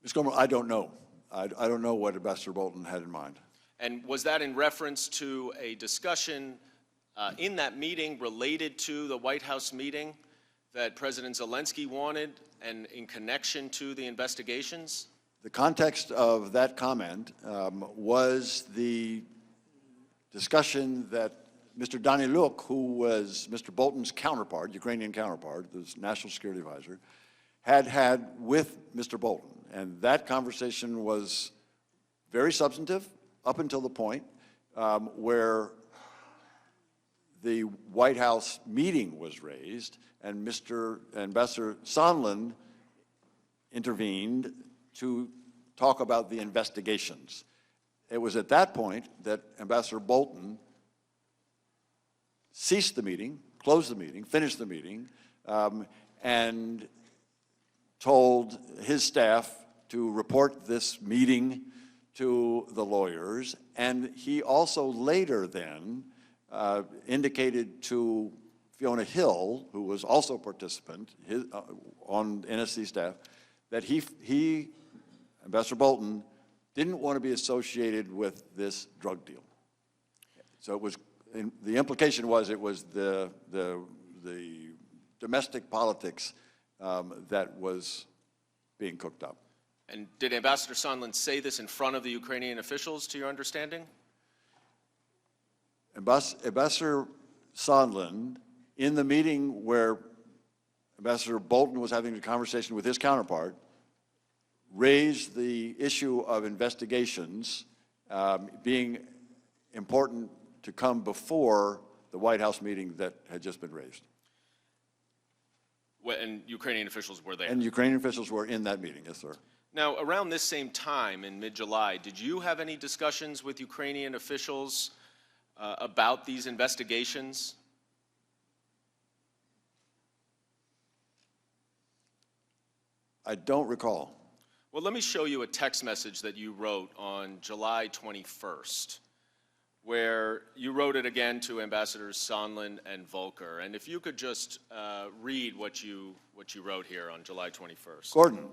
Ms. Gomer, I don't know. I don't know what Ambassador Bolton had in mind. And was that in reference to a discussion in that meeting related to the White House meeting that President Zelensky wanted and in connection to the investigations? The context of that comment was the discussion that Mr. Daniluk, who was Mr. Bolton's counterpart, Ukrainian counterpart, the National Security Advisor, had with Mr. Bolton. And that conversation was very substantive up until the point where the White House meeting was raised and Ambassador Sondland intervened to talk about the investigations. It was at that point that Ambassador Bolton ceased the meeting, closed the meeting, finished the meeting, and told his staff to report this meeting to the lawyers. And he also later then indicated to Fiona Hill, who was also a participant on NSC staff, that he, Ambassador Bolton, didn't want to be associated with this drug deal. So it was, the implication was it was the domestic politics that was being cooked up. And did Ambassador Sondland say this in front of the Ukrainian officials, to your understanding? Ambassador Sondland, in the meeting where Ambassador Bolton was having a conversation with his counterpart, raised the issue of investigations being important to come before the White House meeting that had just been raised. And Ukrainian officials were there? And Ukrainian officials were in that meeting, yes, sir. Now, around this same time, in mid-July, did you have any discussions with Ukrainian officials about these investigations? I don't recall. Well, let me show you a text message that you wrote on July 21st, where you wrote it again to Ambassadors Sondland and Volker. And if you could just read what you wrote here on July 21st. Gordon,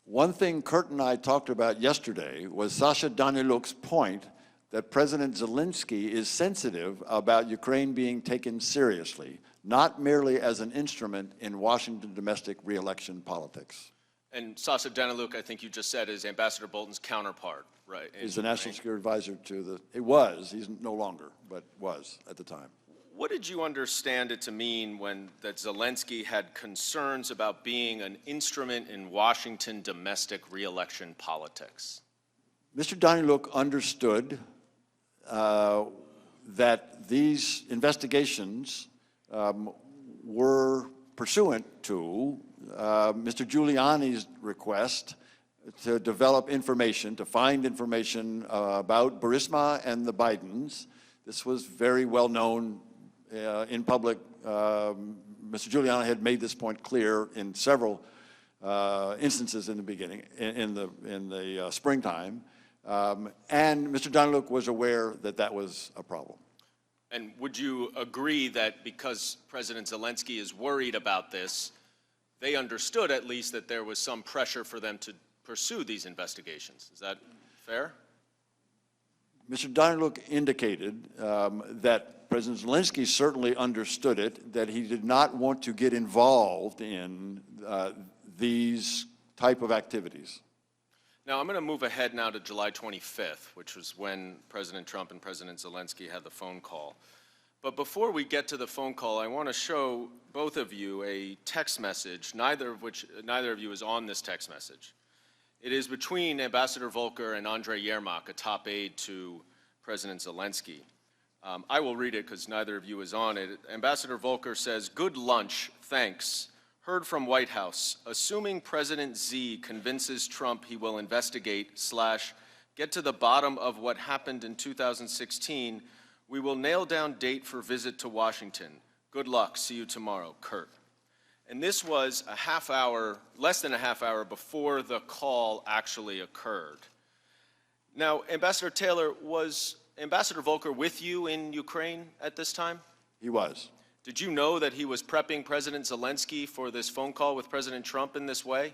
one thing Kurt and I talked about yesterday was Sasha Daniluk's point that President Zelensky is sensitive about Ukraine being taken seriously, not merely as an instrument in Washington domestic re-election politics. And Sasha Daniluk, I think you just said, is Ambassador Bolton's counterpart, right? He's the National Security Advisor to he's no longer, but was at the time. What did you understand it to mean when that Zelensky had concerns about being an instrument in Washington domestic re-election politics? Mr. Daniluk understood that these investigations were pursuant to Mr. Giuliani's request to develop information, to find information about Burisma and the Bidens This was very well known in public. Mr. Giuliani had made this point clear in several instances in the beginning, in the springtime, and Mr. Doniluk was aware that that was a problem. And would you agree that because President Zelensky is worried about this, they understood at least that there was some pressure for them to pursue these investigations? Is that fair? Mr. Doniluk indicated that President Zelensky certainly understood it, that he did not want to get involved in these type of activities. Now, I'm going to move ahead now to July 25th, which was when President Trump and President Zelensky had the phone call. But before we get to the phone call, I want to show both of you a text message, neither of you is on this text message. It is between Ambassador Volker and Andrei Yermak, a top aide to President Zelensky. I will read it because neither of you is on it. Ambassador Volker says, "Good lunch, thanks. Heard from White House. Assuming President Z convinces Trump he will investigate / get to the bottom of what happened in 2016, we will nail down date for visit to Washington. Good luck. See you tomorrow. Kurt." And this was a half hour, less than a half hour before the call actually occurred. Now, Ambassador Taylor, was Ambassador Volker with you in Ukraine at this time? He was. Did you know that he was prepping President Zelensky for this phone call with President Trump in this way?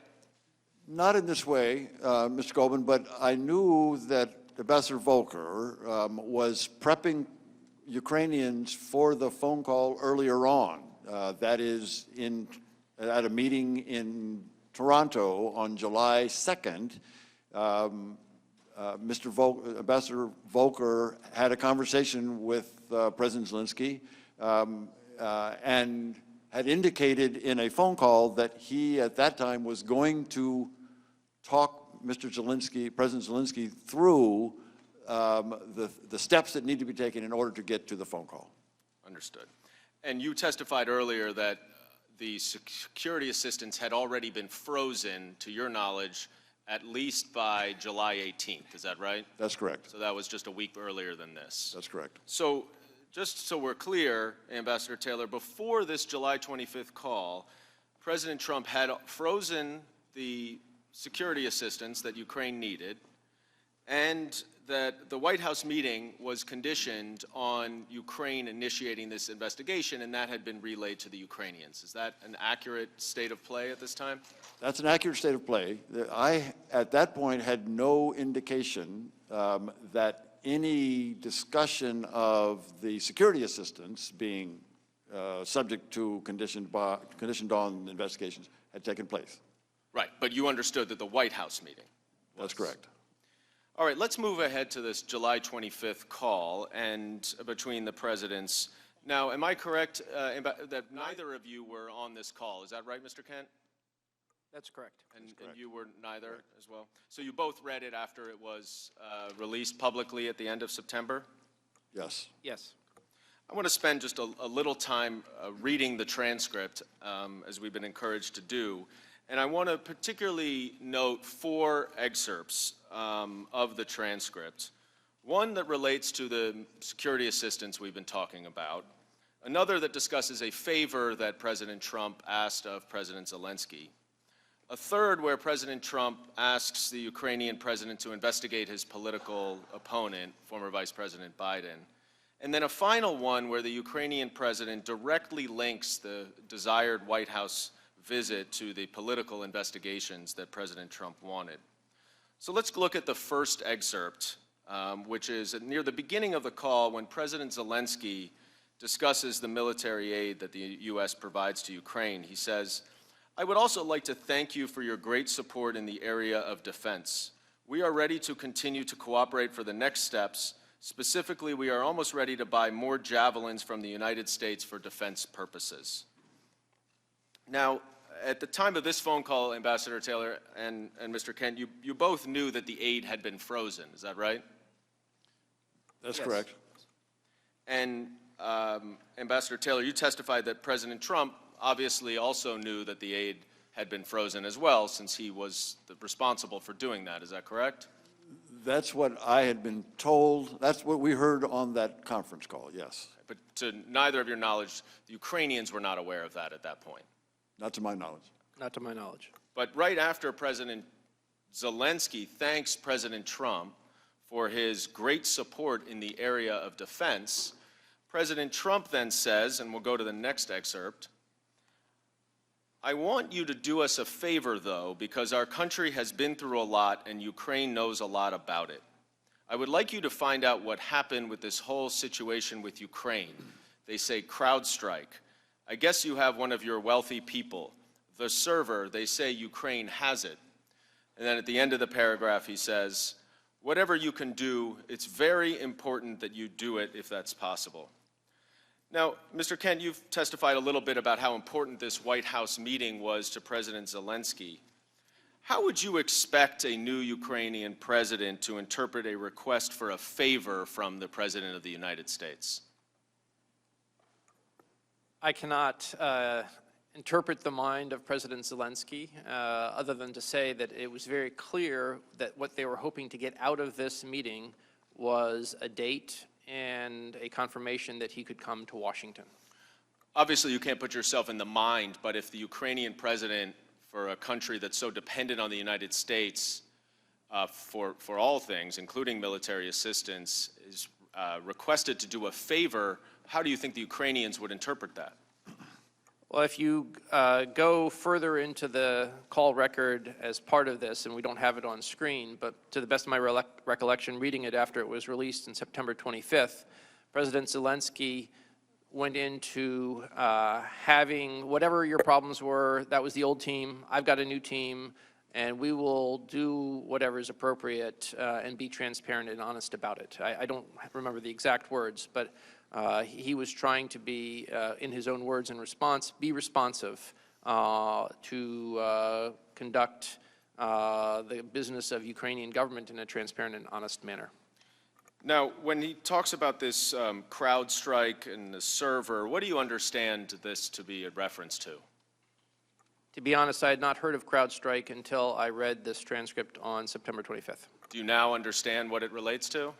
Not in this way, Mr. Goldman, but I knew that Ambassador Volker was prepping Ukrainians for the phone call earlier on. That is, at a meeting in Toronto on July 2nd, Ambassador Volker had a conversation with President Zelensky and had indicated in a phone call that he, at that time, was going to talk President Zelensky through the steps that need to be taken in order to get to the phone call. Understood. And you testified earlier that the security assistance had already been frozen, to your knowledge, at least by July 18th. Is that right? That's correct. So that was just a week earlier than this. That's correct. So just so we're clear, Ambassador Taylor, before this July 25th call, President Trump had frozen the security assistance that Ukraine needed, and that the White House meeting was conditioned on Ukraine initiating this investigation, and that had been relayed to the Ukrainians. Is that an accurate state of play at this time? That's an accurate state of play. I, at that point, had no indication that any discussion of the security assistance being subject to conditioned on investigations had taken place. Right, but you understood that the White House meeting was. That's correct. All right, let's move ahead to this July 25th call and between the presidents. Now, am I correct that neither of you were on this call? Is that right, Mr. Kent? That's correct. And you were neither as well? So you both read it after it was released publicly at the end of September? Yes. Yes. I want to spend just a little time reading the transcript, as we've been encouraged to do. And I want to particularly note 4 excerpts of the transcript. One that relates to the security assistance we've been talking about. Another that discusses a favor that President Trump asked of President Zelensky. A third where President Trump asks the Ukrainian president to investigate his political opponent, former Vice President Biden. And then a final one where the Ukrainian president directly links the desired White House visit to the political investigations that President Trump wanted. So let's look at the first excerpt, which is near the beginning of the call when President Zelensky discusses the military aid that the U.S. provides to Ukraine. He says, "I would also like to thank you for your great support in the area of defense. We are ready to continue to cooperate for the next steps. Specifically, we are almost ready to buy more javelins from the United States for defense purposes." Now, at the time of this phone call, Ambassador Taylor and Mr. Kent, you both knew that the aid had been frozen. Is that right? That's correct. And Ambassador Taylor, you testified that President Trump obviously also knew that the aid had been frozen as well, since he was responsible for doing that. Is that correct? That's what I had been told. That's what we heard on that conference call, yes. But to neither of your knowledge, the Ukrainians were not aware of that at that point. Not to my knowledge. Not to my knowledge. But right after President Zelensky thanks President Trump for his great support in the area of defense, President Trump then says, and we'll go to the next excerpt, "I want you to do us a favor, though, because our country has been through a lot and Ukraine knows a lot about it. I would like you to find out what happened with this whole situation with Ukraine. They say CrowdStrike. I guess you have one of your wealthy people. The server, they say Ukraine has it." And then at the end of the paragraph, he says, "Whatever you can do, it's very important that you do it if that's possible." Now, Mr. Kent, you've testified a little bit about how important this White House meeting was to President Zelensky. How would you expect a new Ukrainian president to interpret a request for a favor from the President of the United States? I cannot interpret the mind of President Zelensky, other than to say that it was very clear that what they were hoping to get out of this meeting was a date and a confirmation that he could come to Washington. Obviously, you can't put yourself in the mind, but if the Ukrainian president, for a country that's so dependent on the United States for all things, including military assistance, is requested to do a favor, how do you think the Ukrainians would interpret that? Well, if you go further into the call record as part of this, and we don't have it on screen, but to the best of my recollection, reading it after it was released on September 25th, President Zelensky went into having whatever your problems were, that was the old team, I've got a new team, and we will do whatever is appropriate and be transparent and honest about it. I don't remember the exact words, but he was trying to be, in his own words and response, be responsive to conduct the business of Ukrainian government in a transparent and honest manner. Now, when he talks about this CrowdStrike and the server, what do you understand this to be a reference to? To be honest, I had not heard of CrowdStrike until I read this transcript on September 25th. Do you now understand what it relates to?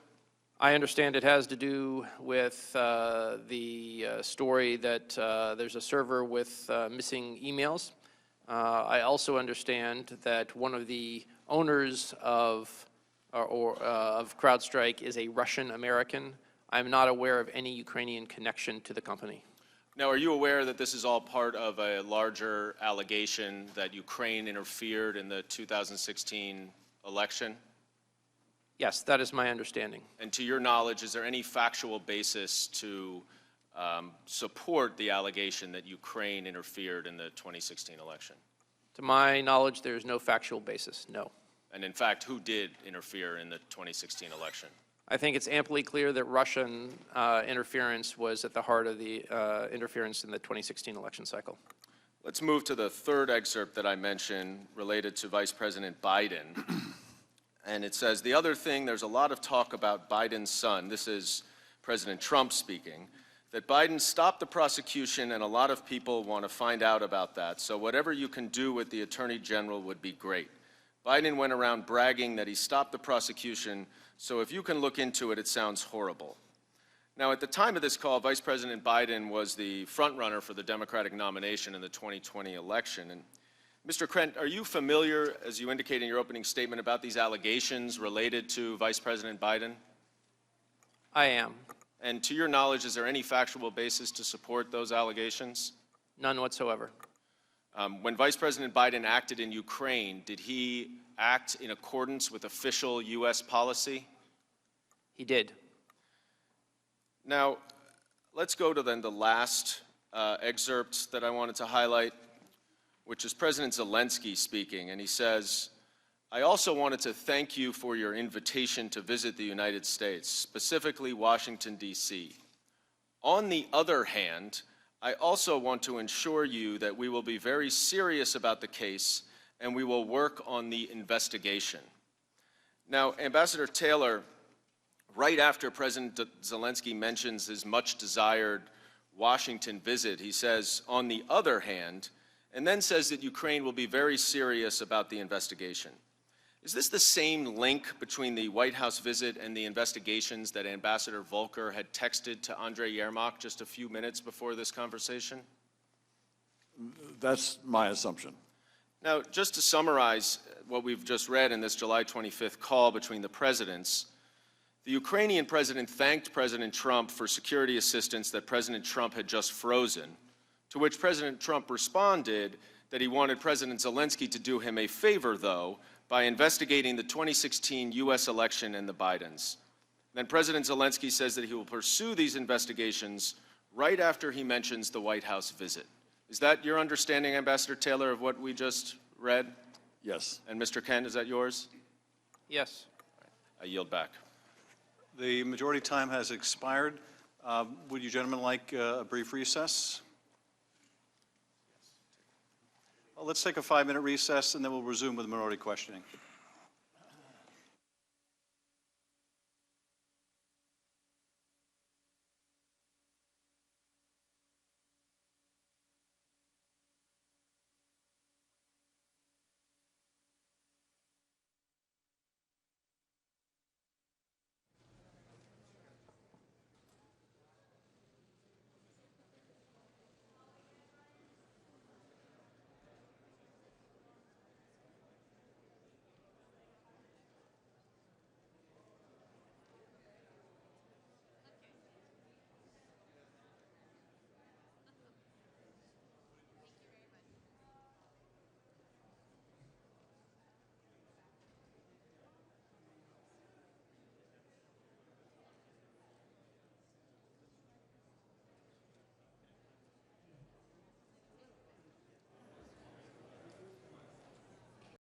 I understand it has to do with the story that there's a server with missing emails. I also understand that one of the owners of CrowdStrike is a Russian American. I'm not aware of any Ukrainian connection to the company. Now, are you aware that this is all part of a larger allegation that Ukraine interfered in the 2016 election? Yes, that is my understanding. And to your knowledge, is there any factual basis to support the allegation that Ukraine interfered in the 2016 election? To my knowledge, there is no factual basis, no. And in fact, who did interfere in the 2016 election? I think it's amply clear that Russian interference was at the heart of the interference in the 2016 election cycle. Let's move to the third excerpt that I mentioned related to Vice President Biden. And it says, the other thing, there's a lot of talk about Biden's son, this is President Trump speaking, that Biden stopped the prosecution and a lot of people want to find out about that. So whatever you can do with the Attorney General would be great. Biden went around bragging that he stopped the prosecution, so if you can look into it, it sounds horrible. Now, at the time of this call, Vice President Biden was the frontrunner for the Democratic nomination in the 2020 election. And Mr. Krent, are you familiar, as you indicate in your opening statement, about these allegations related to Vice President Biden? I am. And to your knowledge, is there any factual basis to support those allegations? None whatsoever. When Vice President Biden acted in Ukraine, did he act in accordance with official U.S. policy? He did. Now, let's go to then the last excerpt that I wanted to highlight, which is President Zelensky speaking, and he says, I also wanted to thank you for your invitation to visit the United States, specifically Washington, D.C. On the other hand, I also want to assure you that we will be very serious about the case and we will work on the investigation. Now, Ambassador Taylor, right after President Zelensky mentions his much desired Washington visit, he says, on the other hand, and then says that Ukraine will be very serious about the investigation. Is this the same link between the White House visit and the investigations that Ambassador Volker had texted to Andrei Yermak just a few minutes before this conversation? That's my assumption. Now, just to summarize what we've just read in this July 25th call between the presidents, the Ukrainian president thanked President Trump for security assistance that President Trump had just frozen, to which President Trump responded that he wanted President Zelensky to do him a favor, though, by investigating the 2016 U.S. election and the Bidens. Then President Zelensky says that he will pursue these investigations right after he mentions the White House visit. Is that your understanding, Ambassador Taylor, of what we just read? Yes. And Mr. Kent, is that yours? Yes. I yield back. The majority time has expired. Would you gentlemen like a brief recess? Let's take a 5-minute recess, and then we'll resume with minority questioning.